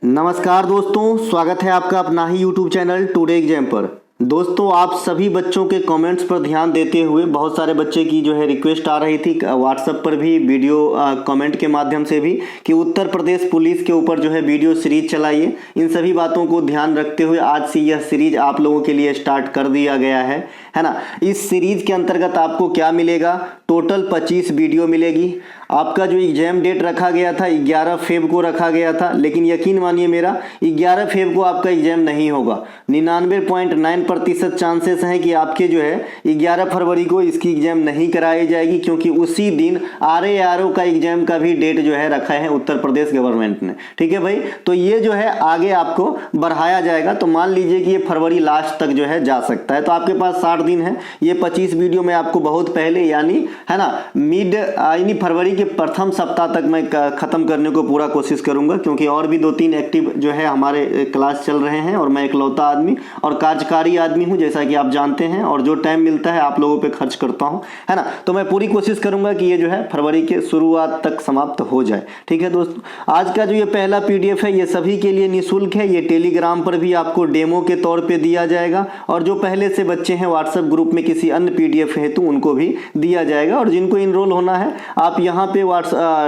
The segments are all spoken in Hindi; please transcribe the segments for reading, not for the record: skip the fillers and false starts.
नमस्कार दोस्तों, स्वागत है आपका अपना ही YouTube चैनल टुडे एग्जाम पर। दोस्तों, आप सभी बच्चों के कमेंट्स पर ध्यान देते हुए बहुत सारे बच्चे की जो है रिक्वेस्ट आ रही थी व्हाट्सएप पर भी, वीडियो कमेंट के माध्यम से भी, कि उत्तर प्रदेश पुलिस के ऊपर जो है वीडियो सीरीज चलाइए। इन सभी बातों को ध्यान रखते हुए आज से यह सीरीज आप लोगों के लिए स्टार्ट कर दिया गया है ना। इस सीरीज के अंतर्गत आपको क्या मिलेगा? टोटल 25 वीडियो मिलेगी। आपका जो एग्जाम डेट रखा गया था 11 फेब को रखा गया था, लेकिन यकीन मानिए मेरा 11 फेब को आपका एग्जाम नहीं होगा। 99.9% चांसेस हैं कि आपके जो है 11 फरवरी को इसकी एग्जाम नहीं कराई जाएगी, क्योंकि उसी दिन RARO का एग्जाम का भी डेट जो है रखा है उत्तर प्रदेश गवर्नमेंट ने। ठीक है भाई, तो ये जो है आगे आपको बढ़ाया जाएगा। तो मान लीजिए कि ये फरवरी लास्ट तक जो है जा सकता है, तो आपके पास 60 दिन है। ये 25 वीडियो में आपको बहुत पहले यानी है ना यानी फरवरी के प्रथम सप्ताह तक मैं खत्म करने को पूरा कोशिश करूंगा, क्योंकि और भी 2-3 एक्टिव जो है हमारे क्लास चल रहे हैं और मैं इकलौता आदमी और कार्यकारी आदमी हूं, जैसा कि आप जानते हैं, और जो टाइम मिलता है आप लोगों पे खर्च करता हूं, है ना। तो मैं पूरी कोशिश करूंगा कि ये जो है फरवरी के शुरुआत तक समाप्त हो जाए। ठीक है दोस्तों, आज का जो ये पहला PDF है ये सभी के लिए निःशुल्क है। ये टेलीग्राम पर भी आपको डेमो के तौर पर दिया जाएगा, और जो पहले से बच्चे हैं व्हाट्सएप ग्रुप में किसी अन्य PDF हेतु उनको भी दिया जाएगा। और जिनको इनरोल होना है, आप यहाँ पे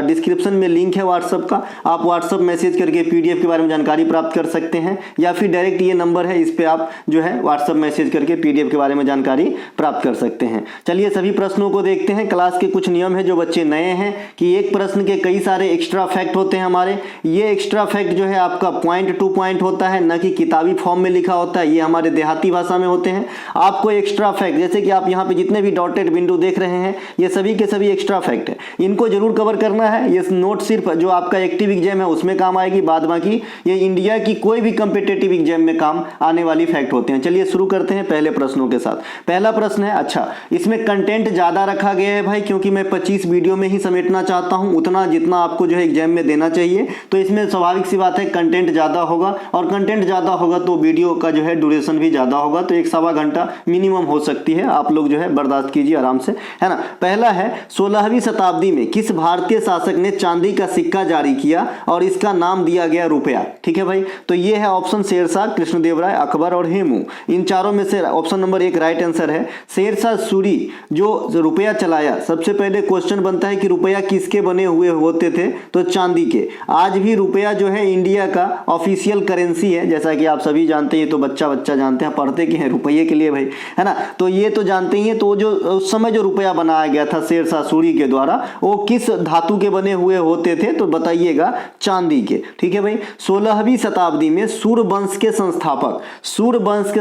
डिस्क्रिप्शन में लिंक है व्हाट्सएप का, आप व्हाट्सएप मैसेज करके PDF के बारे में जानकारी प्राप्त कर सकते हैं, या फिर डायरेक्ट ये नंबर है, इस पे आप जो है व्हाट्सएप मैसेज करके PDF के बारे में जानकारी प्राप्त कर सकते हैं। चलिए सभी प्रश्नों को देखते हैं। क्लास के कुछ नियम है जो बच्चे नए हैं कि एक प्रश्न के कई सारे एक्स्ट्रा फैक्ट होते हैं हमारे। ये एक्स्ट्रा फैक्ट जो है आपका पॉइंट टू पॉइंट होता है, न कि किताबी फॉर्म में लिखा होता है। ये हमारे देहाती भाषा में होते हैं। आपको एक्स्ट्रा फैक्ट, जैसे कि आप यहाँ पे जितने भी डॉटेड बिंदु देख रहे हैं, ये सभी के सभी एक्स्ट्रा फैक्ट है, इनको जरूर कवर करना है। ये नोट सिर्फ जो आपका एक्टिव एग्जाम है उसमें काम आएगी, बाद बाकी ये इंडिया की कोई भी कॉम्पिटिटिव एग्जाम में काम आने वाली फैक्ट होते हैं। चलिए शुरू करते हैं पहले प्रश्नों के साथ। पहला प्रश्न है, अच्छा इसमें कंटेंट ज्यादा रखा गया है भाई, क्योंकि मैं 25 वीडियो में ही समेटना चाहता हूं, उतना जितना आपको जो है एग्जाम में देना चाहिए। तो इसमें स्वाभाविक सी बात है कंटेंट ज्यादा होगा, और कंटेंट ज्यादा होगा तो वीडियो का जो है ड्यूरेशन भी ज्यादा होगा। तो 1-1.25 घंटा मिनिमम हो सकती है, आप लोग जो है बर्दाश्त कीजिए आराम से, है ना। पहला है, 16वीं शताब्दी में किस भारतीय शासक ने चांदी का सिक्का जारी किया और इसका नाम दिया गया रुपया? ठीक है भाई, तो ये है ऑप्शन शेरशाह, कृष्णदेवराय, अकबर और हेमू। इन चारों में से ऑप्शन नंबर 1 राइट आंसर है। शेरशाह सूरी जो रुपया चलाया, सबसे पहले क्वेश्चन बनता है कि रुपया किसके बने हुए होते थे? तो चांदी के। आज भी रुपया जो है इंडिया का ऑफिशियल करेंसी है, जैसा कि आप सभी जानते हैं। तो बच्चा जानते हैं, पढ़ते कि हैं रुपये के लिए भाई, है ना। तो ये तो जानते ही हैं। तो जो उस समय जो रुपया बनाया गया था शेरशाह सूरी के द्वारा, वो किस धातु के बने हुए होते थे? तो बताइएगा चांदी के। ठीक है भाई, 16वीं शताब्दी में सूरवंश के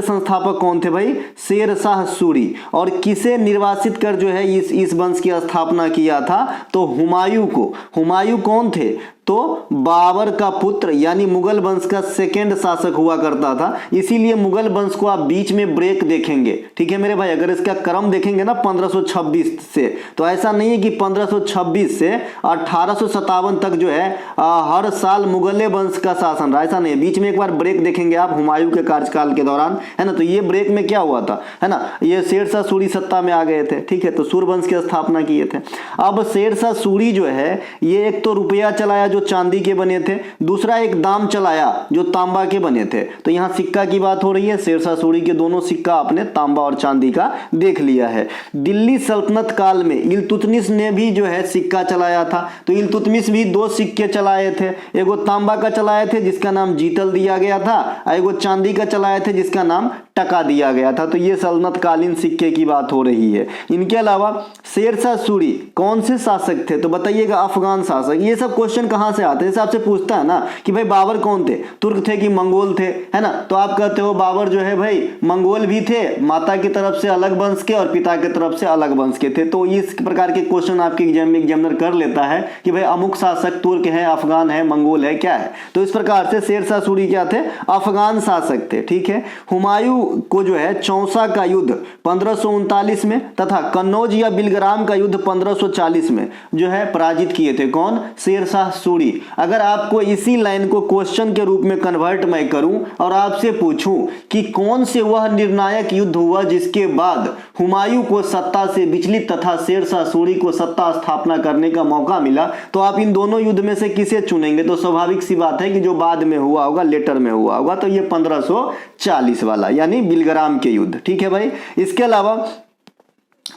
संस्थापक कौन थे भाई? शेरशाह सूरी। और किसे निर्वासित कर जो है इस वंश की स्थापना किया था? तो हुमायूं को। हुमायूं कौन थे? तो बाबर का पुत्र, यानी मुगल वंश का सेकेंड शासक हुआ करता था। इसीलिए मुगल वंश को आप बीच में ब्रेक देखेंगे। ठीक है मेरे भाई, अगर इसका क्रम देखेंगे ना 1526 से, तो ऐसा नहीं है कि 1526 से 1857 तक जो है हर साल मुगल वंश का शासन रहा, ऐसा नहीं है। बीच में एक बार ब्रेक देखेंगे आप हुमायूं के कार्यकाल के दौरान, है ना। तो ये ब्रेक में क्या हुआ था, है ना, ये शेरशाह सूरी सत्ता में आ गए थे। ठीक है, तो सूरवंश की स्थापना किए थे। अब शेरशाह सूरी जो है ये एक तो रुपया चलाया जो चांदी के बने थे, दूसरा एक दाम चलाया जो तांबा के बने थे। तो यहां सिक्का की बात हो रही है। शेरशाह सूरी के दोनों सिक्का आपने तांबा और चांदी का देख लिया है। दिल्ली सल्तनत काल में इल्तुतमिश ने भी जो है सिक्का चलाया था। तो इल्तुतमिश भी 2 सिक्के चलाए थे, एगो तांबा का चलाए थे जिसका नाम जीतल दिया गया था, और एगो चांदी का चलाए थे जिसका नाम टका दिया गया था। तो ये सल्तनत कालीन सिक्के की बात हो रही है। इनके अलावा शेरशाह सूरी कौन से शासक थे? तो बताइएगा अफगान शासक। ये सब क्वेश्चन कहां से आते हैं? जैसे आपसे पूछता है ना कि भाई बाबर कौन थे, तुर्क थे कि मंगोल थे, है ना। तो आप कहते हो बाबर जो है भाई मंगोल भी थे, माता की तरफ से अलग वंश के और पिता की तरफ से अलग वंश के थे। तो इस प्रकार के क्वेश्चन आपके एग्जाम में एग्जामिनर कर लेता है कि भाई अमुक शासक तुर्क है, अफगान है, मंगोल है, क्या है। तो इस प्रकार से शेरशाह सूरी क्या थे? अफगान शासक थे। ठीक है, हुमायूं को जो है चौसा का युद्ध 1539 में तथा कन्नौज या बिलग्राम का युद्ध 1540 में जो है पराजित किए थे। कौन? शेरशाह सूरी। सूरी, अगर आपको इसी लाइन को क्वेश्चन के रूप में कन्वर्ट मैं करूं और आपसे पूछूं कि कौन से वह निर्णायक युद्ध हुआ जिसके बाद हुमायूं को सत्ता से विचलित तथा शेरशाह सूरी को सत्ता स्थापना करने का मौका मिला, तो आप इन दोनों युद्ध में से किसे चुनेंगे? तो स्वाभाविक सी बात है कि जो बाद में हुआ होगा, लेटर में हुआ होगा, तो ये 1540 वाला यानी बिलग्राम के युद्ध। ठीक है भाई। इसके अलावा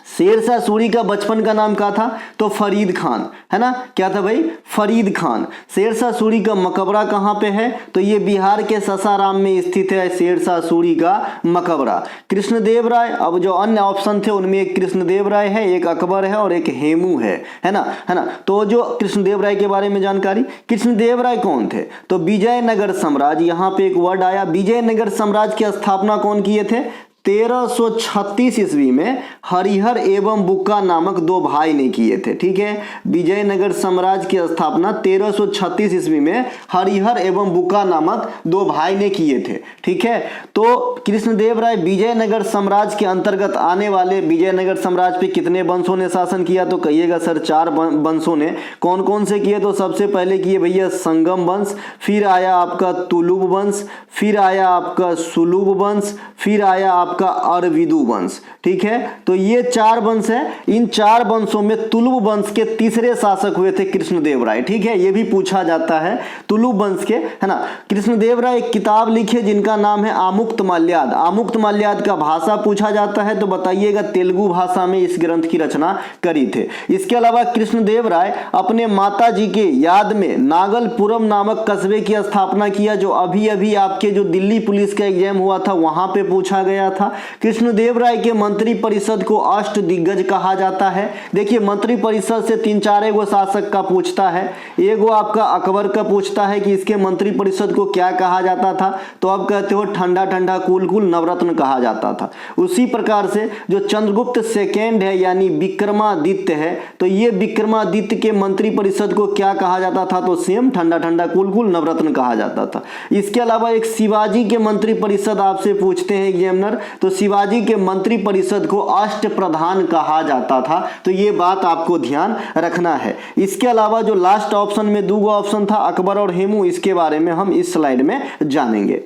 शेरशाह सूरी का बचपन का नाम क्या था? तो फरीद खान, है ना। क्या था भाई? फरीद खान। शेरशाह सूरी का मकबरा कहाँ पे है? तो ये बिहार के सासाराम में स्थित है शेरशाह सूरी का मकबरा। कृष्णदेव राय, अब जो अन्य ऑप्शन थे उनमें एक कृष्णदेव राय है, एक अकबर है और एक हेमू है ना, है ना। तो जो कृष्णदेव राय के बारे में जानकारी, कृष्णदेव राय कौन थे? तो विजयनगर साम्राज्य, यहाँ पे एक वर्ड आया, विजयनगर साम्राज्य की स्थापना कौन किए थे? 1336 ईस्वी में हरिहर एवं बुक्का नामक दो भाई ने किए थे। ठीक है। विजयनगर साम्राज्य की स्थापना 1336 ईस्वी में हरिहर एवं बुक्का नामक दो भाई ने किए थे। ठीक है। तो कृष्णदेव राय विजयनगर साम्राज्य के अंतर्गत आने वाले, विजयनगर साम्राज्य पे कितने वंशों ने शासन किया? तो कहिएगा सर 4 वंशों ने। कौन कौन से किए? तो सबसे पहले किए भैया संगम वंश, फिर आया आपका तुलुब वंश, फिर आया आपका सुलुब वंश, फिर आया आपका अरविदु वंश। ठीक है। तो ये 4 वंश है। इन 4 वंशों में तुलुब वंश के तीसरे शासक हुए थे कृष्णदेव राय। ठीक है। ये भी पूछा जाता है तुलुब वंश के, है ना। कृष्णदेव राय एक किताब लिखे जिनका नाम है आमुक्तमाल्याद। आमुक्तमाल्याद का भाषा पूछा जाता है तो बताइएगा तेलुगु भाषा में इस ग्रंथ की रचना करी थे। इसके अलावा कृष्णदेव राय अपने माता जी के याद में नागलपुरम नामक कस्बे की स्थापना किया, जो अभी अभी आपके जो दिल्ली पुलिस का एग्जाम हुआ था वहां पे पूछा गया था। कृष्णदेव राय के मंत्री परिषद को अष्ट दिग्गज कहा जाता है। देखिए मंत्री परिषद से 3-4 गो शासक का पूछता है, एगो आपका अकबर का पूछता है कि इसके मंत्री परिषद को क्या कहा जाता था, तो आप कहते हो ठंडा ठंडा कूल कूल नवरत्न कहा जाता था। उसी प्रकार से जो चंद्रगुप्त सेकेंड है यानी विक्रमादित्य है, तो ये विक्रमादित्य के मंत्री परिषद को क्या कहा जाता था? तो सेम ठंडा ठंडा कूल कूल नवरत्न कहा जाता था। इसके अलावा एक शिवाजी के मंत्री परिषद आपसे पूछते हैं एग्जामिनर, तो शिवाजी के मंत्री परिषद को अष्ट प्रधान कहा जाता था। तो ये बात आपको ध्यान रखना है। इसके अलावा जो लास्ट ऑप्शन में 2 ऑप्शन था अकबर और हेमू, इसके बारे में हम इस स्लाइड में जानेंगे।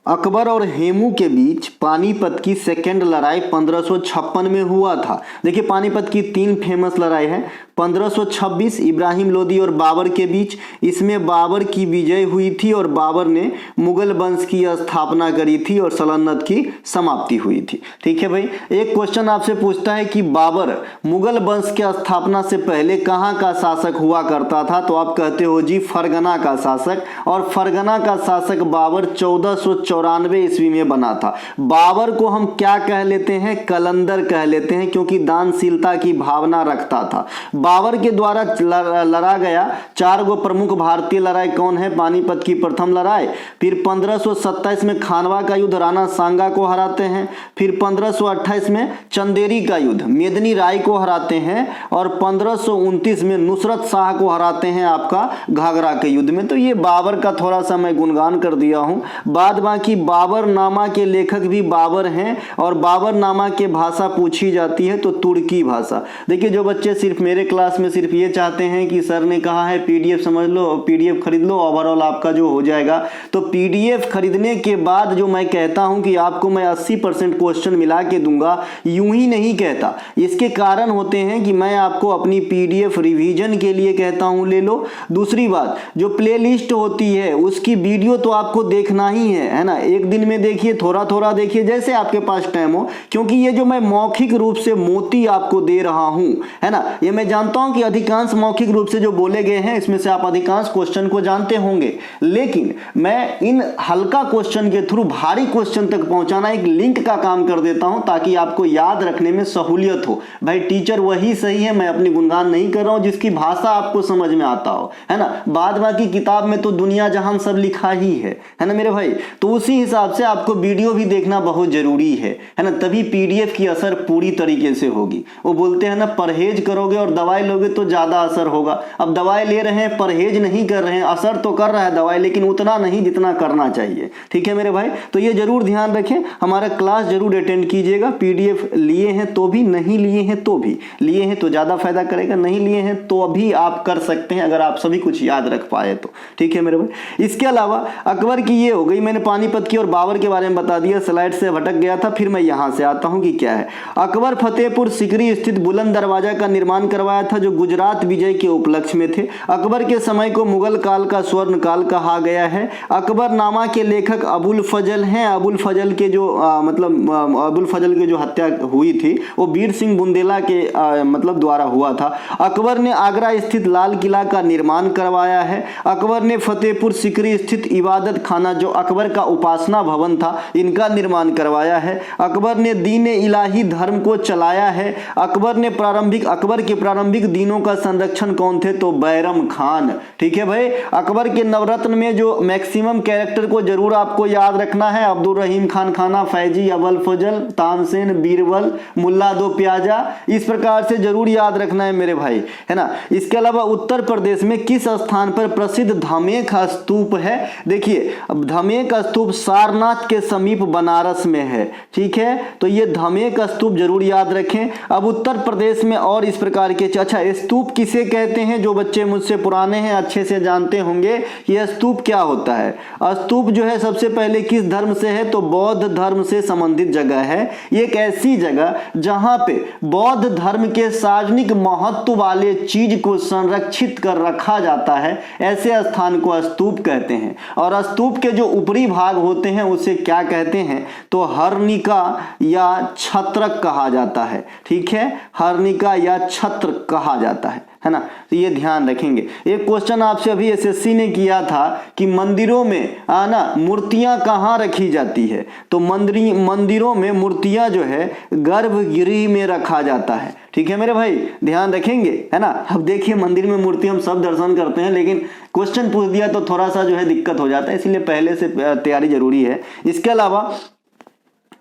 अकबर और हेमू के बीच पानीपत की सेकेंड लड़ाई 1556 में हुआ था। देखिए पानीपत की 3 फेमस लड़ाई है। 1526 इब्राहिम लोदी और बाबर के बीच, इसमें बाबर की विजय हुई थी और बाबर ने मुगल वंश की स्थापना करी थी और सल्तनत की समाप्ति हुई थी। ठीक है भाई। एक क्वेश्चन आपसे पूछता है कि बाबर मुगल वंश की स्थापना से पहले कहाँ का शासक हुआ करता था? तो आप कहते हो जी फरगना का शासक, और फरगना का शासक बाबर 1494 ईस्वी में बना था। बाबर को हम क्या कह लेते हैं? कलंदर कह लेते हैं, क्योंकि दानशीलता की भावना रखता था। बाबर के द्वारा लड़ा गया 4 गो प्रमुख भारतीय लड़ाई कौन है? पानीपत की प्रथम लड़ाई, फिर 1527 में खानवा का युद्ध, राणा सांगा को हराते हैं, फिर 1528 में चंदेरी का युद्ध, मेदिनी राय को हराते हैं, और 1529 में नुसरत शाह को हराते हैं आपका घाघरा के युद्ध में। तो ये बाबर का थोड़ा सा मैं गुणगान कर दिया हूं। बाद बाकी बाबर नामा के लेखक भी बाबर हैं, और बाबर नामा के भाषा पूछी जाती है तो तुर्की भाषा। देखिए जो बच्चे सिर्फ मेरे क्लास में सिर्फ ये चाहते हैं कि सर ने कहा है पीडीएफ समझ लो, पीडीएफ खरीद लो, ओवरऑल आपका जो हो जाएगा, तो पीडीएफ खरीदने के बाद जो मैं कहता हूं कि आपको मैं 80% क्वेश्चन मिला के दूंगा, यूं ही नहीं कहता। इसके कारण होते हैं कि मैं आपको अपनी पीडीएफ रिवीजन के लिए कहता हूं ले लो। दूसरी बात, जो प्लेलिस्ट होती है उसकी वीडियो तो आपको देखना ही है ना। एक दिन में देखिए, थोड़ा थोड़ा देखिए, जैसे आपके पास टाइम हो, क्योंकि ये जो मैं मौखिक रूप से मोती आपको दे रहा हूं, है ना, ये मैं जानता हूं कि अधिकांश मौखिक रूप से जो बोले गए हैं इसमें से आप अधिकांश क्वेश्चन को जानते होंगे, लेकिन मैं इन हल्का क्वेश्चन के थ्रू भारी क्वेश्चन तक पहुंचाना एक लिंक का काम कर देता हूं, ताकि आपको याद रखने में सहूलियत हो। भाई टीचर वही सही है, मैं अपनी गुणगान नहीं कर रहा हूं, जिसकी भाषा आपको समझ में आता हो, है ना। बाद बाकी किताब में तो दुनिया जहान सब लिखा ही है ना मेरे भाई। तो उस उसी हिसाब से आपको वीडियो भी देखना बहुत जरूरी है ना, तभी पीडीएफ की असर पूरी तरीके से होगी। वो बोलते हैं ना, परहेज करोगे और दवाई लोगे तो ज्यादा असर होगा। अब दवाई ले रहे हैं, परहेज नहीं कर रहे हैं, असर तो कर रहा है दवाई, लेकिन उतना नहीं जितना करना चाहिए। ठीक है मेरे भाई, तो ये जरूर ध्यान रखें, हमारा क्लास जरूर अटेंड कीजिएगा। पीडीएफ लिए हैं तो भी, नहीं लिए हैं तो भी, लिए हैं तो ज्यादा फायदा करेगा, नहीं लिए हैं तो अभी आप कर सकते हैं अगर आप सभी कुछ याद रख पाए तो। ठीक है मेरे भाई, इसके अलावा अकबर की ये हो गई, मैंने पानीपत की और बाबर के बारे में बता दिया, स्लाइड से भटक गया था। फिर मैं यहां से आता हूं कि क्या है। अकबर फतेहपुर सिकरी स्थित बुलंद दरवाजा का निर्माण करवाया था, जो गुजरात विजय के उपलक्ष्य में थे। अकबर के समय को मुगल काल का स्वर्ण काल कहा गया है। अकबरनामा के लेखक अबुल फजल हैं। अबुल फजल के जो अबुल फजल की जो हत्या हुई थी वो वीर सिंह बुंदेला के मतलब द्वारा हुआ था। अकबर ने आगरा स्थित लाल किला का निर्माण करवाया है। अकबर ने फतेहपुर सिकरी स्थित इबादत खाना, जो अकबर का उपासना भवन था, इनका निर्माण करवाया है। अकबर ने दीन इलाही धर्म को चलाया है। अकबर के प्रारंभिक दिनों का संरक्षण कौन थे, तो बैरम खान। ठीक है भाई, अकबर के नवरत्न में जो मैक्सिमम कैरेक्टर को जरूर आपको याद रखना है, अब्दुल रहीम खान खाना, फैजी, अबुल फजल, तानसेन, बीरबल, मुल्ला दो प्याजा, इस प्रकार से जरूर याद रखना है मेरे भाई, है ना। इसके अलावा उत्तर प्रदेश में किस स्थान पर प्रसिद्ध धमेख स्तूप है? देखिए, अब धमेख स्तूप सारनाथ के समीप बनारस में है। ठीक है, तो ये धमेख स्तूप जरूर याद रखें। अब उत्तर प्रदेश में और इस प्रकार के, अच्छा स्तूप किसे कहते हैं? जो बच्चे मुझसे पुराने हैं अच्छे से जानते होंगे ये स्तूप क्या होता है। स्तूप जो है सबसे पहले किस धर्म से है, तो बौद्ध धर्म से संबंधित जगह है। एक ऐसी जगह जहां पे बौद्ध धर्म के सार्वजनिक महत्व वाले चीज को संरक्षित कर रखा जाता है, ऐसे स्थान को स्तूप कहते हैं। और स्तूप के जो ऊपरी भाग होते हैं उसे क्या कहते हैं, तो हर्निका या छत्रक कहा जाता है। ठीक है, हर्निका या छत्र कहा जाता है ना, तो ये ध्यान रखेंगे। एक क्वेश्चन आपसे अभी एसएससी ने किया था कि मंदिरों में ना मूर्तियां कहाँ रखी जाती है, तो मंदिरों में मूर्तियां जो है गर्भगृह में रखा जाता है। ठीक है मेरे भाई, ध्यान रखेंगे, है ना। अब देखिए, मंदिर में मूर्ति हम सब दर्शन करते हैं, लेकिन क्वेश्चन पूछ दिया तो थोड़ा सा जो है दिक्कत हो जाता है, इसलिए पहले से तैयारी जरूरी है। इसके अलावा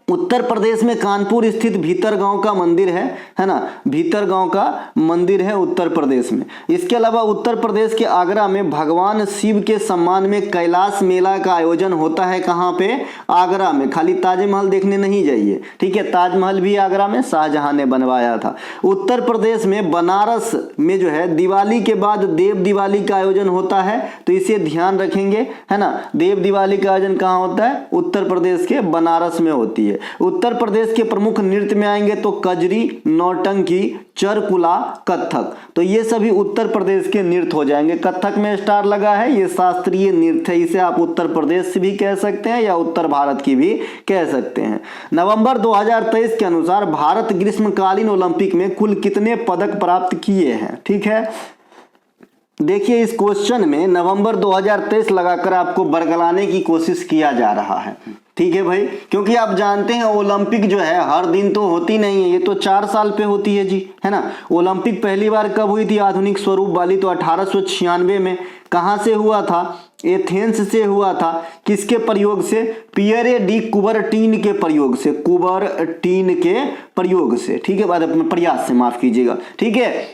उत्तर प्रदेश में कानपुर स्थित भीतरगांव का मंदिर है ना, भीतरगांव का मंदिर है उत्तर प्रदेश में। इसके अलावा उत्तर प्रदेश के आगरा में भगवान शिव के सम्मान में कैलाश मेला का आयोजन होता है। कहाँ पे? आगरा में। खाली ताजमहल देखने नहीं जाइए, ठीक है, ताजमहल भी आगरा में शाहजहां ने बनवाया था। उत्तर प्रदेश में बनारस में जो है दिवाली के बाद देव दिवाली का आयोजन होता है, तो इसे ध्यान रखेंगे, है ना। देव दिवाली का आयोजन कहाँ होता है? उत्तर प्रदेश के बनारस में होती है। उत्तर प्रदेश के प्रमुख नृत्य में आएंगे तो कजरी, नौटंकी, चरकुला, कथक, तो ये सभी उत्तर प्रदेश के नृत्य हो जाएंगे। कथक में स्टार लगा है, ये शास्त्रीय नृत्य है, इसे आप उत्तर प्रदेश से भी कह सकते हैं या उत्तर भारत की भी कह सकते हैं। नवंबर 2023 के अनुसार भारत ग्रीष्मकालीन ओलंपिक में कुल कितने पदक प्राप्त किए हैं? ठीक है, देखिए इस क्वेश्चन में नवंबर 2023 लगाकर आपको बरगलाने की कोशिश किया जा रहा है। ठीक है भाई, क्योंकि आप जानते हैं ओलंपिक जो है हर दिन तो होती नहीं है, ये तो 4 साल पे होती है जी, है ना। ओलंपिक पहली बार कब हुई थी आधुनिक स्वरूप वाली? तो 1896 में। कहाँ से हुआ था? एथेंस से हुआ था। किसके प्रयोग से? पियरे डी कुबरटीन के प्रयोग से, कुबरटीन के प्रयोग से। ठीक है, बाद अपने प्रयास से, माफ कीजिएगा। ठीक है,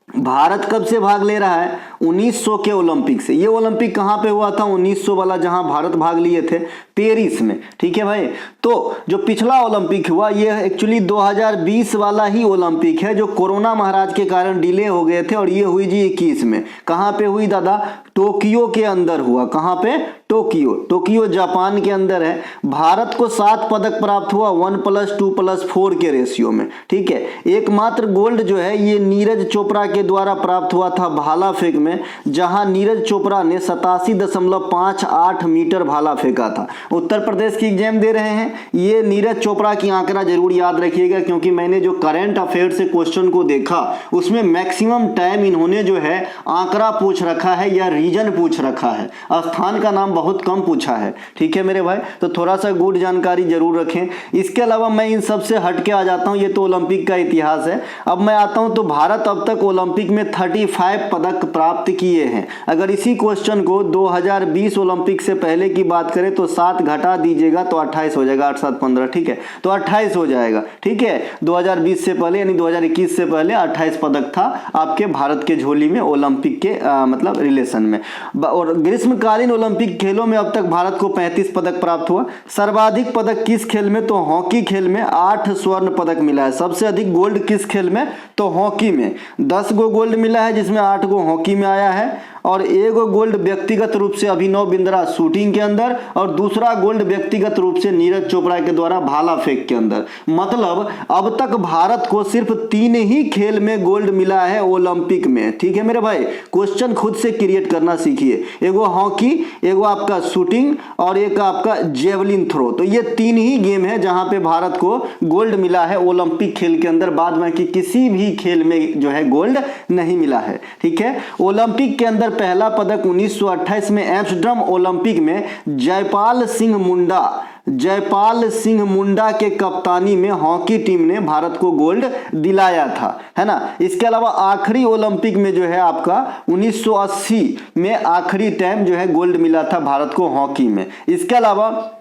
भारत कब से भाग ले रहा है? 1900 के ओलंपिक से। ये ओलंपिक कहाँ पे हुआ था? 1900 वाला जहां भारत भाग लिए थे, पेरिस में। ठीक है भाई, तो जो पिछला ओलंपिक हुआ ये एक्चुअली 2020 वाला ही ओलंपिक है, जो कोरोना महाराज के कारण डिले हो गए थे, और ये हुई जी 21 में। कहाँ पे हुई दादा? टोक्यो के अंदर हुआ। कहाँ पे? टोक्यो जापान के अंदर है। भारत को 7 पदक प्राप्त हुआ 1+2+4 के रेशियो में। ठीक है, एकमात्र गोल्ड जो है ये नीरज चोपड़ा के द्वारा प्राप्त हुआ था भाला फेंक में, जहां नीरज चोपड़ा ने 87.58 मीटर भाला फेंका था। उत्तर प्रदेश की एग्जाम दे रहे हैं, ये नीरज चोपड़ा की आंकड़ा जरूर याद रखिएगा, क्योंकि मैंने जो करंट अफेयर से क्वेश्चन को देखा उसमें मैक्सिमम टाइम इन्होंने जो है आंकड़ा पूछ रखा है या रीजन पूछ रखा है, स्थान का नाम बहुत कम पूछा है। ठीक है मेरे भाई, तो थोड़ा सा गुड जानकारी जरूर रखें। इसके अलावा मैं इन सब से हट के आ जाता हूं, ये तो ओलंपिक का इतिहास है। अब मैं आता हूं तो भारत अब तक ओलंपिक में 35 पदक प्राप्त प्राप्त किए हैं। अगर इसी क्वेश्चन को 2020 ओलंपिक से पहले की बात करें तो 7 घटा दीजिएगा तो 28 हो जाएगा, 8 7 15, ठीक है, तो 28 हो जाएगा, ठीक है। 2020 से पहले यानी 2021 से पहले 28 पदक था आपके भारत के झोली में ओलंपिक के मतलब रिलेशन में। और ग्रीष्मकालीन ओलंपिक खेलों में अब तक भारत को 35 पदक प्राप्त हुआ। सर्वाधिक पदक किस खेल में, तो हॉकी खेल में 8 स्वर्ण पदक मिला है। सबसे अधिक गोल्ड किस खेल में, तो हॉकी में 10 गो गोल्ड मिला है, जिसमें 8 गो हॉकी में आया है, और 1 गोल्ड व्यक्तिगत रूप से अभिनव बिंद्रा शूटिंग के अंदर, और दूसरा गोल्ड व्यक्तिगत रूप से नीरज चोपड़ा के द्वारा भाला फेंक के अंदर। मतलब अब तक भारत को सिर्फ 3 ही खेल में गोल्ड मिला है ओलंपिक में, ठीक है मेरे भाई। क्वेश्चन खुद से क्रिएट करना सीखिए, एगो हॉकी, एगो आपका शूटिंग, और एक आपका जेवलिन थ्रो। तो ये 3 ही गेम है जहां पे भारत को गोल्ड मिला है ओलंपिक खेल के अंदर, बाद में कि किसी भी खेल में जो है गोल्ड नहीं मिला है, ठीक है। ओलंपिक के अंदर पहला पदक 1928 में एम्स्टर्डम ओलंपिक में जयपाल सिंह मुंडा के कप्तानी में हॉकी टीम ने भारत को गोल्ड दिलाया था, है ना। इसके अलावा आखिरी ओलंपिक में जो है आपका 1980 में आखिरी टाइम जो है गोल्ड मिला था भारत को हॉकी में। इसके अलावा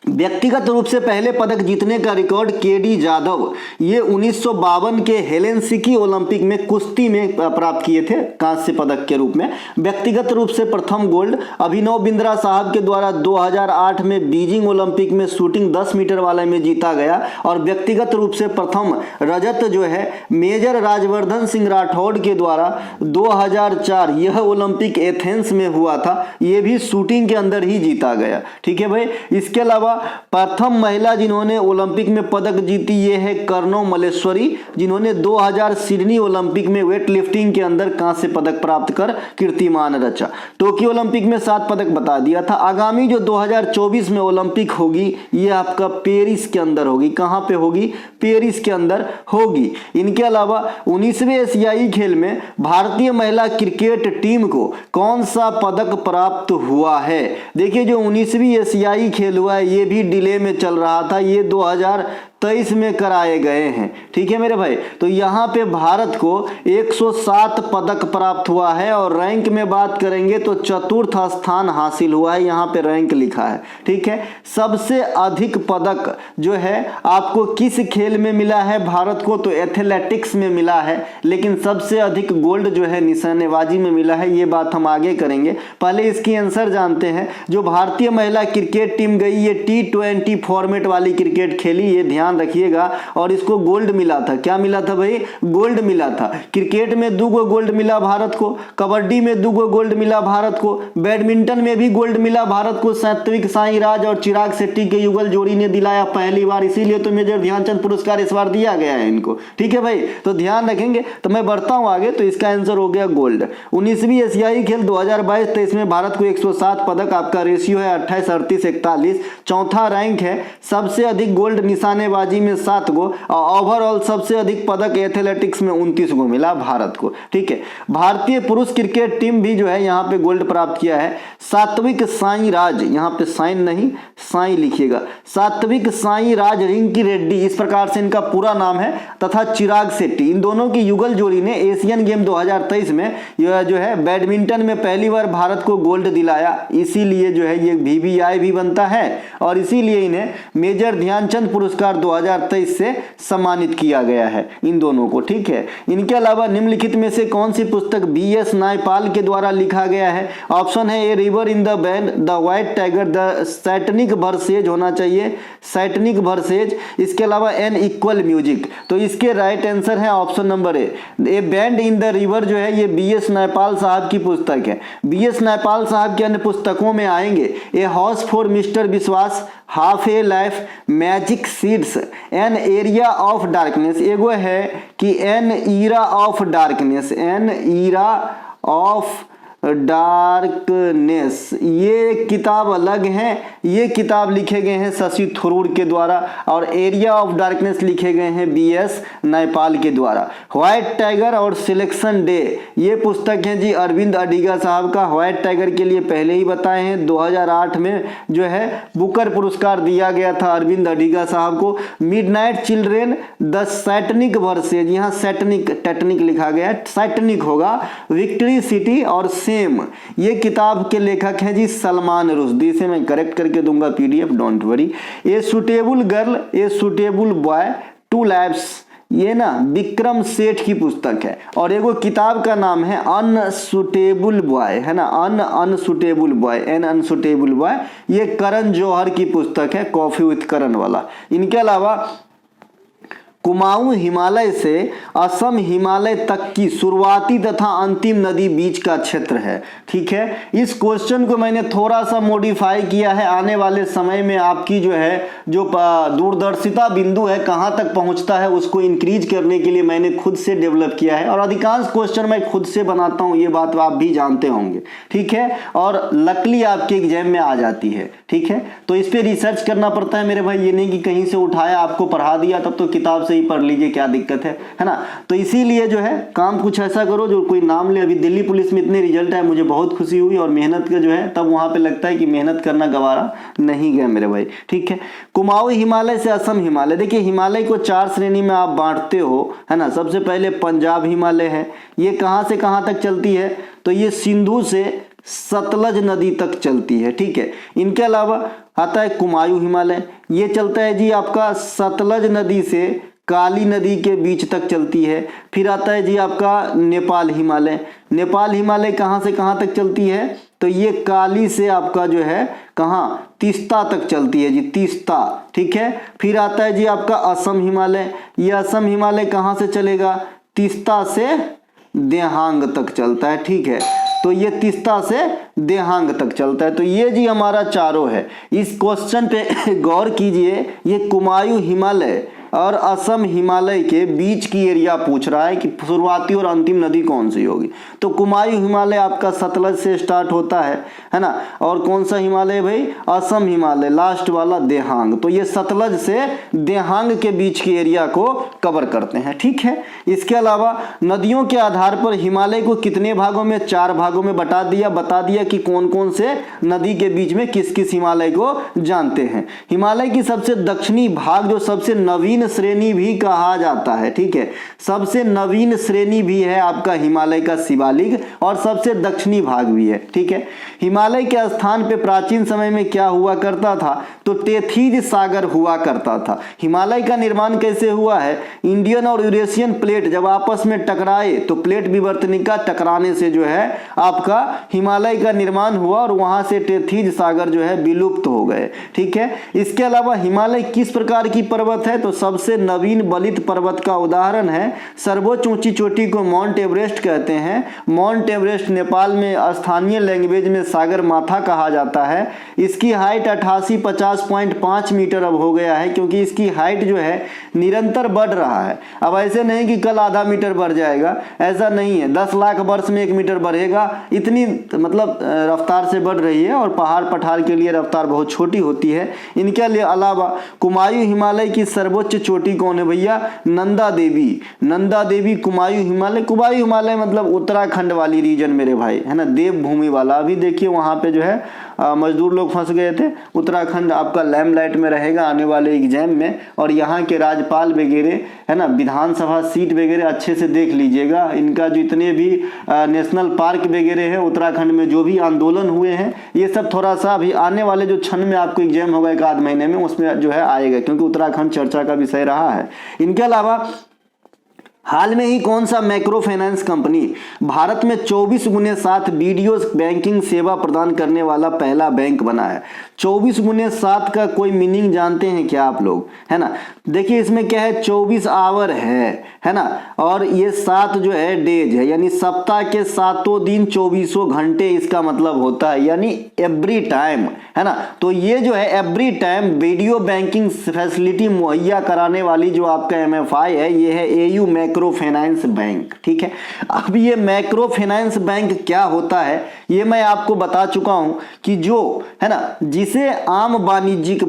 व्यक्तिगत रूप से पहले पदक जीतने का रिकॉर्ड केडी जाधव, ये 1952 के हेलेंसिकी ओलंपिक में कुश्ती में प्राप्त किए थे कांस्य पदक के रूप में। व्यक्तिगत रूप से प्रथम गोल्ड अभिनव बिंद्रा साहब के द्वारा 2008 में बीजिंग ओलंपिक में शूटिंग 10 मीटर वाले में जीता गया। और व्यक्तिगत रूप से प्रथम रजत जो है मेजर राजवर्धन सिंह राठौड़ के द्वारा 2004 यह ओलंपिक एथेंस में हुआ था, ये भी शूटिंग के अंदर ही जीता गया, ठीक है भाई। इसके अलावा प्रथम महिला जिन्होंने ओलंपिक में पदक जीती ये है कर्णो मल्लेश्वरी, जिन्होंने 2000 सिडनी ओलंपिक में वेट लिफ्टिंग के अंदर कांस्य पदक प्राप्त कर कीर्तिमान रचा। टोक्यो ओलंपिक में 7 पदक बता दिया था। आगामी जो 2024 में ओलंपिक होगी ये आपका पेरिस के अंदर होगी। कहां पे होगी, पेरिस के अंदर होगी। इनके अलावा 19वें एशियाई खेल में भारतीय महिला क्रिकेट टीम को कौन सा पदक प्राप्त हुआ है। देखिए जो 19वीं एशियाई खेल हुआ है ये भी डिले में चल रहा था, ये 2023 में कराए गए हैं, ठीक है मेरे भाई। तो यहाँ पे भारत को 107 पदक प्राप्त हुआ है, और रैंक में बात करेंगे तो चतुर्थ स्थान हासिल हुआ है, यहाँ पे रैंक लिखा है, ठीक है। सबसे अधिक पदक जो है आपको किस खेल में मिला है भारत को, तो एथलेटिक्स में मिला है। लेकिन सबसे अधिक गोल्ड जो है निशानेबाजी में मिला है, ये बात हम आगे करेंगे। पहले इसकी आंसर जानते हैं। जो भारतीय महिला क्रिकेट टीम गई ये T20 फॉर्मेट वाली क्रिकेट खेली, ये ध्यान रखिएगा, और इसको गोल्ड मिला था। क्या मिला था भाई, गोल्ड मिला था। क्रिकेट में 2 गो गोल्ड मिला भारत को, कबड्डी में 2 गो गोल्ड मिला भारत को, बैडमिंटन में भी गोल्ड मिला भारत को। सात्विक साईराज और चिराग शेट्टी के युगल जोड़ी ने दिलाया पहली बार, इसीलिए तो मेजर ध्यानचंद पुरस्कार इस बार दिया गया है इनको, ठीक है भाई। तो ध्यान रखेंगे। तो मैं बढ़ता हूं आगे, तो इसका आंसर हो गया गोल्ड। 19वीं एशियाई खेल 2022-23 में भारत को 107 पदक, आपका रेशियो है 28 38 41, चौथा रैंक है। सबसे अधिक गोल्ड निशानेबाजी में 7 गो, और ओवरऑल सबसे अधिक पदक एथलेटिक्स में 29 गो मिला भारत को, ठीक है। भारतीय पुरुष क्रिकेट टीम भी जो है यहाँ पे गोल्ड प्राप्त किया है। सात्विक साईराज, यहाँ पे साइन नहीं साई लिखिएगा, सात्विक साईराज रिंकी रेड्डी, इस प्रकार से इनका पूरा नाम है, तथा चिराग शेट्टी, इन दोनों की युगल जोड़ी ने एशियन गेम 2023 में यह जो है बैडमिंटन में पहली बार भारत को गोल्ड दिलाया। इसीलिए जो है ये VVI भी बनता है, और इसीलिए इन्हें मेजर ध्यानचंद पुरस्कार 2023 से सम्मानित किया गया है इन दोनों को, ठीक है। इनके अलावा निम्नलिखित में से कौन सी पुस्तक BS नायपाल के द्वारा लिखा गया है। ऑप्शन है a river in the band, the white tiger, the Satanic versus होना चाहिए, सैटनिक वर्सेज। इसके अलावा एन इक्वल म्यूजिक, तो इसके राइट आंसर है option number A band in the river जो है ये BS नायपाल साहब की पुस्तक है। BS नायपाल साहब की अन्य पुस्तकों में आएंगे a house for mister Biswas, half a life, magic seeds, an area of darkness, एगो है कि an era of darkness, an era of darkness, ये किताब अलग है। ये किताब लिखे गए हैं शशि थरूर के द्वारा और एरिया ऑफ डार्कनेस लिखे गए हैं BS नयपाल के द्वारा। व्हाइट टाइगर और सिलेक्शन डे, ये पुस्तक है जी अरविंद अडिगा साहब का। व्हाइट टाइगर के लिए पहले ही बताए हैं, 2008 में जो है बुकर पुरस्कार दिया गया था अरविंद अडिगा साहब को। Midnight children, the Satanic versus, यहाँ सैटनिक टेटनिक लिखा गया है, सैटनिक होगा, विक्ट्री सिटी और सेम, ये किताब के लेखक हैं जी सलमान रुश्दी। इसे मैं करेक्ट करके दूंगा PDF, don't worry. A suitable girl, a suitable boy, two lives, ये ना विक्रम सेठ की पुस्तक है। और एगो किताब का नाम है अनसुटेबल बॉय, है ना, unsuitable boy, an unsuitable boy, ये करण जौहर की पुस्तक है, कॉफी विथ करण वाला। इनके अलावा कुमाऊं हिमालय से असम हिमालय तक की शुरुआती तथा अंतिम नदी बीच का क्षेत्र है। ठीक है, इस क्वेश्चन को मैंने थोड़ा सा मॉडिफाई किया है। आने वाले समय में आपकी जो है जो दूरदर्शिता बिंदु है कहाँ तक पहुँचता है उसको इंक्रीज करने के लिए मैंने खुद से डेवलप किया है। और अधिकांश क्वेश्चन मैं खुद से बनाता हूँ, ये बात आप भी जानते होंगे। ठीक है, और लकली आपके एग्जाम में आ जाती है। ठीक है, तो इस पर रिसर्च करना पड़ता है मेरे भाई, ये नहीं कि कहीं से उठाया आपको पढ़ा दिया तब तो किताब से ही पढ़ लीजिए, क्या दिक्कत है ना। तो इसीलिए जो है काम कुछ ऐसा करो जो कोई नाम ले। अभी दिल्ली पुलिस में इतने रिजल्ट आए, मुझे बहुत खुशी हुई और मेहनत का जो है तब वहां पे लगता है कि मेहनत करना गवारा नहीं गया मेरे भाई। ठीक है, कुमाऊं हिमालय से असम हिमालय, देखिए हिमालय को 4 श्रेणी में आप बांटते हो, है ना। सबसे पहले पंजाब हिमालय है, ये कहां से कहां तक चलती है, तो ये सिंधु से सतलज नदी तक चलती है। ठीक है, इनके अलावा आता है कुमायूं हिमालय, ये चलता है जी आपका सतलज नदी से काली नदी के बीच तक चलती है। फिर आता है जी आपका नेपाल हिमालय, नेपाल हिमालय कहाँ से कहाँ तक चलती है, तो ये काली से आपका जो है कहाँ तीस्ता तक चलती है जी, तीस्ता। ठीक है, फिर आता है जी आपका असम हिमालय, ये असम हिमालय कहाँ से चलेगा, तीस्ता से देहांग तक चलता है। ठीक है, तो ये तीस्ता से देहांग तक चलता है। तो ये जी हमारा चारों है। इस क्वेश्चन पे गौर कीजिए, ये कुमायूं हिमालय और असम हिमालय के बीच की एरिया पूछ रहा है कि शुरुआती और अंतिम नदी कौन सी होगी। तो कुमायूं हिमालय आपका सतलज से स्टार्ट होता है ना। और कौन सा हिमालय भाई, असम हिमालय, लास्ट वाला देहांग। तो ये सतलज से देहांग के बीच की एरिया को कवर करते हैं। ठीक है, इसके अलावा नदियों के आधार पर हिमालय को कितने भागों में, 4 भागों में बता दिया कि कौन कौन से नदी के बीच में किस किस हिमालय को जानते हैं। हिमालय की सबसे दक्षिणी भाग जो सबसे नवीन श्रेणी भी कहा जाता है। ठीक है, सबसे नवीन श्रेणी भी है आपका हिमालय का शिवालिक और सबसे दक्षिणी भाग भी है। ठीक है, हिमालय के स्थान पे प्राचीन समय में क्या हुआ करता था, तो टेथीज सागर हुआ करता था। हिमालय का निर्माण कैसे हुआ है, इंडियन और यूरेशियन प्लेट जब आपस में टकराए तो प्लेट विवर्तनिका टकराने से जो है आपका हिमालय का निर्माण हुआ और वहां से टेथीज सागर जो है विलुप्त हो गए। ठीक है, इसके अलावा हिमालय किस प्रकार की पर्वत है, तो सबसे नवीन बलित पर्वत का उदाहरण है। सर्वोच्च ऊंची चोटी को माउंट एवरेस्ट कहते हैं। माउंट एवरेस्ट नेपाल में स्थानीय लैंग्वेज में सागर माथा कहा जाता है। इसकी हाइट 8850.5 मीटर अब हो गया है, क्योंकि इसकी हाइट जो है निरंतर बढ़ रहा है। अब ऐसे नहीं कि कल आधा मीटर बढ़ जाएगा, ऐसा नहीं है। 10 लाख वर्ष में 1 मीटर बढ़ेगा, इतनी मतलब रफ्तार से बढ़ रही है। और पहाड़ पठार के लिए रफ्तार बहुत छोटी होती है। इनके अलावा कुमायूं हिमालय की सर्वोच्च चोटी कौन है भैया, नंदा देवी। नंदा देवी कुमायूं हिमालय, कुमायूं हिमालय मतलब उत्तराखंड वाली रीजन मेरे भाई, है ना, देवभूमि वाला। अभी देखिए वहां पे जो है मजदूर लोग फंस गए थे। उत्तराखंड आपका लैमलाइट में रहेगा आने वाले एग्जाम में। और यहाँ के राज्यपाल वगैरह, है ना, विधानसभा सीट वगैरह अच्छे से देख लीजिएगा। इनका जितने भी नेशनल पार्क वगैरह है उत्तराखंड में, जो भी आंदोलन हुए हैं, ये सब थोड़ा सा अभी आने वाले जो क्षण में आपको एग्जाम होगा 1 आध महीने में, उसमें जो है आएगा, क्योंकि उत्तराखंड चर्चा का विषय रहा है। इनके अलावा हाल में ही कौन सा मैक्रो फाइनेंस कंपनी भारत में 24/7 वीडियो बैंकिंग सेवा प्रदान करने वाला पहला बैंक बना है। 24/7 का कोई मीनिंग जानते हैं क्या आप लोग, है ना। देखिए इसमें क्या है, 24 आवर है ना, और ये 7 जो है डेज है, यानी सप्ताह के 7 दिन 24 घंटे इसका मतलब होता है, यानी एवरी टाइम, है ना। तो ये जो है every time video banking facility मुहैया कराने वाली जो आपका MFI है, ये है AU मैक्रो फाइनेंस बैंक। ठीक है, अब ये मैक्रो फाइनेंस बैंक क्या होता है ये मैं आपको बता चुका हूं कि जो है ना, जिसे आम वाणिज्यिक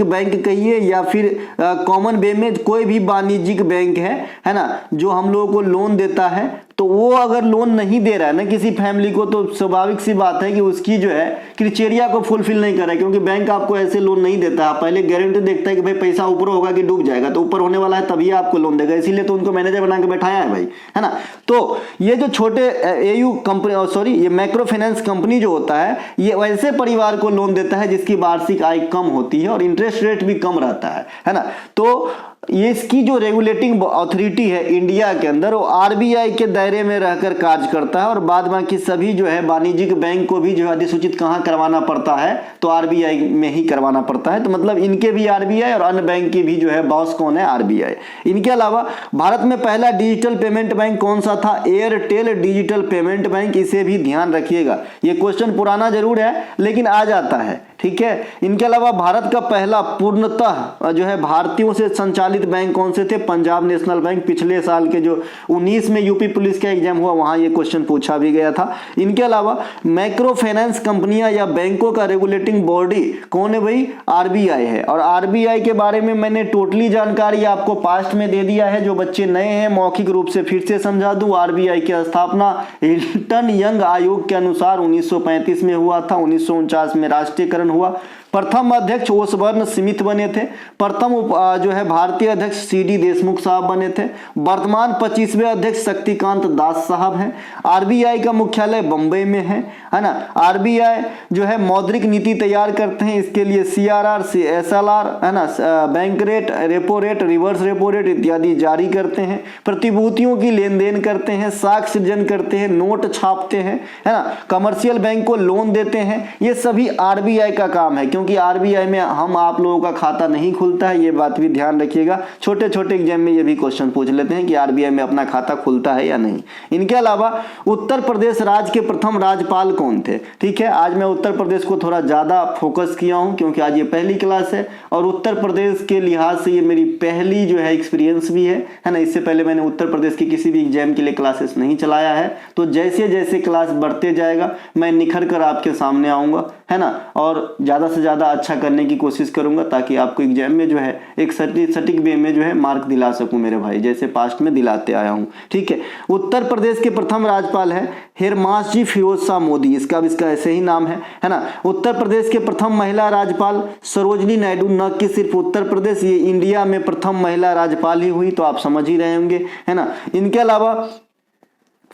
बैंक कहिए या फिर कॉमन वे में कोई भी वाणिज्यिक बैंक है ना, जो हम लोगों को लोन देता है, तो वो अगर लोन नहीं दे रहा है ना किसी फैमिली को, तो स्वाभाविक सी बात है कि उसकी जो है क्राइटेरिया को फुलफिल नहीं कर रहा है, क्योंकि बैंक आपको ऐसे लोन नहीं देता है। पहले गारंटी देखता है कि भाई पैसा ऊपर होगा कि डूब जाएगा, तो ऊपर होने वाला है तभी आपको लोन देगा, इसीलिए तो उनको मैनेजर बना के बैठाया है भाई, है ना। तो ये जो छोटे एयू कंपनी ये मैक्रो फाइनेंस कंपनी जो होता है, ये वैसे परिवार को लोन देता है जिसकी वार्षिक आय कम होती है और इंटरेस्ट रेट भी कम रहता है ना। तो ये इसकी जो रेगुलेटिंग अथॉरिटी है इंडिया के अंदर, वो आरबीआई के दायरे में रहकर कार्य करता है, और बाद बाकी सभी जो है वाणिज्यिक बैंक को भी जो है अधिसूचित कहाँ करवाना पड़ता है, तो आरबीआई में ही करवाना पड़ता है। तो मतलब इनके भी आरबीआई और अन्य बैंक की भी जो है बॉस कौन है, आरबीआई। इनके अलावा भारत में पहला डिजिटल पेमेंट बैंक कौन सा था, एयरटेल डिजिटल पेमेंट बैंक। इसे भी ध्यान रखिएगा, ये क्वेश्चन पुराना जरूर है लेकिन आ जाता है। ठीक है, इनके अलावा भारत का पहला पूर्णतः जो है भारतीयों से संचालित बैंक कौन से थे, पंजाब नेशनल बैंक। पिछले साल के जो 19 में यूपी पुलिस का एग्जाम हुआ वहां ये क्वेश्चन पूछा भी गया था। इनके अलावा मैक्रो फाइनेंस कंपनियां या बैंकों का रेगुलेटिंग बॉडी कौन है भाई, आरबीआई है। और आरबीआई के बारे में मैंने टोटली जानकारी आपको पास्ट में दे दिया है। जो बच्चे नए हैं मौखिक रूप से फिर से समझा दूं, आरबीआई की स्थापना हिल्टन यंग आयोग के अनुसार 1935 में हुआ था। 1949 में राष्ट्रीयकरण हुआ। प्रथम अध्यक्ष ओसबर्न स्मिथ बने थे। प्रथम जो है भारतीय अध्यक्ष सीडी देशमुख साहब बने थे। वर्तमान 25वें अध्यक्ष शक्तिकांत दास साहब हैं। आरबीआई का मुख्यालय बंबई में है ना। आरबीआई जो है मौद्रिक नीति तैयार करते हैं, इसके लिए सीआरआर, एसएलआर है ना, bank rate, repo rate, reverse repo rate इत्यादि जारी करते हैं। प्रतिभूतियों की लेन देन करते हैं, साख सृजन करते हैं, नोट छापते हैं, है ना। कमर्शियल बैंक को लोन देते हैं। ये सभी आरबीआई का काम है, क्योंकि आरबीआई में हम आप लोगों का खाता नहीं खुलता है, ये बात भी ध्यान रखिएगा। छोटे छोटे एग्जाम में ये भी क्वेश्चन पूछ लेते हैं कि आरबीआई में अपना खाता खुलता है या नहीं। इनके अलावा उत्तर प्रदेश राज्य के प्रथम राज्यपाल कौन थे। ठीक है, आज मैं उत्तर प्रदेश को थोड़ा ज्यादा फोकस किया हूं क्योंकि आज ये पहली क्लास है और उत्तर प्रदेश के लिहाज से ये मेरी पहली जो है एक्सपीरियंस भी है ना। इससे पहले मैंने उत्तर प्रदेश की किसी भी एग्जाम के लिए क्लासेस नहीं चलाया है। तो जैसे जैसे क्लास बढ़ते जाएगा मैं निखर कर आपके सामने आऊंगा, है ना, और ज्यादा से ज्यादा अच्छा करने की कोशिश करूंगा ताकि आपको एग्जाम में जो है एक सटीक वे में जो है मार्क दिला सकूं मेरे भाई, जैसे पास्ट में दिलाते आया हूं। ठीक है, उत्तर प्रदेश के प्रथम राज्यपाल है हिरमांशी फिरोज शाह मोदी, इसका ऐसे ही नाम है ना। उत्तर प्रदेश के प्रथम महिला राज्यपाल सरोजनी नायडू, न कि सिर्फ उत्तर प्रदेश, ये इंडिया में प्रथम महिला राज्यपाल ही हुई, तो आप समझ ही रहे होंगे, है ना। इनके अलावा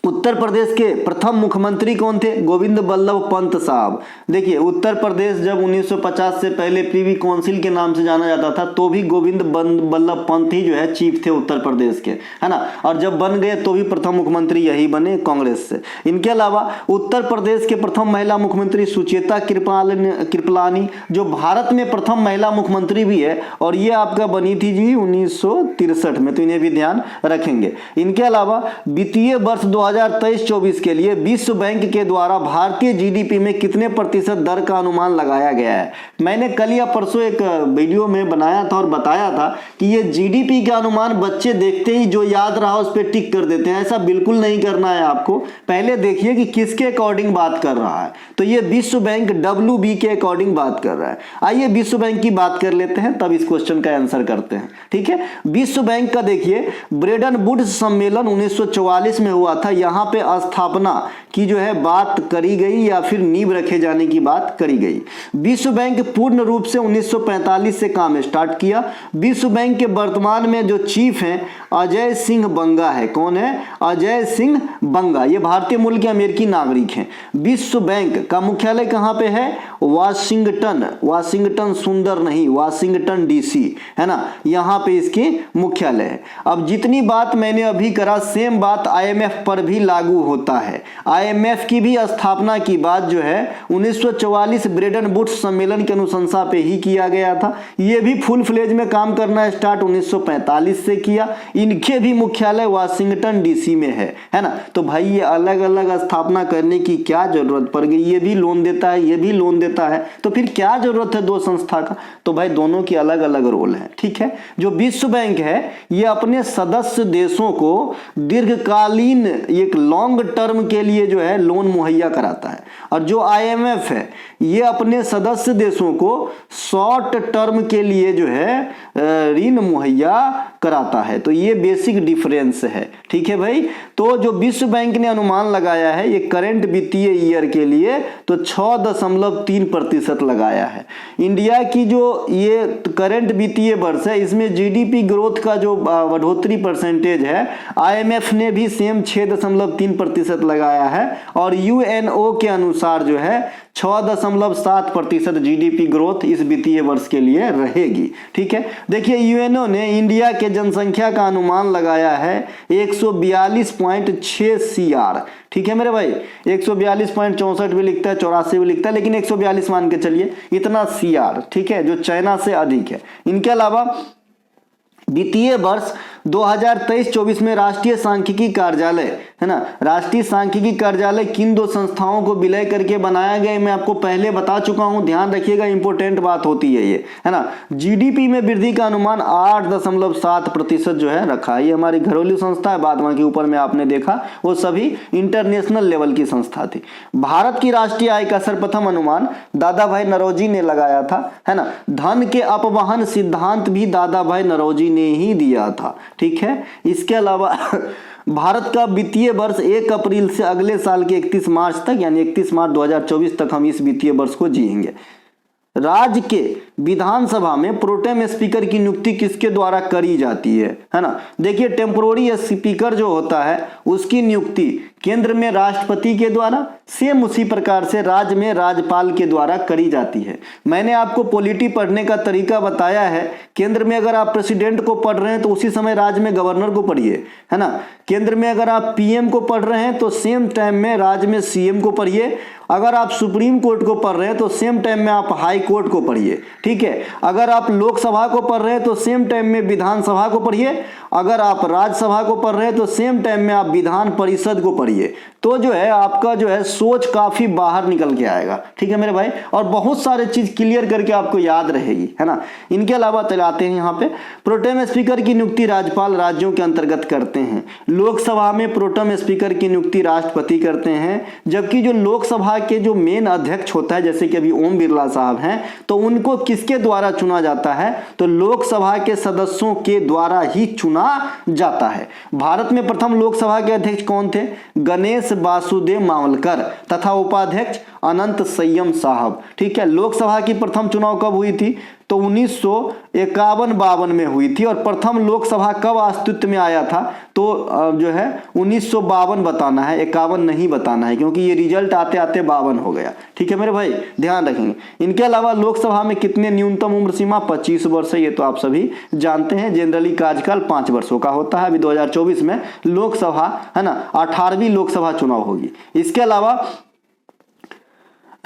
उत्तर प्रदेश के प्रथम मुख्यमंत्री कौन थे, गोविंद बल्लभ पंत साहब। देखिए उत्तर प्रदेश जब 1950 से पहले प्रीवी काउंसिल के नाम से जाना जाता था, तो भी गोविंद बल्लभ पंत ही जो है चीफ थे उत्तर प्रदेश के, है ना। और जब बन गए तो भी प्रथम मुख्यमंत्री यही बने कांग्रेस से। इनके अलावा उत्तर प्रदेश के प्रथम महिला मुख्यमंत्री सुचेता कृपलानी, जो भारत में प्रथम महिला मुख्यमंत्री भी है, और ये आपका बनी थी जी 1963 में, तो इन्हें भी ध्यान रखेंगे। इनके अलावा वित्तीय वर्ष 2023-24 के लिए विश्व बैंक के द्वारा भारतीय जीडीपी में कितने प्रतिशत दर का अनुमान लगाया गया है। मैंने कल या परसों एक वीडियो में बनाया था और बताया था कि ये जीडीपी का अनुमान बच्चे देखते ही जो याद रहा उस पर टिक कर देते हैं। ऐसा बिल्कुल नहीं करना है आपको, पहले देखिए कि किसके अकॉर्डिंग बात कर रहा है। तो ये विश्व बैंक WB के अकॉर्डिंग बात कर रहा है। आइए विश्व बैंक की बात कर लेते हैं, तब इस क्वेश्चन का आंसर करते हैं। ठीक है, विश्व बैंक का देखिए ब्रेटन वुड्स सम्मेलन 1944 में हुआ था। यहाँ पे स्थापना की जो है बात करी गई या फिर नींव रखे जाने की बात करी गई। विश्व बैंक पूर्ण रूप से 1945 से काम स्टार्ट किया। विश्व बैंक के वर्तमान में जो चीफ हैं अजय सिंह बंगा है। कौन है, अजय सिंह बंगा, ये भारतीय मूल के अमेरिकी नागरिक हैं। विश्व बैंक का मुख्यालय कहाँ पे है, वाशिंगटन सुंदर नहीं, वाशिंगटन DC, है ना, यहाँ पे इसकी मुख्यालय है। अब जितनी बात मैंने अभी करा सेम बात IMF पर भी लागू होता है। IMF की भी स्थापना की बात जो है 1944 ब्रेटन वुड्स सम्मेलन के अनुशंसा पे ही किया गया था। ये भी फुल फ्लेज में काम करना स्टार्ट 1945 से किया। इनके भी मुख्यालय वाशिंगटन DC में है ना। तो भाई ये अलग अलग स्थापना करने की क्या जरूरत पड़ गई, ये भी लोन देता है, ये भी लोन देता देता है, तो फिर क्या जरूरत है दो संस्था का? तो भाई दोनों की अलग अलग रोल है, ठीक है। जो विश्व बैंक है ये अपने सदस्य देशों को दीर्घकालीन एक लॉन्ग टर्म के लिए जो है लोन मुहैया कराता है, और जो IMF है ये अपने सदस्य देशों को शॉर्ट टर्म के लिए जो है ऋण मुहैया कराता है। तो ये बेसिक डिफरेंस है, ठीक है भाई। तो जो विश्व बैंक ने अनुमान लगाया है ये करंट वित्तीय ईयर के लिए तो 6.3% लगाया है। इंडिया की जो ये करंट वित्तीय वर्ष है इसमें GDP ग्रोथ का जो बढ़ोतरी परसेंटेज है IMF ने भी सेम 6.3% लगाया है, और UNO के अनुसार जो है 6.7% GDP ग्रोथ इस वित्तीय वर्ष के लिए रहेगी, ठीक है। देखिए UNO ने इंडिया के जनसंख्या का अनुमान लगाया है 142.6 CR, ठीक है मेरे भाई। 142.64 भी लिखता है, 84 भी लिखता है, लेकिन 142 मान के चलिए, इतना CR, ठीक है, जो चाइना से अधिक है। इनके अलावा वित्तीय वर्ष 2023-24 में राष्ट्रीय सांख्यिकी कार्यालय है ना, राष्ट्रीय सांख्यिकी कार्यालय किन दो संस्थाओं को विलय करके बनाया गया मैं आपको पहले बता चुका हूं, ध्यान रखिएगा, इंपॉर्टेंट बात होती है ये, है ना। GDP में वृद्धि का अनुमान 8.7% जो है रखा है। ये हमारी घरेलू संस्था है, बाद बाकी ऊपर में आपने देखा वो सभी इंटरनेशनल लेवल की संस्था थी। भारत की राष्ट्रीय आय का सर्वप्रथम अनुमान दादा भाई नौरोजी ने लगाया था, है ना। धन के अपवहन सिद्धांत भी दादा भाई नौरोजी ने ही दिया था, ठीक है। इसके अलावा भारत का वित्तीय वर्ष 1 अप्रैल से अगले साल के 31 मार्च तक, यानी 31 मार्च 2024 तक हम इस वित्तीय वर्ष को जिएंगे। राज्य के विधानसभा में प्रोटेम स्पीकर की नियुक्ति किसके द्वारा करी जाती है ना। देखिए टेम्पोररी स्पीकर जो होता है उसकी नियुक्ति केंद्र में राष्ट्रपति के द्वारा, सेम उसी प्रकार से राज्य में राज्यपाल के द्वारा करी जाती है। मैंने आपको पॉलिटी पढ़ने का तरीका बताया है। केंद्र में अगर आप प्रेसिडेंट को पढ़ रहे हैं तो उसी समय राज्य में गवर्नर को पढ़िए, है ना। केंद्र में अगर आप PM को पढ़ रहे हैं तो सेम टाइम में राज्य में CM को पढ़िए। अगर आप सुप्रीम कोर्ट को पढ़ रहे हैं तो सेम टाइम में आप हाई कोर्ट को पढ़िए, ठीक है। अगर आप लोकसभा को पढ़ रहे हैं तो सेम टाइम में विधानसभा को पढ़िए। अगर आप राज्यसभा को पढ़ रहे हैं तो सेम टाइम में आप विधान परिषद को पढ़िए। तो जो है आपका जो है सोच काफी बाहर निकल के आएगा, ठीक है मेरे भाई, और बहुत सारे चीज क्लियर करके आपको याद रहेगी, है ना। इनके अलावा चलाते हैं यहाँ पे प्रोटेम स्पीकर की नियुक्ति राज्यपाल राज्यों के अंतर्गत करते हैं। लोकसभा में प्रोटेम स्पीकर की नियुक्ति राष्ट्रपति करते हैं, जबकि जो लोकसभा के जो मेन अध्यक्ष होता है जैसे कि अभी ओम बिरला साहब हैं, तो उनको किसके द्वारा चुना जाता है? तो लोकसभा के सदस्यों के द्वारा ही चुना जाता है। भारत में प्रथम लोकसभा के अध्यक्ष कौन थे? गणेश वासुदेव मावलकर, तथा उपाध्यक्ष अनंत संयम साहब, ठीक है। लोकसभा की प्रथम चुनाव कब हुई थी? तो 1951-52 में हुई थी। और प्रथम लोकसभा कब अस्तित्व में आया था? तो जो है 1952 बताना है, 51 नहीं बताना है, क्योंकि ये रिजल्ट आते आते 52 हो गया, ठीक है मेरे भाई, ध्यान रखेंगे। इनके अलावा लोकसभा में कितने न्यूनतम उम्र सीमा? 25 वर्ष है, ये तो आप सभी जानते हैं। जनरली कार्यकाल 5 वर्षों का होता है। अभी 2024 में लोकसभा, है ना, 18वीं लोकसभा चुनाव होगी। इसके अलावा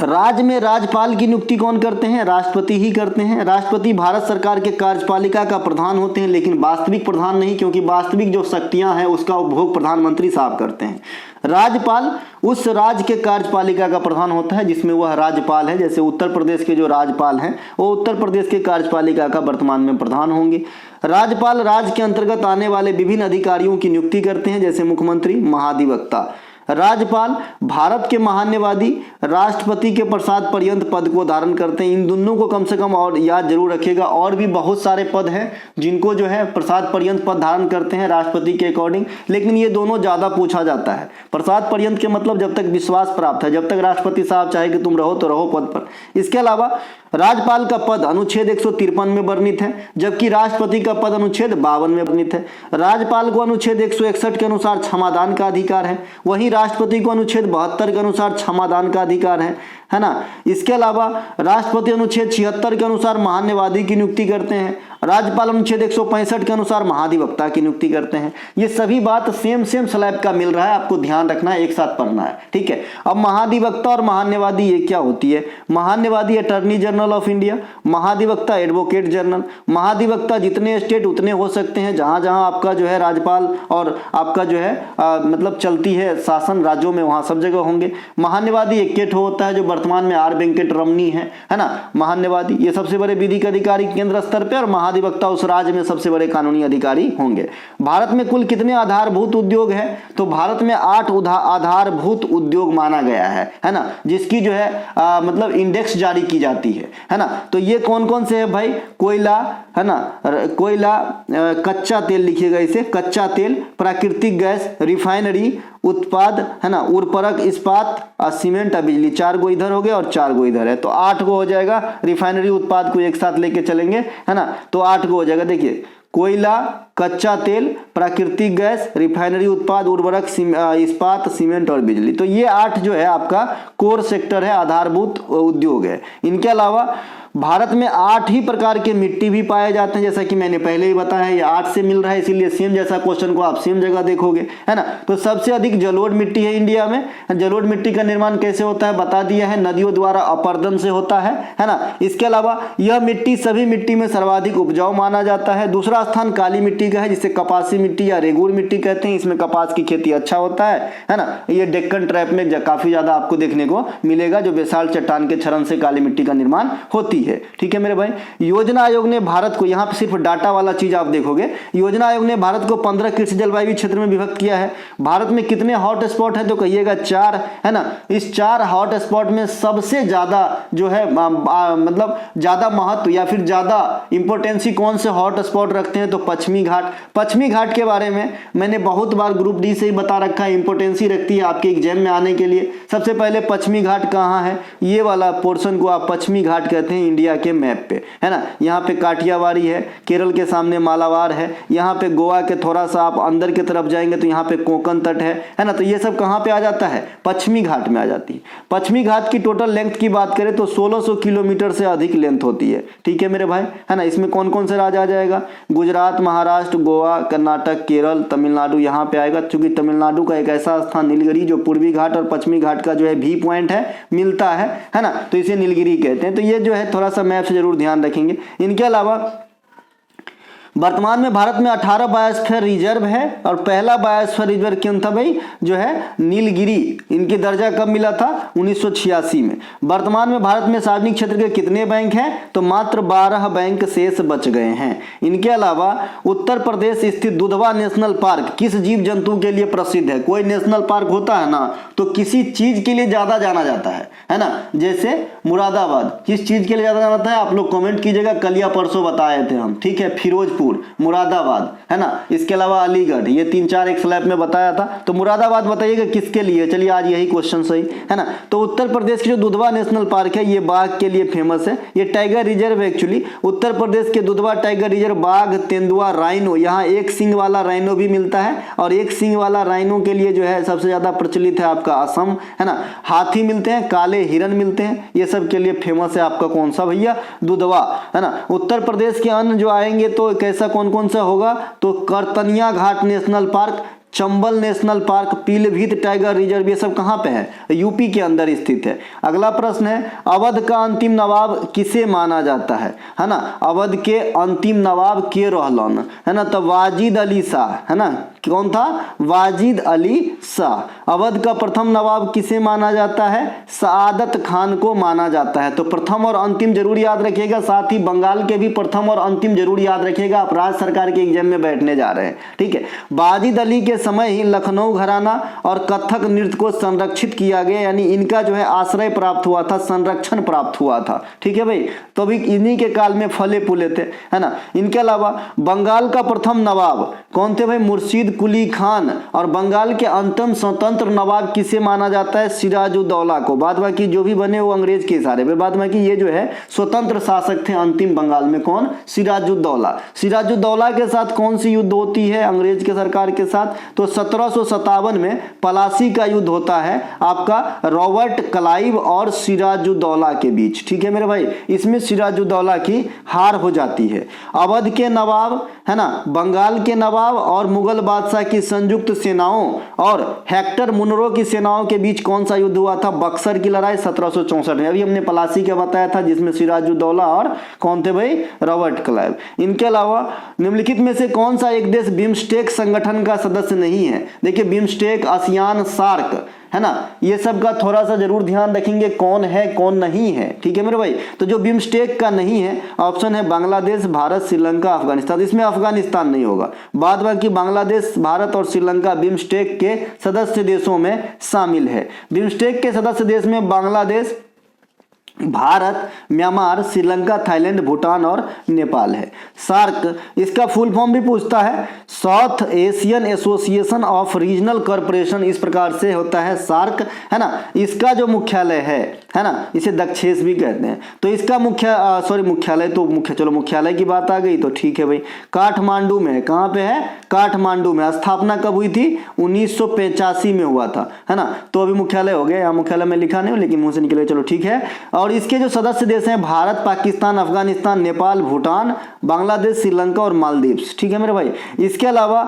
राज्य में राज्यपाल की नियुक्ति कौन करते हैं? राष्ट्रपति ही करते हैं। राष्ट्रपति भारत सरकार के कार्यपालिका का प्रधान होते हैं, लेकिन वास्तविक प्रधान नहीं, क्योंकि वास्तविक जो शक्तियां हैं उसका उपभोग प्रधानमंत्री साहब करते हैं। राज्यपाल उस राज्य के कार्यपालिका का प्रधान होता है जिसमें वह राज्यपाल है। जैसे उत्तर प्रदेश के जो राज्यपाल हैं वो उत्तर प्रदेश के कार्यपालिका का वर्तमान में प्रधान होंगे। राज्यपाल राज्य के अंतर्गत आने वाले विभिन्न अधिकारियों की नियुक्ति करते हैं, जैसे मुख्यमंत्री, महाधिवक्ता। राज्यपाल भारत के महान्यवादी राष्ट्रपति के प्रसाद पर्यंत पद को धारण करते हैं। इन दोनों को कम से कम और याद जरूर रखिएगा। और भी बहुत सारे पद हैं जिनको जो है प्रसाद पर्यंत पद धारण करते हैं राष्ट्रपति के अकॉर्डिंग, लेकिन ये दोनों ज्यादा पूछा जाता है। प्रसाद पर्यंत के मतलब जब तक विश्वास प्राप्त है, जब तक राष्ट्रपति साहब चाहे कि तुम रहो तो रहो पद पर। इसके अलावा राज्यपाल का पद अनुच्छेद 153 में वर्णित है, जबकि राष्ट्रपति का पद अनुच्छेद 52 में वर्णित है। राज्यपाल को अनुच्छेद 161 के अनुसार क्षमादान का अधिकार है, वहीं राष्ट्रपति को अनुच्छेद 72 के अनुसार क्षमादान का अधिकार है ना। इसके अलावा राष्ट्रपति अनुच्छेद 76 के अनुसार महान्यवादी की नियुक्ति करते हैं। राज्यपाल अनुच्छेद 165 के अनुसार महाधिवक्ता की नियुक्ति करते हैं। ये सभी बात सेम स्लैब का मिल रहा है, आपको ध्यान रखना है, एक साथ पढ़ना है, ठीक है। अब महाधिवक्ता और महान्यवादी ये क्या होती है? महान्यवादी अटॉर्नी जनरल ऑफ इंडिया, महाधिवक्ता एडवोकेट जनरल। महाधिवक्ता जितने स्टेट उतने हो सकते हैं जहां जहां आपका जो है राज्यपाल और आपका जो है मतलब चलती है शासन राज्यों में वहां सब जगह होंगे। महान्यवादी एक होता है जो वर्तमान में आर वेंकट रमनी है ना, महान्यवादी। ये सबसे बड़े विधिक अधिकारी केंद्र स्तर पर, और महाधिवक्ता उस राज्य में सबसे बड़े कानूनी अधिकारी होंगे। भारत में कुल कितने आधारभूत उद्योग है? तो भारत में 8 आधारभूत उद्योग माना गया है ना, जिसकी जो है मतलब इंडेक्स जारी की जाती है ना। तो ये कौन कौन से है भाई? कोयला है ना, कोयला, कच्चा तेल लिखिएगा इसे, कच्चा तेल, प्राकृतिक गैस, रिफाइनरी उत्पाद है ना, उर्वरक, इस्पात, सीमेंट, बिजली। 4 गो इधर हो गए और 4 गो इधर है, तो 8 गो हो जाएगा। रिफाइनरी उत्पाद को एक साथ लेके चलेंगे है ना, तो 8 गो हो जाएगा। देखिए, कोयला, कच्चा तेल, प्राकृतिक गैस, रिफाइनरी उत्पाद, उर्वरक, इस्पात, सीमेंट और बिजली। तो ये 8 जो है आपका कोर सेक्टर है, आधारभूत उद्योग है। इनके अलावा भारत में 8 ही प्रकार के मिट्टी भी पाए जाते हैं, जैसा कि मैंने पहले ही बताया है। ये 8 से मिल रहा है, इसीलिए सेम जैसा क्वेश्चन को आप सेम जगह देखोगे है ना। तो सबसे अधिक जलोढ़ मिट्टी है इंडिया में। जलोढ़ मिट्टी का निर्माण कैसे होता है बता दिया है, नदियों द्वारा अपर्दन से होता है ना। इसके अलावा यह मिट्टी सभी मिट्टी में सर्वाधिक उपजाऊ माना जाता है। दूसरा स्थान काली मिट्टी का है, जिसे कपासी मिट्टी या रेगुर मिट्टी कहते हैं। इसमें कपास की खेती अच्छा होता है ना। ये डेक्कन ट्रैप में काफी ज्यादा आपको देखने को मिलेगा, जो बेसाल्ट चट्टान के क्षरण से काली मिट्टी का निर्माण होती है। ठीक है मेरे भाई। योजना आयोग ने भारत को, यहां पे सिर्फ डाटा वाला चीज आप देखोगे, योजना आयोग ने भारत को 15 कृषि जलवायु क्षेत्र में विभक्त किया है। भारत में कितने हॉट स्पॉट है? तो कहिएगा 4 है ना। इस 4 हॉट स्पॉट में सबसे ज्यादा जो है मतलब ज्यादा महत्व या फिर ज्यादा इंपोर्टेंसी कौन से हॉट स्पॉट रखते हैं? तो पश्चिमी घाट। पश्चिमी घाट के बारे में मैंने बहुत बार ग्रुप डी से ही बता रखा है, इंपोर्टेंसी रखती है आपके एग्जाम में आने के लिए। सबसे पहले पश्चिमी घाट कहाँ है? ये वाला पोर्शन को आप पश्चिमी घाट कहते हैं इंडिया के मैप पे, है ना। यहाँ पे काठियावाड़ी है, केरल के सामने मालाबार है, यहाँ पे गोवा के थोड़ा सा आप अंदर की तरफ जाएंगे तो यहाँ पे कोंकण तट है ना। तो ये सब कहाँ पे आ जाता है? पश्चिमी घाट में आ जाती है। पश्चिमी घाट की टोटल लेंथ की बात करें तो 1600 किलोमीटर से अधिक लेंथ होती है। ठीक है मेरे भाई, है ना। इसमें कौन कौन से राज्य आ जाएगा? गुजरात, महाराष्ट्र, गोवा, कर्नाटक, केरल, तमिलनाडु यहाँ पे आएगा। चूंकि तमिलनाडु का एक ऐसा स्थान नीलगिरी जो पूर्वी घाट और पश्चिमी घाट का जो है भी पॉइंट है, मिलता है ना, तो इसे नीलगिरी कहते हैं। तो ये जो है थोड़ा सा मैप से जरूर ध्यान रखेंगे। इनके अलावा वर्तमान में भारत में 18 बायोस्फीयर रिजर्व है, और पहला बायोस्फीयर रिजर्व कौन था भाई? जो है नीलगिरी। इनकी दर्जा कब मिला था? 1986 में। वर्तमान में भारत में सार्वजनिक क्षेत्र के कितने बैंक हैं? तो मात्र 12 बैंक शेष बच गए हैं। इनके अलावा उत्तर प्रदेश स्थित दुधवा नेशनल पार्क किस जीव जंतु के लिए प्रसिद्ध है? कोई नेशनल पार्क होता है ना, तो किसी चीज के लिए ज्यादा जाना जाता है ना। जैसे मुरादाबाद किस चीज के लिए ज्यादा जाना जाता है? आप लोग कमेंट कीजिएगा, कल या परसों बताए थे हम। ठीक है, फिरोजपुर, मुरादाबाद, है ना। इसके अलावा अलीगढ़, ये 3-4 एक स्लैब में बताया था। तो मुरादाबाद बताइएगा किसके लिए? चलिए आज यही क्वेश्चन सही है ना। तो उत्तर प्रदेश की जो दुधवा नेशनल पार्क है, ये बाघ के लिए फेमस है। ये टाइगर रिजर्व है एक्चुअली। उत्तर प्रदेश के दुधवा टाइगर रिजर्व बाघ, तेंदुआ, राइनो, यहाँ एक सींग वाला राइनो भी मिलता है, और एक सींग वाला राइनो के लिए जो है सबसे ज्यादा प्रचलित है आपका असम, है ना। हाथी मिलते हैं, काले हिरन मिलते हैं, ये सब के लिए फेमस है आपका कौन सा भैया? दुधवा, है ना। उत्तर प्रदेश के अन्य जो आएंगे तो कैसा कौन कौन सा होगा? तो Katarniya Ghat national park, Chambal national park, Pilibhit tiger reserve, ये सब कहाँ पे है? यूपी के अंदर स्थित है। अगला प्रश्न है, अवध का अंतिम नवाब किसे माना जाता है ना। अवध के अंतिम नवाब के रहलन, है ना। तो वाजिद अली शाह, है ना। कौन था? वाजिद अली शाह। अवध का प्रथम नवाब किसे माना जाता है? सआदत खान को माना जाता है। तो प्रथम और अंतिम जरूर याद रखिएगा, साथ ही बंगाल के भी प्रथम और अंतिम जरूर याद रखिएगा, आप राज्य सरकार के एग्जाम में बैठने जा रहे हैं। ठीक है। वाजिद अली के समय ही लखनऊ घराना और कथक नृत्य को संरक्षित किया गया, यानी इनका जो है आश्रय प्राप्त हुआ था, संरक्षण प्राप्त हुआ था। ठीक है भाई, तो भी इन्हीं के काल में फले फूले थे, है ना। इनके अलावा बंगाल का प्रथम नवाब कौन थे भाई? मुर्शीद कुली खान। और बंगाल के अंतिम स्वतंत्र नवाब किसे माना जाता है? सिराजुद्दौला को। बाद बाकी जो भी बने वो अंग्रेज के इशारे पे, बाद बाकी ये जो है स्वतंत्र शासक थे अंतिम बंगाल में। कौन? सिराजुद्दौला। सिराजुद्दौला के साथ कौन सी युद्ध होती है अंग्रेज के सरकार के साथ? तो 1757 में पलासी का युद्ध होता है आपका रॉबर्ट क्लाइव और सिराजुद्दौला के बीच। ठीक है मेरे भाई, इसमें सिराजुद्दौला की हार हो जाती है। अवध के नवाब है ना, बंगाल के नवाब और मुगल बादशाह की संयुक्त सेनाओं और हेक्टर मुनरो की सेनाओं के बीच कौन सा युद्ध हुआ था? बक्सर की लड़ाई 1764 में। अभी हमने प्लासी का बताया था जिसमें सिराजुद्दौला और कौन थे भाई? Robert Clive. इनके अलावा निम्नलिखित में से कौन सा एक देश बिम्स्टेक संगठन का सदस्य नहीं है? देखिए बिम्स्टेक, आसियान, सार्क, है ना, ये सब का थोड़ा सा जरूर ध्यान रखेंगे कौन है कौन नहीं है। ठीक है मेरे भाई, तो जो बिम्स्टेक का नहीं है ऑप्शन है बांग्लादेश, भारत, श्रीलंका, अफगानिस्तान। इसमें अफगानिस्तान नहीं होगा, बाद बाकी बांग्लादेश, भारत और श्रीलंका बिम्स्टेक के सदस्य देशों में शामिल है। बिम्स्टेक के सदस्य देश में बांग्लादेश, भारत, म्यांमार, श्रीलंका, थाईलैंड, भूटान और नेपाल है। सार्क, इसका फुल फॉर्म भी पूछता है, south Asian association of regional corporation, इस प्रकार से होता है सार्क, है ना। इसका जो मुख्यालय है ना, इसे दक्षेश भी कहते हैं। तो इसका मुख्यालय तो मुख्यालय की बात आ गई तो ठीक है भाई, काठमांडू में है। कहाँ पे है? काठमांडू में। स्थापना कब हुई थी? 1985 में हुआ था, है ना। तो अभी मुख्यालय हो गया, यहाँ मुख्यालय में लिखा नहीं लेकिन मुंह से निकले, चलो ठीक है। और इसके जो सदस्य देश हैं भारत, पाकिस्तान, अफगानिस्तान, नेपाल, भूटान, बांग्लादेश, श्रीलंका और मालदीव्स। ठीक है मेरे भाई। इसके अलावा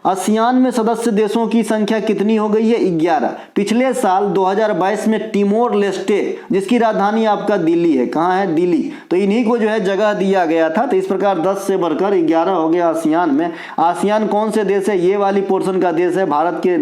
आसियान में सदस्य देशों की संख्या कितनी हो गई है? 11। पिछले साल 2022 में टिमोर लेस्टे, जिसकी राजधानी आपका दिल्ली है, कहाँ है? दिल्ली, तो इन्हीं को जो है जगह दिया गया था। तो इस प्रकार 10 से बढ़कर 11 हो गया आसियान में। आसियान कौन से देश है? ये वाली पोर्शन का देश है भारत के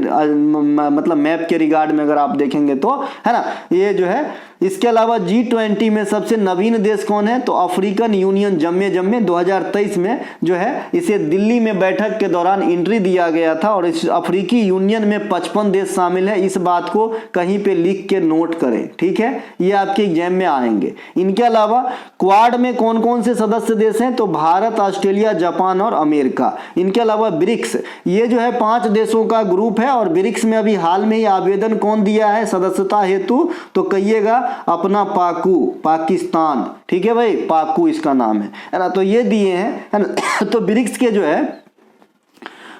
मतलब मैप के रिगार्ड में अगर आप देखेंगे तो, है ना, ये जो है। इसके अलावा G20 में सबसे नवीन देश कौन है? तो अफ्रीकन यूनियन जम्मे 2023 में जो है इसे दिल्ली में बैठक के दौरान एंट्री दिया गया था और इस अफ्रीकी यूनियन में 55 देश शामिल है। इस बात को कहीं पे लिख के नोट करें, ठीक है, ये आपके एग्जाम में आएंगे। इनके अलावा क्वाड में कौन कौन से सदस्य देश हैं? तो भारत, ऑस्ट्रेलिया, जापान और अमेरिका। इनके अलावा ब्रिक्स, ये जो है 5 देशों का ग्रुप है और ब्रिक्स में अभी हाल में ही आवेदन कौन दिया है सदस्यता हेतु? तो कहिएगा अपना पाकिस्तान। ठीक है भाई, पाकू इसका नाम है ना। तो ये दिए हैं, है ना। तो ब्रिक्स के जो है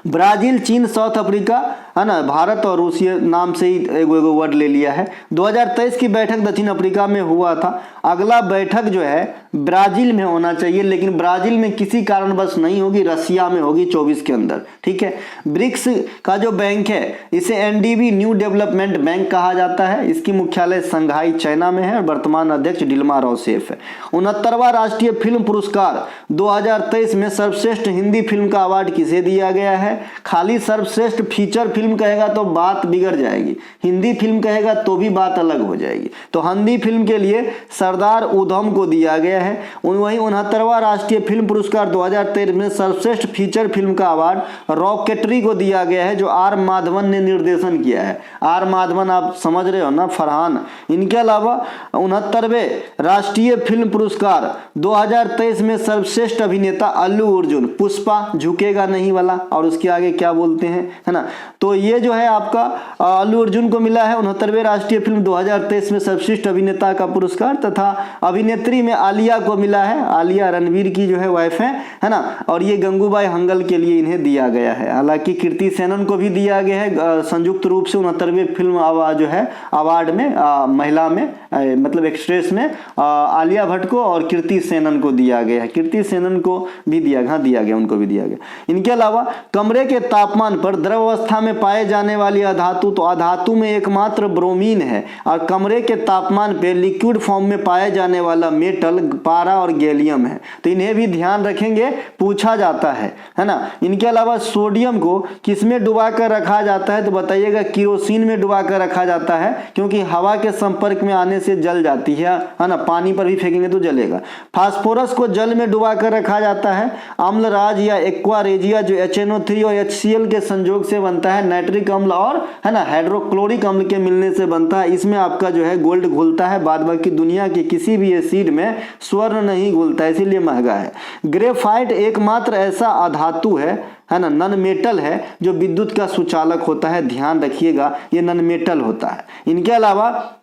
ब्राजील, चीन, साउथ अफ्रीका, है ना, भारत और रूसिया नाम से ही एगो वर्ड ले लिया है। 2023 की बैठक दक्षिण अफ्रीका में हुआ था। अगला बैठक जो है ब्राजील में होना चाहिए, लेकिन ब्राजील में किसी कारणवश नहीं होगी, रसिया में होगी 24 के अंदर। ठीक है। ब्रिक्स का जो बैंक है इसे NDB न्यू डेवलपमेंट बैंक कहा जाता है। इसकी मुख्यालय संघाई चाइना में है और वर्तमान अध्यक्ष डिल्मा रोसेफ है। 69वां राष्ट्रीय फिल्म पुरस्कार 2023 में सर्वश्रेष्ठ हिंदी फिल्म का अवार्ड किसे दिया गया है? खाली सर्वश्रेष्ठ फीचर फिल्म कहेगा तो बात बिगड़ जाएगी, हिंदी फिल्म कहेगा तो भी बात अलग हो जाएगी। तो हिंदी फिल्म के लिए सरदार उधम को दिया गया है। वहीं 69वां राष्ट्रीय फिल्म पुरस्कार 2023 में सर्वश्रेष्ठ फीचर फिल्म का अवार्ड रॉकेटरी को दिया गया है, जो R माधवन ने निर्देशन किया है। R माधवन आप समझ रहे हो ना, फरहान। इनके अलावा 69वें राष्ट्रीय फिल्म पुरस्कार 2023 में सर्वश्रेष्ठ अभिनेता अल्लू अर्जुन, पुष्पा झुकेगा नहीं वाला, और उसके आगे क्या बोलते हैं, है ना। तो ये जो है आपका अल्लू अर्जुन को मिला है 69वें राष्ट्रीय फिल्म 2023 में सर्वश्रेष्ठ अभिनेता का पुरस्कार। तथा अभिनेत्री में आलिया को मिला है, आलिया रणवीर की जो है वाइफ है ना। और ये गंगूबाई हंगल के लिए इन्हें दिया गया है। हालांकि कीर्ति सेनन को भी दिया गया है संयुक्त रूप से 69वें फिल्म जो है अवार्ड में, महिला में मतलब एक्ट्रेस में आलिया भट्ट को और कीर्ति सेनन को दिया गया है। कीर्ति सेनन को भी दिया गया, उनको भी दिया गया। इनके अलावा कमरे के तापमान पर द्रव अवस्था में पाए जाने वाली अधातु, तो अधातु में एकमात्र ब्रोमीन है, और कमरे के तापमान पे लिक्विड फॉर्म में पाए जाने वाला मेटल पारा और गैलियम है। तो इन्हें भी ध्यान रखेंगे, पूछा जाता है ना। इनके अलावा सोडियम को किसमें डुबा कर रखा जाता है? तो बताइएगा किरोसिन में डुबा कर रखा जाता है, क्योंकि हवा के संपर्क में आने से जल जाती है ना। पानी पर भी फेंकेंगे तो जलेगा। फास्फोरस को जल में डुबा कर रखा जाता है। अम्लराज या एक्वा रेजिया जो HNO3 और HCl के संयोग से बनता है, नाइट्रिक अम्ल और, है ना, हाइड्रोक्लोरिक अम्ल के मिलने से बनता है। इसमें आपका जो है गोल्ड घुलता है, बाद बाकी दुनिया के किसी भी एसिड में स्वर्ण नहीं घुलता, इसीलिए महंगा है। ग्रेफाइट एकमात्र ऐसा अधातु है ना, नन मेटल है, जो विद्युत का सुचालक होता है। ध्यान रखिएगा, ये नन मेटल होता है। इनके अलावा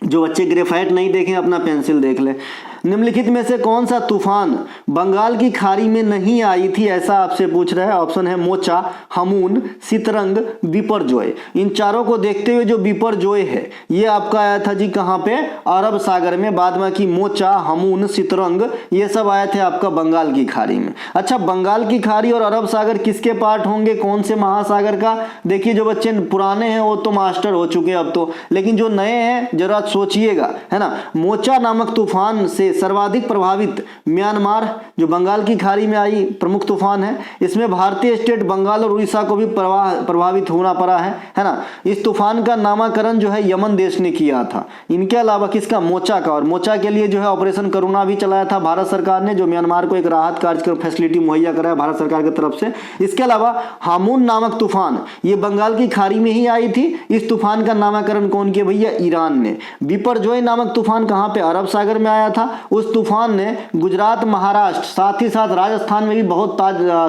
जो बच्चे ग्रेफाइट नहीं देखें अपना पेंसिल देख ले। निम्नलिखित में से कौन सा तूफान बंगाल की खाड़ी में नहीं आई थी, ऐसा आपसे पूछ रहा है। ऑप्शन है मोचा, हमून, सितरंग, बिपरजॉय। इन चारों को देखते हुए जो बिपरजॉय है ये आपका आया था जी कहाँ पे, अरब सागर में। बाद में की मोचा, हमून, सितरंग ये सब आए थे आपका बंगाल की खाड़ी में। अच्छा, बंगाल की खाड़ी और अरब सागर किसके पार्ट होंगे, कौन से महासागर का? देखिए जो बच्चे पुराने हैं वो तो मास्टर हो चुके हैं अब तो, लेकिन जो नए हैं जरा सोचिएगा, है ना। मोचा नामक तूफान से सर्वाधिक प्रभावित म्यांमार, जो बंगाल की खाड़ी में आई प्रमुख तूफान है। इसमें भारतीय स्टेट बंगाल और उड़ीसा को भी प्रभावित होना पड़ा है ना। इस तूफान का नामकरण जो है यमन देश ने किया था। इनके अलावा किसका, मोचा का। और मोचा के लिए जो है ऑपरेशन करुणा भी चलाया था भारत सरकार ने, जो म्यांमार को एक राहत कार्यक्रम फैसिलिटी मुहैया कराया भारत सरकार की तरफ से। इसके अलावा हामून नामक तूफान ये बंगाल की खाड़ी में ही आई थी। इस तूफान का नामकरण कौन किया भैया, ईरान ने। बिपरजॉय नामक तूफान कहां पे, अरब सागर में आया था। उस तूफान ने गुजरात, महाराष्ट्र, साथ ही साथ राजस्थान में भी बहुत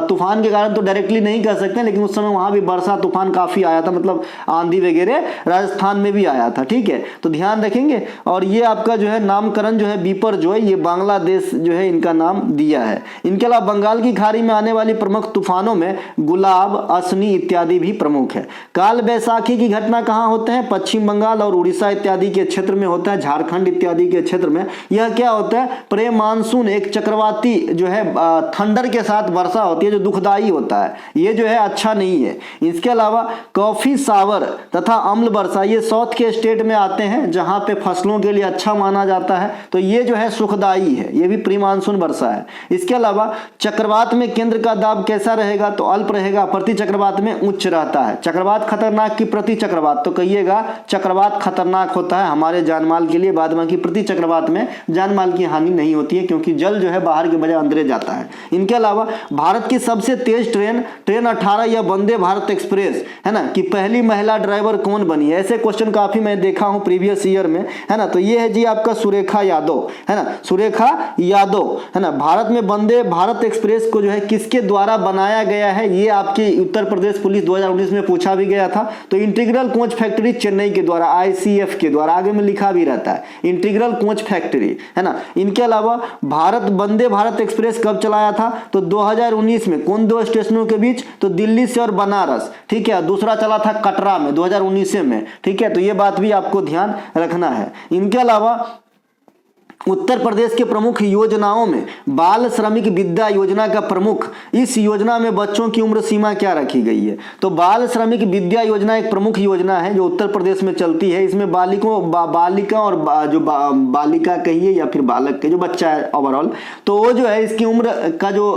तूफान के कारण तो डायरेक्टली नहीं कह सकते, लेकिन उस समय वहां भी वर्षा तूफान काफी आया था, मतलब आंधी वगैरह राजस्थान में भी आया था। ठीक है, तो ध्यान रखेंगे। और ये आपका जो है नामकरण जो है बिपरजॉय, ये बांग्लादेश जो है इनका नाम दिया है। इनके अलावा बंगाल की खाड़ी में आने वाली प्रमुख तूफानों में गुलाब, असनी इत्यादि भी प्रमुख है। काल बैसाखी की घटना कहां होते हैं, पश्चिम बंगाल और उड़ीसा इत्यादि के क्षेत्र में होता है, झारखंड इत्यादि के क्षेत्र में। यह क्या होता है, प्रे मानसून, एक चक्रवाती जो है थंडर के साथ वर्षा होती है जो दुखदाई होता है, ये जो है अच्छा नहीं है। इसके अलावा कॉफी सावर तथा अम्ल वर्षा ये साउथ के स्टेट में आते हैं जहां पे फसलों के लिए अच्छा माना जाता है, तो ये जो है सुखदाई है, ये भी प्री मानसून वर्षा है। इसके अलावा चक्रवात में केंद्र का दाब कैसा रहेगा, तो अल्प रहेगा, प्रति चक्रवात में उच्च रहता है। चक्रवात खतरनाक की प्रति चक्रवात, तो कहिएगा चक्रवात खतरनाक होता है हमारे जानमाल के लिए, बाद में की प्रति चक्रवात में जानमाल की हानि नहीं होती है, क्योंकि जल जो है बाहर के बजाय अंदर जाता है। इनके अलावा भारत की सबसे तेज ट्रेन 18 या वंदे भारत एक्सप्रेस है ना, कि पहली महिला ड्राइवर कौन बनी है, ऐसे क्वेश्चन काफी मैं देखा हूं प्रीवियस ईयर में, है ना। तो ये है जी आपका सुरेखा यादव, है ना, सुरेखा यादव, है ना। भारत में वंदे भारत एक्सप्रेस को जो है किसके द्वारा बनाया गया है, ये आपकी उत्तर प्रदेश पुलिस 2019 में पूछा भी गया था। तो इंटीग्रल कोच फैक्ट्री चेन्नई के द्वारा, ICF के द्वारा, आगे में लिखा भी रहता है इंटीग्रल कोच फैक्ट्री, है ना। इनके अलावा भारत वंदे भारत एक्सप्रेस कब चलाया था, तो 2019 में। कौन दो स्टेशनों के बीच, तो दिल्ली से और बनारस, ठीक है। दूसरा चला था कटरा में 2019 में, ठीक है। तो ये बात भी आपको ध्यान रखना है। इनके अलावा उत्तर प्रदेश के प्रमुख योजनाओं में बाल श्रमिक विद्या योजना का प्रमुख, इस योजना में बच्चों की उम्र सीमा क्या रखी गई है, तो बाल श्रमिक विद्या योजना एक प्रमुख योजना है जो उत्तर प्रदेश में चलती है। इसमें बालिका और जो बालिका कहिए या फिर बालक के जो बच्चा है ओवरऑल, तो वो जो है इसकी उम्र का जो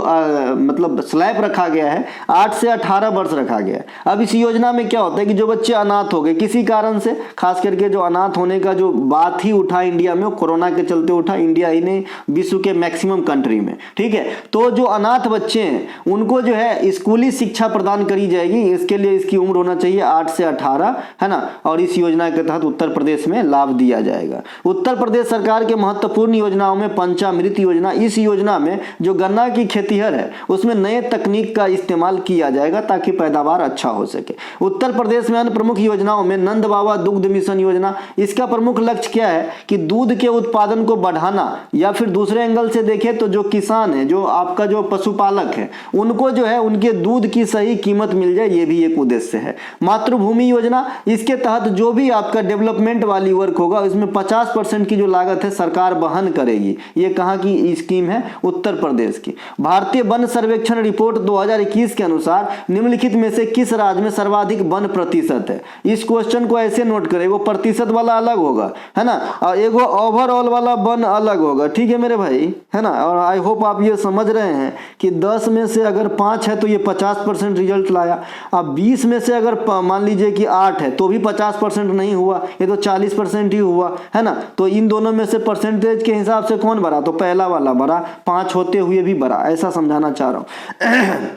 मतलब स्लैब रखा गया है 8 से 18 वर्ष रखा गया है। अब इस योजना में क्या होता है कि जो बच्चे अनाथ हो गए किसी कारण से, खास करके जो अनाथ होने का जो बात ही उठा इंडिया में, कोरोना के चलते उठा, इंडिया ही नहीं विश्व के मैक्सिमम कंट्री में, ठीक है। तो जो अनाथ बच्चे हैं उनको जो है स्कूली शिक्षा प्रदान करी जाएगी। इसके लिए इसकी उम्र होना चाहिए 8 से 18, है ना। और इस योजना के तहत उत्तर प्रदेश में लाभ दिया जाएगा। उत्तर प्रदेश सरकार के महत्वपूर्ण योजनाओं में पंचामृत योजना, इस योजना में जो गन्ना की खेतीहर है उसमें नए तकनीक का इस्तेमाल किया जाएगा ताकि पैदावार अच्छा हो सके। उत्तर प्रदेश में अन्य प्रमुख योजनाओं में नंद बाबा दुग्ध मिशन योजना, इसका प्रमुख लक्ष्य क्या है कि दूध के उत्पादन को बढ़ाना, या फिर दूसरे एंगल से देखें तो जो किसान है, जो आपका जो पशुपालक है, उनको जो है उनके दूध की सही कीमत मिल जाए, ये भी एक उद्देश्य है। मातृभूमि योजना, इसके तहत जो भी आपका डेवलपमेंट वाली वर्क होगा उसमें 50% की जो लागत है सरकार वहन करेगी। ये कहां की स्कीम है, उत्तर प्रदेश की। भारतीय वन सर्वेक्षण रिपोर्ट 2021 के अनुसार निम्नलिखित में से किस राज्य में सर्वाधिक वन प्रतिशत है। इस क्वेश्चन को ऐसे नोट करें, वो प्रतिशत वाला अलग होगा, है ना, और एक वो ओवरऑल वाला वन अलग होगा, ठीक है मेरे भाई, है ना। और आई होप आप ये समझ रहे हैं कि 10 में से अगर 5 है तो ये 50% रिजल्ट लाया। अब 20 में से अगर मान लीजिए कि 8 है तो भी 50% नहीं हुआ, ये तो 40% ही हुआ, है ना। तो इन दोनों में से परसेंटेज के हिसाब से कौन बड़ा, तो पहला वाला बड़ा, 5 होते हुए भी बड़ा, ऐसा समझाना चाह रहा हूं।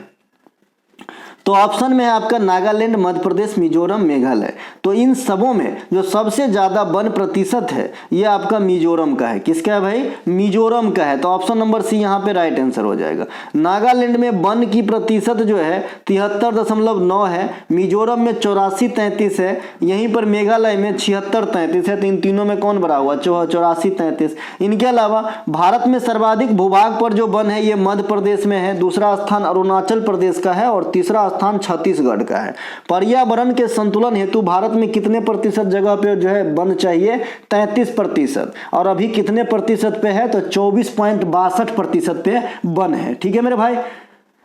तो ऑप्शन में है आपका नागालैंड, मध्य प्रदेश, मिजोरम, मेघालय। तो इन सबों में जो सबसे ज्यादा वन प्रतिशत है ये आपका मिजोरम का है। किसका है भाई? मिजोरम का है। तो ऑप्शन नंबर सी यहाँ पे राइट आंसर हो जाएगा। नागालैंड में वन की प्रतिशत जो है 73.9 है, मिजोरम में 84-33 है, यहीं पर मेघालय में 76-33 है। तो इन तीनों में कौन बड़ा हुआ? 84-33। इनके अलावा भारत में सर्वाधिक भूभाग पर जो वन है ये मध्य प्रदेश में है, दूसरा स्थान अरुणाचल प्रदेश का है और तीसरा स्थान छत्तीसगढ़ का है। पर्यावरण के संतुलन हेतु भारत में कितने प्रतिशत जगह पे जो है वन चाहिए? 33%। और अभी कितने प्रतिशत पे है? तो 24.62% पे वन है। ठीक है मेरे भाई।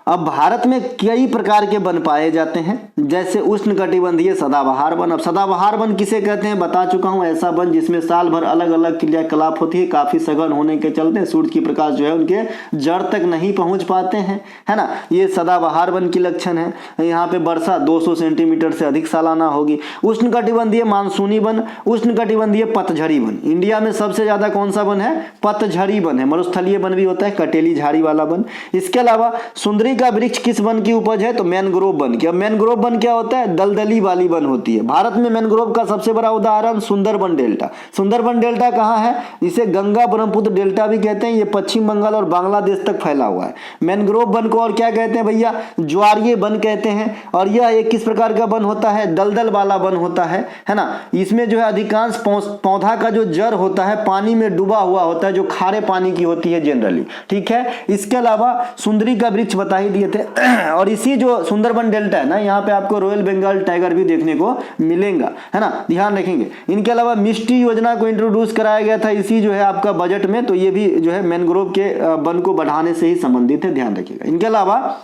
अब भारत में कई प्रकार के वन पाए जाते हैं, जैसे उष्णकटिबंधीय सदाबहार वन। अब सदाबहार वन किसे कहते हैं बता चुका हूं। ऐसा वन जिसमें साल भर अलग अलग क्रियाकलाप होती है, काफी सघन होने के चलते सूर्य की प्रकाश जो है उनके जड़ तक नहीं पहुंच पाते हैं, है ना। ये सदाबहार वन की लक्षण है। यहाँ पे वर्षा 200 सेंटीमीटर से अधिक सालाना होगी। उष्णकटिबंधीय मानसूनी वन, उष्णकटिबंधीय पतझड़ी वन। इंडिया में सबसे ज्यादा कौन सा वन है? पतझड़ी वन है। मरुस्थलीय वन भी होता है, कटेली झाड़ी वाला वन। इसके अलावा सुंदरी का वृक्ष किस वन की उपज है? तो मैनग्रोव वन की। अब मैनग्रोव वन क्या होता है? दलदली वाली वन होती है। भारत में मैनग्रोव का सबसे बड़ा उदाहरण सुंदरबन डेल्टा। सुंदरबन डेल्टा कहाँ है? इसे गंगा ब्रह्मपुत्र डेल्टा भी कहते हैं। ये पश्चिम बंगाल और बांग्लादेश तक फैला हुआ है। मैनग्रोव वन को और क्या कहते हैं भैया? ज्वारीय वन कहते हैं। और यह एक किस प्रकार का वन होता है? दलदल वाला वन होता है ना। इसमें जो है अधिकांश पौधा का जो जड़ होता है पानी में डूबा हुआ होता है, जो खारे पानी की होती है जनरली। ठीक है। इसके अलावा सुंदरी का वृक्ष बता ही दिए थे। और इसी जो सुंदरबन डेल्टा है ना, यहाँ पे आपको रॉयल बंगाल टाइगर भी देखने को मिलेगा, है ना, ध्यान रखेंगे। इनके अलावा मिष्टी योजना को इंट्रोड्यूस कराया गया था इसी जो है आपका बजट में। तो ये भी जो है मैनग्रोव के वन को बढ़ाने से ही संबंधित है, ध्यान रखिएगा। इनके अलावा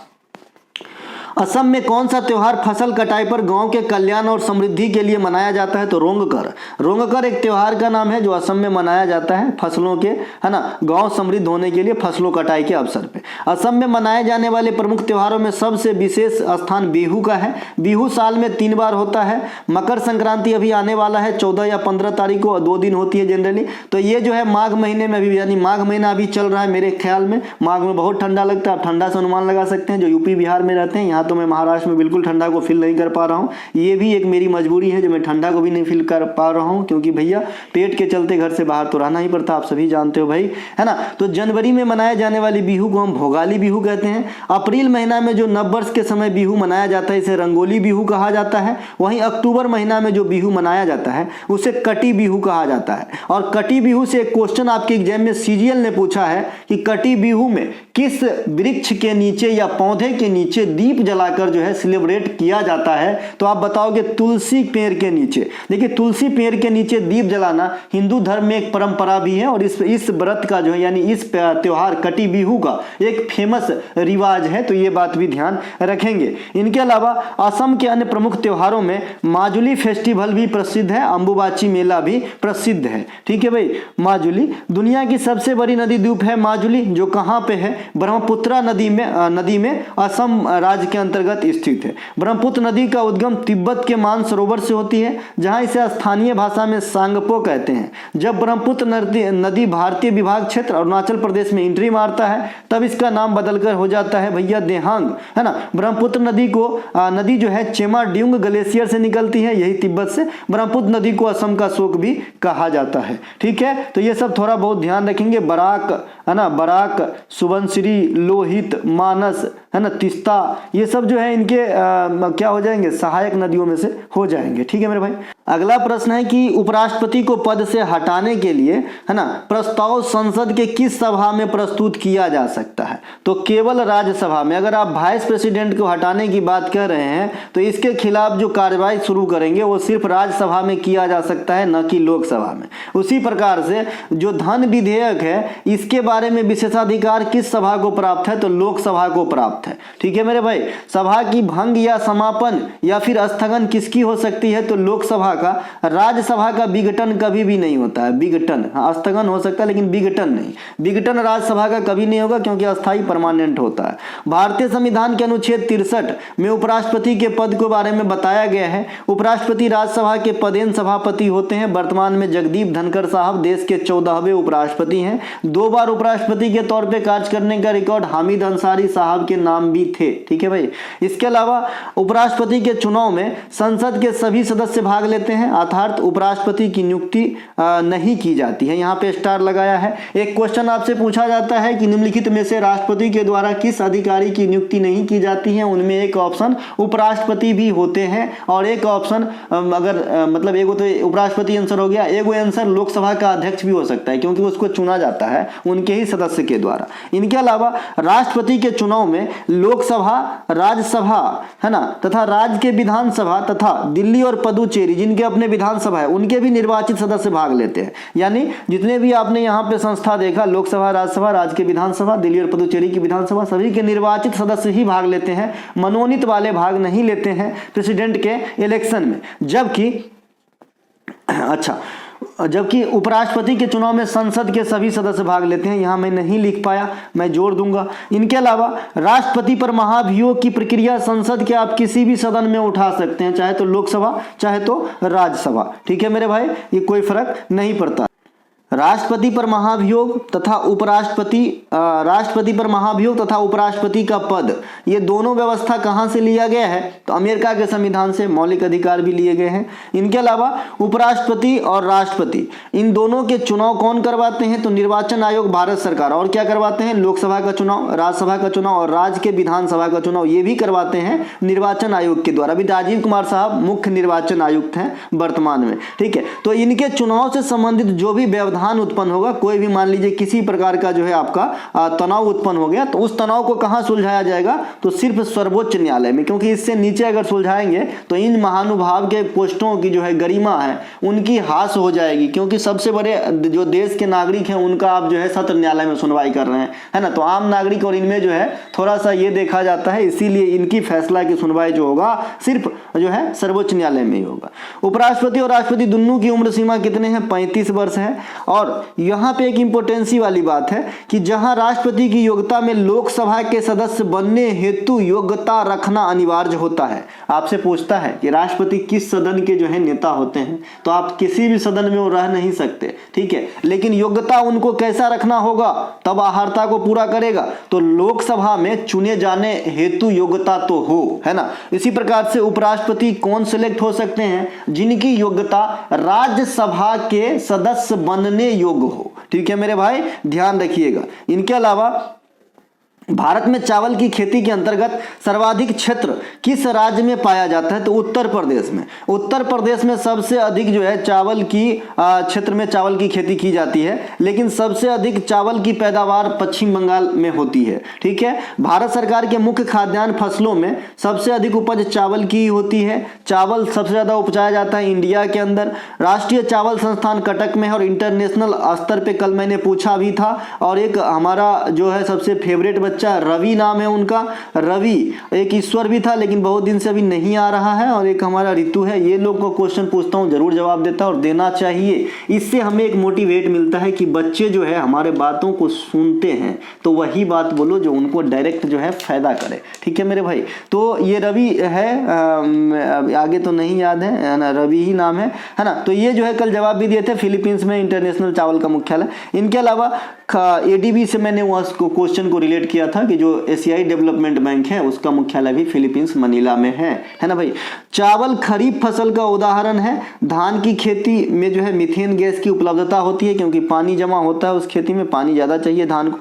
असम में कौन सा त्योहार फसल कटाई पर गांव के कल्याण और समृद्धि के लिए मनाया जाता है? तो रोंगकर। रोंगकर एक त्योहार का नाम है जो असम में मनाया जाता है फसलों के, है ना, गांव समृद्ध होने के लिए फसलों कटाई के अवसर पे। असम में मनाए जाने वाले प्रमुख त्योहारों में सबसे विशेष स्थान बिहू का है। बिहू साल में 3 बार होता है। मकर संक्रांति अभी आने वाला है 14 या 15 तारीख को, 2 दिन होती है जनरली। तो ये जो है माघ महीने में अभी, यानी माघ महीना अभी चल रहा है मेरे ख्याल में। माघ में बहुत ठंडा लगता है, आप ठंडा से अनुमान लगा सकते हैं। जो यूपी बिहार में रहते हैं, यहाँ तो मैं महाराष्ट्र में बिल्कुल ठंडा को फील नहीं कर पा रहा हूँ। ये भी एक मेरी मजबूरी है जो मैं ठंडा को भी नहीं फील कर पा रहा हूँ, क्योंकि भैया पेट के चलते घर से बाहर तो रहना ही पड़ता, आप सभी जानते हो भाई, है ना। तो जनवरी में मनाए जाने वाली बिहू को हम भोगाली बिहू कहते हैं। अप्रैल महीना में जो नववर्ष के समय बिहू मनाया जाता है इसे रंगोली बिहू कहा जाता है। वहीं अक्टूबर महीना में जो बिहू मनाया जाता है उसे कटी बिहू कहा जाता है। और कटी बिहू से एक क्वेश्चन आपके एग्जाम में सीजीएल ने पूछा है कि कटी बिहू में किस वृक्ष के नीचे या पौधे के नीचे दीप जलाकर जो है सेलिब्रेट किया जाता है? तो आप बताओगे तुलसी पेड़ के नीचे। देखिए तुलसी पेड़ के नीचे दीप जलाना हिंदू धर्म में एक परंपरा भी है और इस व्रत का जो है यानी इस त्योहार कटी बिहू का एक फेमस रिवाज है। तो ये बात भी ध्यान रखेंगे। इनके अलावा असम के अन्य प्रमुख त्योहारों में माजुली फेस्टिवल भी प्रसिद्ध है, अंबुबाची मेला भी प्रसिद्ध है। ठीक है भाई। माजुली दुनिया की सबसे बड़ी नदी द्वीप है माजुली, जो कहां पे है? ब्रह्मपुत्र नदी में असम राज्य के अंतर्गत स्थित है। ब्रह्मपुत्र नदी का उद्गम तिब्बत के मानसरोवर से होती है, जहां इसे स्थानीय भाषा में सांगपो कहते हैं। जब ब्रह्मपुत्र नदी भारतीय विभाग क्षेत्र अरुणाचल प्रदेश में एंट्री मारता है तब इसका नाम बदलकर हो जाता है भैया देहांग, है ना। ब्रह्मपुत्र नदी जो है चेमाड्यूंग ग्लेशियर से निकलती है, यही तिब्बत से। ब्रह्मपुत्र नदी को असम का शोक भी कहा जाता है। ठीक है। तो ये सब थोड़ा बहुत ध्यान रखेंगे। बराक, है ना, बराक, सुबनसिरी, लोहित, मानस, है ना, तीस्ता, ये सब जो है इनके क्या हो जाएंगे? सहायक नदियों में से हो जाएंगे। ठीक है मेरे भाई। अगला प्रश्न है कि उपराष्ट्रपति को पद से हटाने के लिए, है ना, प्रस्ताव संसद के किस सभा में प्रस्तुत किया जा सकता है? तो केवल राज्यसभा में। अगर आप वाइस प्रेसिडेंट को हटाने की बात कर रहे हैं तो इसके खिलाफ जो कार्रवाई शुरू करेंगे वो सिर्फ राज्यसभा में किया जा सकता है, न कि लोकसभा में। उसी प्रकार से जो धन विधेयक है इसके बारे में विशेषाधिकार किस सभा को प्राप्त है? तो लोकसभा को प्राप्त है। ठीक है मेरे भाई। सभा की भंग या समापन या फिर स्थगन किसकी हो सकती है? तो लोकसभा का, राज्यसभा का विघटन कभी भी नहीं होता है। विघटन, हाँ स्थगन हो सकता है लेकिन विघटन नहीं। विघटन राज्यसभा का कभी नहीं होगा क्योंकि अस्थायी परमानेंट होता है। भारतीय संविधान के अनुच्छेद 63 में उपराष्ट्रपति के पद के बारे में बताया गया है। उपराष्ट्रपति राज्यसभा के पदेन सभापति होते हैं। वर्तमान में जगदीप धनखड़ साहब देश के 14वें उपराष्ट्रपति हैं। 2 बार उपराष्ट्रपति के तौर पे कार्य करने का रिकॉर्ड हामिद अंसारी साहब के नाम भी थे। ठीक है भाई। इसके अलावा उपराष्ट्रपति के चुनाव में संसद के सभी सदस्य भाग लेते हैं, अर्थात उपराष्ट्रपति की नियुक्ति नहीं की जाती है। यहाँ पे स्टार लगाया है। एक क्वेश्चन आपसे पूछा जाता है कि निम्नलिखित में से राष्ट्रपति के द्वारा किस अधिकारी की नियुक्ति नहीं की जाती है। उनमें एक ऑप्शन उपराष्ट्रपति भी होते हैं और एक ऑप्शन अगर मतलब एक तो उपराष्ट्रपति आंसर हो गया, एक आंसर लोकसभा का अध्यक्ष भी हो सकता है क्योंकि उसको चुना जाता है उनके ही सदस्य के द्वारा। इनके अलावा राष्ट्रपति के चुनाव में लोकसभा, राज्यसभा है ना तथा राज्य के विधानसभा तथा दिल्ली और पुदुचेरी जिनके अपने विधानसभा है उनके भी निर्वाचित सदस्य भाग लेते हैं। यानी जितने भी आपने यहाँ पे संस्था देखा, लोकसभा, राज्यसभा, राज्य के विधानसभा, दिल्ली और पुदुचेरी की विधानसभा, सभी के निर्वाचित सदस्य ही भाग लेते हैं, मनोनीत वाले भाग नहीं लेते हैं प्रेसिडेंट के इलेक्शन में। जबकि उपराष्ट्रपति के चुनाव में संसद के सभी सदस्य भाग लेते हैं। यहां मैं नहीं लिख पाया, मैं जोड़ दूंगा। इनके अलावा राष्ट्रपति पर महाभियोग की प्रक्रिया संसद के आप किसी भी सदन में उठा सकते हैं, चाहे तो लोकसभा चाहे तो राज्यसभा। ठीक है मेरे भाई, ये कोई फर्क नहीं पड़ता। राष्ट्रपति पर महाभियोग तथा उपराष्ट्रपति का पद, ये दोनों व्यवस्था कहां से लिया गया है तो अमेरिका के संविधान से मौलिक अधिकार भी लिए गए हैं। इनके अलावा उपराष्ट्रपति और राष्ट्रपति इन दोनों के चुनाव कौन करवाते हैं तो निर्वाचन आयोग भारत सरकार। और क्या करवाते हैं, लोकसभा का चुनाव, राज्यसभा का चुनाव और राज्य के विधानसभा का चुनाव ये भी करवाते हैं निर्वाचन आयोग के द्वारा। अभी राजीव कुमार साहब मुख्य निर्वाचन आयुक्त हैं वर्तमान में। ठीक है, तो इनके चुनाव से संबंधित जो भी व्यवधान उत्पन्न होगा, कोई भी मान लीजिए किसी प्रकार का जो है आपका तनाव उत्पन्न हो गया तो उस तनाव को कहां सुलझाया जाएगा तो सिर्फ सर्वोच्च न्यायालय में, क्योंकि इससे नीचे अगर सुलझाएंगे तो इन महानुभाव के पोस्टों की जो है गरिमा है उनकी हास हो जाएगी, क्योंकि सबसे बड़े जो देश के नागरिक हैं उनका आप जो है सत्र न्यायालय में सुनवाई कर रहे हैं, है ना। तो आम नागरिक और इनमें जो है थोड़ा सा ये देखा जाता है, इसीलिए इनकी फैसला की सुनवाई जो होगा सिर्फ जो है सर्वोच्च न्यायालय में ही होगा। उपराष्ट्रपति और राष्ट्रपति दोनों की उम्र सीमा कितने हैं, 35 वर्ष है। और यहां पे एक इंपोर्टेंसी वाली बात है कि जहां राष्ट्रपति की योग्यता में लोकसभा के सदस्य बनने हेतु योग्यता रखना अनिवार्य होता है। आपसे पूछता है कि राष्ट्रपति किस सदन के जो है नेता होते हैं, तो आप किसी भी सदन में वो रह नहीं सकते, ठीक है, लेकिन योग्यता उनको कैसा रखना होगा, तब आहारता को पूरा करेगा तो लोकसभा में चुने जाने हेतु योग्यता तो हो, है ना। इसी प्रकार से उपराष्ट्रपति कौन सिलेक्ट हो सकते हैं, जिनकी योग्यता राज्यसभा के सदस्य बनने योग्य हो। ठीक है मेरे भाई, ध्यान रखिएगा। इनके अलावा भारत में चावल की खेती के अंतर्गत सर्वाधिक क्षेत्र किस राज्य में पाया जाता है तो उत्तर प्रदेश में। उत्तर प्रदेश में सबसे अधिक जो है चावल की क्षेत्र में चावल की खेती की जाती है, लेकिन सबसे अधिक चावल की पैदावार पश्चिम बंगाल में होती है। ठीक है, भारत सरकार के मुख्य खाद्यान्न फसलों में सबसे अधिक उपज चावल की होती है। चावल सबसे ज्यादा उपजाया जाता है इंडिया के अंदर। राष्ट्रीय चावल संस्थान कटक में है और इंटरनेशनल स्तर पे कल मैंने पूछा भी था। और एक हमारा जो है सबसे फेवरेट बच्चा रवि नाम है उनका, रवि, एक ईश्वर भी था लेकिन बहुत दिन से अभी नहीं आ रहा है, और एक हमारा ऋतु है। ये लोग को क्वेश्चन पूछता हूँ जरूर जवाब देता और देना चाहिए। इससे हमें एक मोटिवेट मिलता है कि बच्चे जो है हमारे बातों को सुनते हैं तो वही बात बोलो जो उनको डायरेक्ट जो है फायदा करे। ठीक है मेरे भाई, तो ये रवि है, आगे तो नहीं याद है ना, रवि ही नाम है ना। तो ये जो है कल जवाब भी दिए थे, फिलीपींस में इंटरनेशनल चावल का मुख्यालय। इनके अलावा एडीबी से मैंने उसको क्वेश्चन को रिलेट किया था कि जो एशियाई डेवलपमेंट बैंक है उसका मुख्यालय भी फिलीपींस मनीला में है ना भाई। चावल खरीफ फसल का उदाहरण है। धान की खेती में जो है मीथेन गैस की उपलब्धता होती है क्योंकि पानी जमा होता है उस खेती में, पानी ज्यादा चाहिए धान को।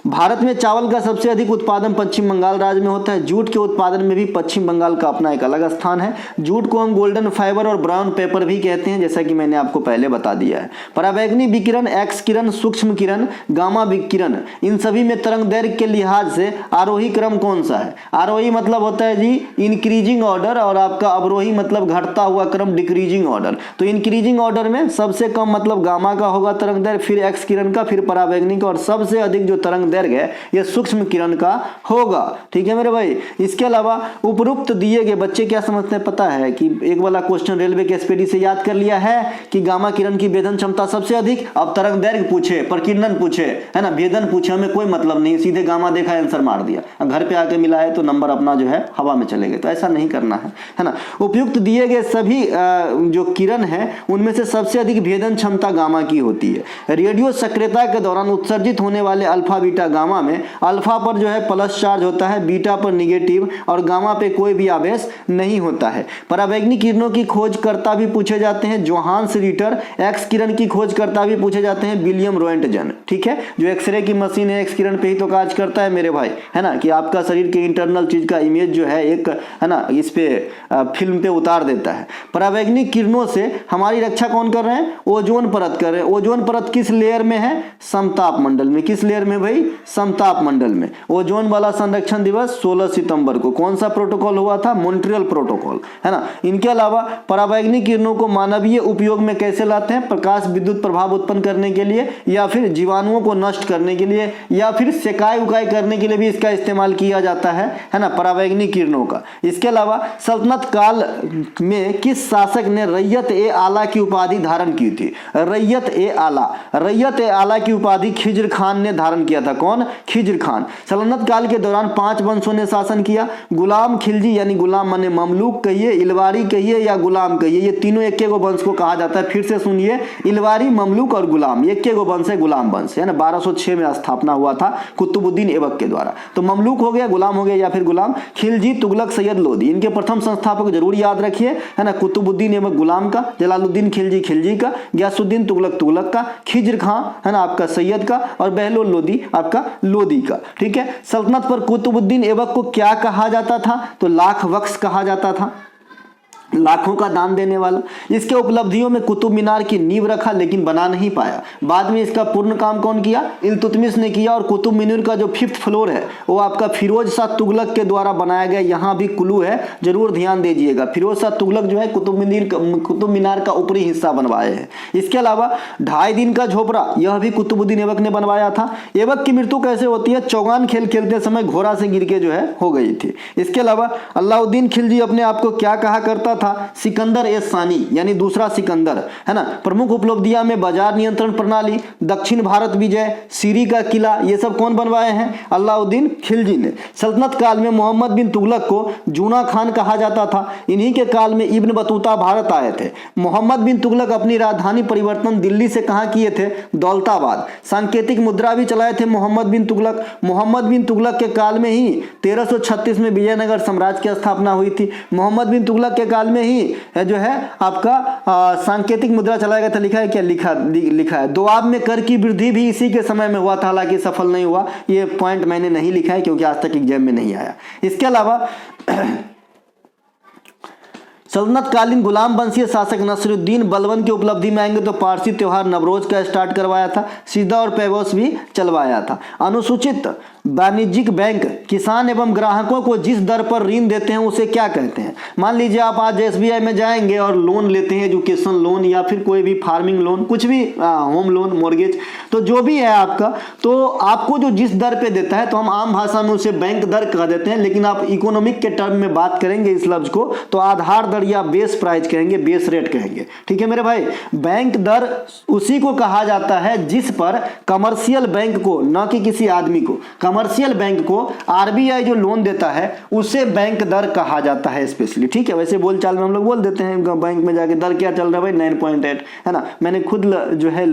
भारत में चावल का सबसे अधिक उत्पादन पश्चिम बंगाल राज्य में होता है। जूट के उत्पादन में भी पश्चिम बंगाल का अपना एक अलग स्थान है। जूट को हम गोल्डन फाइबर और ब्राउन पेपर भी कहते हैं, जैसा कि मैंने आपको पहले बता दिया है। पराबैंगनी विकिरण, एक्स किरण, सूक्ष्म किरण, गामा विकिरण, इन सभी में तरंग दैर्घ्य के लिहाज से आरोही क्रम कौन सा है। आरोही मतलब होता है जी इंक्रीजिंग ऑर्डर, और आपका अवरोही मतलब घटता हुआ क्रम डिक्रीजिंग ऑर्डर। तो इंक्रीजिंग ऑर्डर में सबसे कम मतलब गामा का होगा तरंग दैर्घ्य, फिर एक्स किरण का, फिर पराबैंगनी का, और सबसे अधिक जो तरंग दैर्घ्य ये सूक्ष्म किरण का होगा। ठीक है मेरे भाई। इसके अलावा उपरोक्त दिए गए, बच्चे क्या समझते हैं पता है कि एक वाला क्वेश्चन रेलवे के एसपीडी से याद कर लिया है कि गामा किरण की भेदन क्षमता सबसे अधिक। अब तरंग दैर्घ्य पूछे, प्रकीर्णन पूछे, है ना, भेदन पूछे, हमें कोई मतलब नहीं, सीधे गामा देखा आंसर मार दिया। घर पे आके मिला है तो नंबर अपना जो है हवा में चले गए, तो ऐसा नहीं करना है ना। उपयुक्त दिए गए सभी जो किरण है उनमें से सबसे अधिक भेदन क्षमता गामा की होती है। रेडियो सक्रियता के दौरान उत्सर्जित होने वाले अल्फा बीटा गामा में अल्फा पर जो है प्लस चार्ज होता है, बीटा पर निगेटिव और गामा पे कोई भी आवेश नहीं होता है। परावैंगिक किरणों की खोजकर्ता भी पूछे जाते हैं जोहान्स रिटर, एक्स किरण की खोजकर्ता भी पूछे जाते हैं विलियम रोएंटजन। ठीक है, जो एक्सरे की मशीन है एक्स किरण पे ही तो काज करता है मेरे भाई, है ना, कि आपका शरीर के इंटरनल चीज का इमेज जो है एक, है ना, इस पे फिल्म पे उतार देता है। परावैंगिक किरणों से हमारी रक्षा कौन कर रहे हैं? ओजोन परत कर रहे हैं। ओजोन परत किस लेयर में है? समताप मंडल में। किस लेयर में भाई? समताप मंडल में। ओजोन वाला संरक्षण दिवस 16 सितंबर को कौन सा प्रोटोकॉल हुआ था? मॉन्ट्रियल प्रोटोकॉल, है ना। इनके अलावा परावैंगिक किरणों को मानवीय उपयोग में कैसे लाते हैं? प्रकाश विद्युत प्रभाव उत्पन्न करने के लिए, या फिर जीवाणुओं को नष्ट करने के लिए, या फिर सेकाई उकाई करने के लिए भी इसका इस्तेमाल किया जाता है ना, परावैंगिक किरणों का। इसके अलावा सल्तनत काल में किस शासक ने रैयत ए आला की उपाधि धारण की थी? रैयत ए आला, रैयत ए आला की उपाधि खिज्र खान ने धारण किया था। कौन? खिज्र खान। सल्तनत काल के दौरान 5 वंशों ने शासन किया। गुलाम खिलजी यानी गुलाम माने ममलूक कहिए, इलवारी कहिए या गुलाम कहिए, ये तीनों एक एक वंश को कहा जाता है। फिर से सुनिए, इलवारी, ममलूक और गुलाम, एक एक वंश है, गुलाम वंश, है ना। 1206 में स्थापना हुआ था कुतुबुद्दीन ऐबक के द्वारा। तो ममलूक हो गया, गुलाम हो गया या फिर गुलाम। खिलजी, तुगलक, सैयद लोदी, इनके प्रथम संस्थापक जरूर याद रखिए, है ना। कुतुबुद्दीन ऐबक गुलाम का, जलालुद्दीन खिलजी खिलजी का, गयासुद्दीन तुगलक तुगलक का, खिज्र खां, है ना, आपका सैयद का, और बहलोल लोदी आपका लोदी का। ठीक है। सल्तनत पर कुतुबुद्दीन ऐबक को क्या कहा जाता था? तो लाख बख्श कहा जाता था, लाखों का दान देने वाला। इसके उपलब्धियों में कुतुब मीनार की नींव रखा लेकिन बना नहीं पाया। बाद में इसका पूर्ण काम कौन किया? इल्तुतमिश ने किया। और कुतुब मीनार का जो 5th फ्लोर है वो आपका फिरोज शाह तुगलक के द्वारा बनाया गया। यहाँ भी क्लू है, जरूर ध्यान दीजिएगा। फिरोज शाह तुगलक जो है कुतुब मीनार का ऊपरी हिस्सा बनवाए हैं। इसके अलावा 2.5 दिन का झोपड़ा, यह भी कुतुबुद्दीन ऐबक ने बनवाया था। ऐबक की मृत्यु कैसे होती है? चौगान खेल खेलते समय घोड़ा से गिर के जो है हो गई थी। इसके अलावा अलाउद्दीन खिलजी अपने आप को क्या कहा करता था? सिकंदर ए सानी, यानी दूसरा सिकंदर, है ना। प्रमुख उपलब्धियां में बाजार नियंत्रण प्रणाली, दक्षिण भारत विजय, सीरी का किला, ये सब कौन बनवाए हैं? अलाउद्दीन खिलजी ने। सल्तनत काल में मोहम्मद बिन तुगलक को जूना खान कहा जाता था। इन्हीं के काल में इब्न बतूता भारत आए थे। मोहम्मद बिन तुगलक अपनी राजधानी परिवर्तन दिल्ली से कहां किए थे? दौलताबाद। सांकेतिक मुद्रा भी चलाए थे मोहम्मद बिन तुगलक। मोहम्मद बिन तुगलक के काल में ही 1336 में विजयनगर साम्राज्य की स्थापना हुई थी। मोहम्मद बिन तुगलक के काल में ही जो है आपका सांकेतिक मुद्रा चलाया गया था। लिखा है क्या? लिखा है। दोआब में कर की वृद्धि भी इसी के समय में हुआ था, हालांकि सफल नहीं हुआ। ये पॉइंट मैंने नहीं लिखा है क्योंकि आज तक एग्जाम में नहीं आया। इसके अलावा सल्तनत कालीन गुलाम वंशीय शासक नसरुद्दीन बलबन की उपलब्धि में आएंगे तो पारसी त्योहार नवरोज का स्टार्ट करवाया था। सीधा और पैगोस भी चलवाया था। अनुसूचित वाणिज्यिक बैंक किसान एवं ग्राहकों को जिस दर पर ऋण देते हैं उसे क्या कहते हैं? मान लीजिए आप आज SBI में जाएंगे और लोन लेते हैं, एजुकेशन लोन या फिर कोई भी फार्मिंग लोन, कुछ भी होम लोन, मॉर्गेज, तो जो भी है आपका, तो आपको जो जिस दर पे देता है तो हम आम भाषा में उसे बैंक दर कह देते हैं। लेकिन आप इकोनॉमिक के टर्म में बात करेंगे इस लफ्ज को तो आधार दर या बेस प्राइस कहेंगे, बेस रेट कहेंगे। ठीक है मेरे भाई। बैंक दर उसी को कहा जाता है जिस पर कमर्शियल बैंक को, न कि किसी आदमी को, कमर्शियल बैंक को RBI जो लोन देता है उसे बैंक दर कहा जाता है स्पेशली। ठीक है। वैसे बोलचाल में हम लोग बोल देते हैं बैंक में जाके दर क्या चल रहा है भाई? 9.8, है ना। मैंने खुद जो है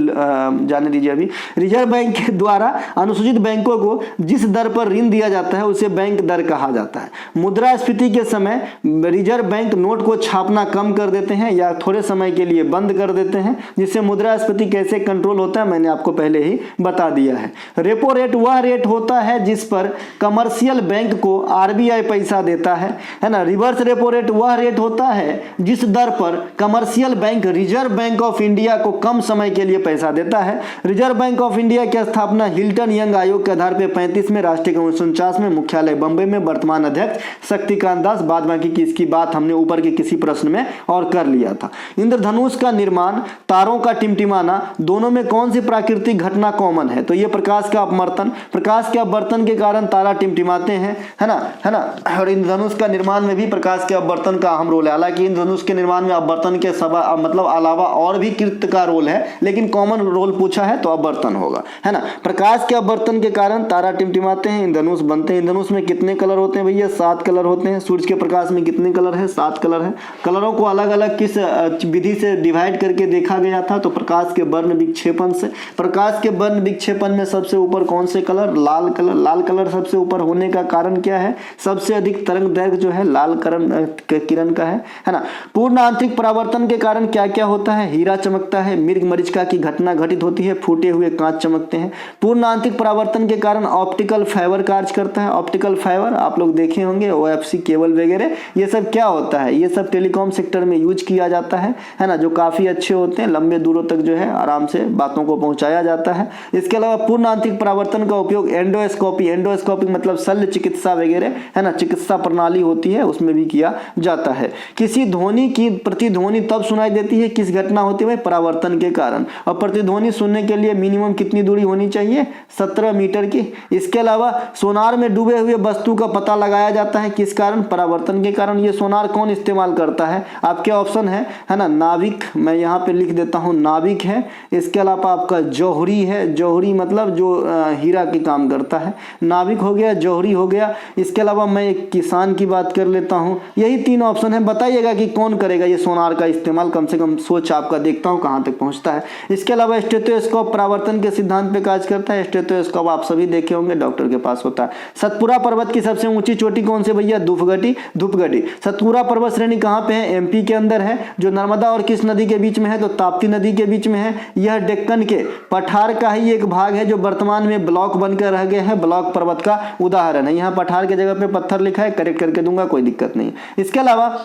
जाने दीजिए अभी। रिजर्व बैंक के द्वारा अनुसूचित बैंकों को जिस दर पर ऋण दिया जाता है उसे बैंक दर कहा जाता है। मुद्रास्फीति के समय रिजर्व बैंक नोट को छापना कम कर देते हैं या थोड़े समय के लिए बंद कर देते हैं, जिससे मुद्रास्फीति कैसे कंट्रोल होता है मैंने आपको पहले ही बता दिया है। रेपो रेट वह रेट होता है जिस पर कमर्शियल बैंक को RBI पैसा देता है ना। रिवर्स रेपो रेट वह रेट होता है जिस दर पर commercial bank reserve bank of India को कम समय के लिए पैसा देता है। रिजर्व बैंक ऑफ इंडिया की स्थापना हिल्टन यंग आयोग के आधार पर 35 में, राष्ट्रीय 1949 में, मुख्यालय बंबई में, वर्तमान अध्यक्ष शक्तिकांत दास। बाद बाकी की इसकी बात हमने ऊपर के किसी प्रश्न में और कर लिया था। इंद्रधनुष का निर्माण, तारों का टिमटिमाना, दोनों में कौन सी प्राकृतिक घटना कॉमन है? तो ये प्रकाश का अपवर्तन। प्रकाश के अपवर्तन के कारण तारा टिमटिमाते हैं, है ना। और इंद्रधनुष का निर्माण में भी प्रकाश के अपवर्तन का अहम रोल है। हालांकि इंद्रधनुष के निर्माण में अपवर्तन के मतलब अलावा और भी कृत्य का रोल है, लेकिन कॉमन रोल पूछा है तो अपवर्तन होगा, है ना। प्रकाश के अपवर्तन के कारण तारा टिमटिमाते हैं, इंद्रधनुष बनते हैं। इंद्रधनुष में कितने कलर होते हैं भैया? 7 कलर होते हैं। सूर्य के प्रकाश में कितने कलर है? 7 कलर है। कलरों को अलग अलग किस विधि से डिवाइड करके देखा गया था? तो प्रकाश के वर्ण विक्षेपण से। प्रकाश के वर्ण विक्षेपण में सबसे ऊपर कौन से कलर? लाल कलर। लाल कलर सबसे ऊपर होने का कारण क्या है? सबसे अधिक तरंग दैर्घ्य जो है लाल किरण का है ना। पूर्ण आंतरिक परावर्तन के कारण क्या क्या होता है? हीरा चमकता है, मृग मरीचिका की घटना घटित होती है, फूटे हुए कांच चमकते हैं। पूर्ण आंतरिक परावर्तन के कारण ऑप्टिकल फाइबर कार्य करता है। ऑप्टिकल फाइबर आप लोग देखे होंगे, OFC केबल वगैरह, ये सब क्या होता है? ये सब टेलीकॉम सेक्टर में यूज किया जाता है ना, जो काफी अच्छे होते हैं, लंबे दूरों तक जो है आराम से बातों को पहुंचाया जाता है। इसके अलावा पूर्ण आंतरिक परावर्तन का उपयोग एंडोस्कोपी मतलब शल्य चिकित्सा वगैरह, है ना, चिकित्सा प्रणाली होती है उसमें भी किया जाता है। किसी ध्वनि की प्रतिध्वनि तब सुनाई देती है, किस घटना होती है? परावर्तन के कारण। और प्रतिध्वनि सुनने के लिए मिनिमम कितनी दूरी होनी चाहिए? 17 मीटर की। इसके अलावा सोनार में डूबे हुए वस्तु का पता लगाया जाता है, किस कारण? परावर्तन के कारण। ये सोनार कौन इस्तेमाल करता है? आपके ऑप्शन है ना, नाविक, मैं यहाँ पे लिख देता हूँ नाविक है। इसके अलावा आपका जौहरी है, जौहरी मतलब जो हीरा के काम करता है, नाविक हो गया, जौहरी हो गया। इसके अलावा मैं एक किसान की बात कर लेता हूँ। यही 3 ऑप्शन है, बताइएगा कि कौन करेगा ये सोनार का इस्तेमाल। कम से कम सोच आपका देखता हूँ कहाँ तक पहुँचता है। इसके अलावा स्टेथोस्कोप परावर्तन के सिद्धांत पे कार्य करता है। स्टेथोस्कोप आप सभी देखे होंगे, डॉक्टर के पास होता है। सतपुरा पर्वत की सबसे ऊंची चोटी कौन से भैया? धूपगढ़ी। सतपुरा पर्वत श्रेणी कहाँ पे है? MP के अंदर है, जो नर्मदा और किस नदी के बीच में है? तो ताप्ती नदी के बीच में है। यह डेक्कन के पठार का ही एक भाग है, जो वर्तमान में ब्लॉक बनकर रह गए हैं। ब्लॉक पर्वत का उदाहरण है। यहाँ पठार की जगह पे पत्थर लिखा है, करेक्ट करके दूंगा, कोई दिक्कत नहीं। इसके अलावा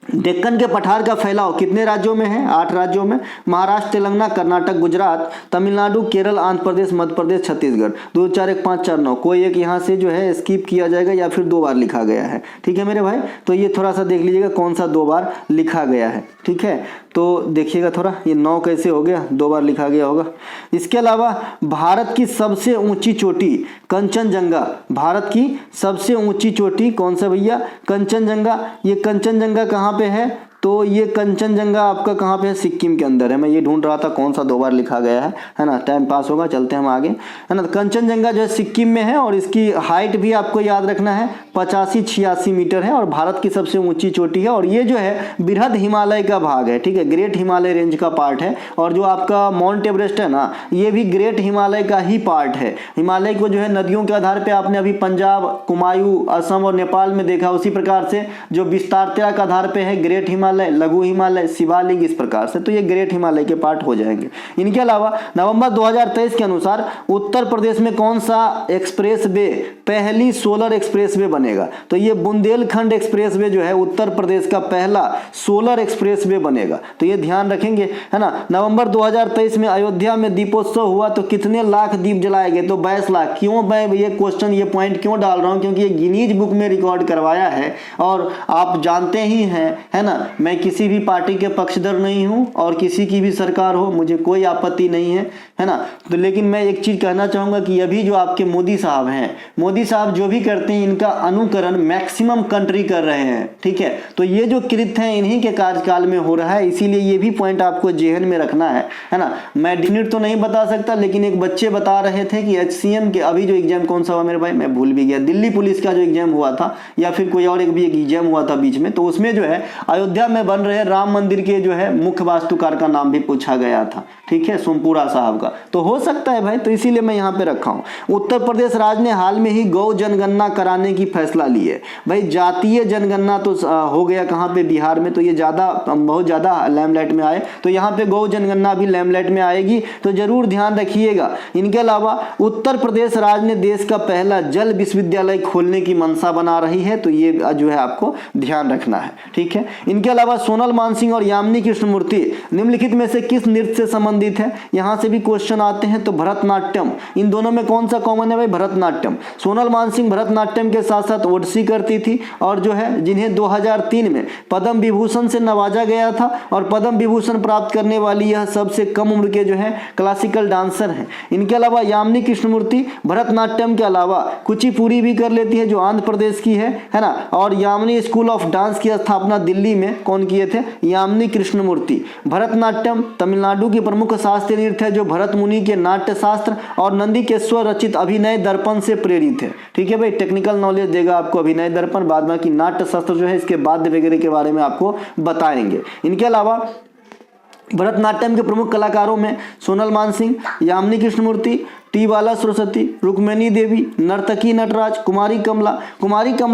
डेक्कन के पठार का फैलाव कितने राज्यों में है? 8 राज्यों में। महाराष्ट्र, तेलंगाना, कर्नाटक, गुजरात, तमिलनाडु, केरल, आंध्र प्रदेश, मध्य प्रदेश, छत्तीसगढ़। 2 4 1 5 4 9, कोई एक यहाँ से जो है स्किप किया जाएगा या फिर 2 बार लिखा गया है। ठीक है मेरे भाई, तो ये थोड़ा सा देख लीजिएगा कौन सा 2 बार लिखा गया है। ठीक है, तो देखिएगा थोड़ा, ये 9 कैसे हो गया? 2 बार लिखा गया होगा। इसके अलावा भारत की सबसे ऊंची चोटी कंचनजंगा। भारत की सबसे ऊंची चोटी कौन सा भैया? कंचनजंगा। ये कंचनजंगा कहाँ पे है? तो ये कंचनजंगा आपका कहाँ पे है? सिक्किम के अंदर है। मैं ये ढूंढ रहा था कौन सा 2 बार लिखा गया है ना। टाइम पास होगा, चलते हैं हम आगे, है ना। कंचनजंगा जो है सिक्किम में है, और इसकी हाइट भी आपको याद रखना है 85-86 मीटर है, और भारत की सबसे ऊंची चोटी है। और ये जो है बृहद हिमालय का भाग है, ठीक है, ग्रेट हिमालय रेंज का पार्ट है। और जो आपका माउंट एवरेस्ट है ना, ये भी ग्रेट हिमालय का ही पार्ट है। हिमालय को जो है नदियों के आधार पर आपने अभी पंजाब, कुमायूं, असम और नेपाल में देखा, उसी प्रकार से जो विस्तारता के आधार पर है ग्रेट हिमालय, लघु हिमालय, शिवालिक, इस प्रकार से। तो ये ग्रेट हिमालय के पार्ट हो जाएंगे। इनके अलावा नवंबर 2023 के अनुसार उत्तर प्रदेश में कौन सा एक्सप्रेस वे पहली सोलर एक्सप्रेस वे बनेगा? तो ये बुंदेलखंड एक्सप्रेस वे जो है उत्तर प्रदेश का पहला सोलर एक्सप्रेस वे बनेगा। तो ये ध्यान रखेंगे, है ना। नवंबर 2023 में अयोध्या में दीपोत्सव हुआ, तो कितने लाख दीप जलाए गए? तो 22 लाख। क्यों मैं ये क्वेश्चन, ये पॉइंट क्यों डाल रहा हूं? क्योंकि ये गिनीज बुक में रिकॉर्ड करवाया है, और आप जानते ही हैं, है ना, मैं किसी भी पार्टी के पक्षधर नहीं हूं, और किसी की भी सरकार हो मुझे कोई आपत्ति नहीं है ना। तो लेकिन मैं एक चीज कहना चाहूंगा कि अभी जो आपके मोदी साहब हैं, मोदी साहब जो भी करते हैं इनका अनुकरण मैक्सिमम कंट्री कर रहे हैं। ठीक है, तो ये जो कृत्य है इन्हीं के कार्यकाल में हो रहा है, इसीलिए ये भी पॉइंट आपको जेहन में रखना है ना। मैं डिनिट तो नहीं बता सकता, लेकिन एक बच्चे बता रहे थे कि HCM के अभी जो एग्जाम कौन सा हुआ मेरे भाई, मैं भूल भी गया, दिल्ली पुलिस का जो एग्जाम हुआ था, या फिर कोई और एक भी एग्जाम हुआ था बीच में, तो उसमें जो है अयोध्या में बन रहे राम मंदिर के जो है मुख्य वास्तुकार का नाम भी पूछा गया था। ठीक है, सोमपुरा साहब का। तो हो सकता है भाई, तो इसीलिए मैं यहाँ पे रखा हूँ। उत्तर प्रदेश राज्य ने हाल में ही गौ जनगणना कराने की फैसला ली है। भाई जातीय जनगणना तो हो गया कहाँ पे? बिहार में। तो ये बहुत ज्यादा लैमलाइट में आए, तो यहाँ पे गौ जनगणना भी लैमलाइट में आएगी, तो जरूर ध्यान रखिएगा। इनके अलावा उत्तर प्रदेश राज्य ने देश का पहला जल विश्वविद्यालय खोलने की मंशा बना रही है, तो ये जो है आपको ध्यान रखना है। ठीक है, इनके अलावा अलावा सोनल मानसिंह और यामिनी कृष्णमूर्ति निम्नलिखित में से किस नृत्य से संबंधित है, यहां से भी क्वेश्चन आते हैं। तो भरतनाट्यम, इन दोनों में कौन सा कॉमन है भाई, भरतनाट्यम। सोनल मानसिंह भरतनाट्यम के साथ साथ ओडिसी करती थी और जो है जिन्हें 2003 में पद्म विभूषण से नवाजा गया था और पद्म विभूषण प्राप्त करने वाली यह सबसे कम उम्र के जो है क्लासिकल डांसर हैं। इनके अलावा यामिनी कृष्णमूर्ति भरतनाट्यम के अलावा कुचिपुड़ी भी कर लेती है जो आंध्र प्रदेश की है ना। और यामिनी स्कूल ऑफ डांस की स्थापना दिल्ली में कौन किए थे, यामिनी कृष्णमूर्ति। भरतनाट्यम तमिलनाडु की प्रमुख शास्त्रीय नृत्य है जो भरत मुनि के नाट्य शास्त्र और नंदिकेश्वर रचित अभिनय दर्पण से प्रेरित है। ठीक है भाई, टेक्निकल नॉलेज देगा आपको अभिनय दर्पण, बाद में की नाट्य शास्त्र जो है इसके वाद्य वगैरह के बारे में आपको बताएंगे। इनके अलावा भरतनाट्यम के प्रमुख कलाकारों में सोनल मानसिंह, यामिनी कृष्णमूर्ति, टी बाला सरस्वती, रुक्मिणी देवी, नर्तकी नटराज, कुमारी कमला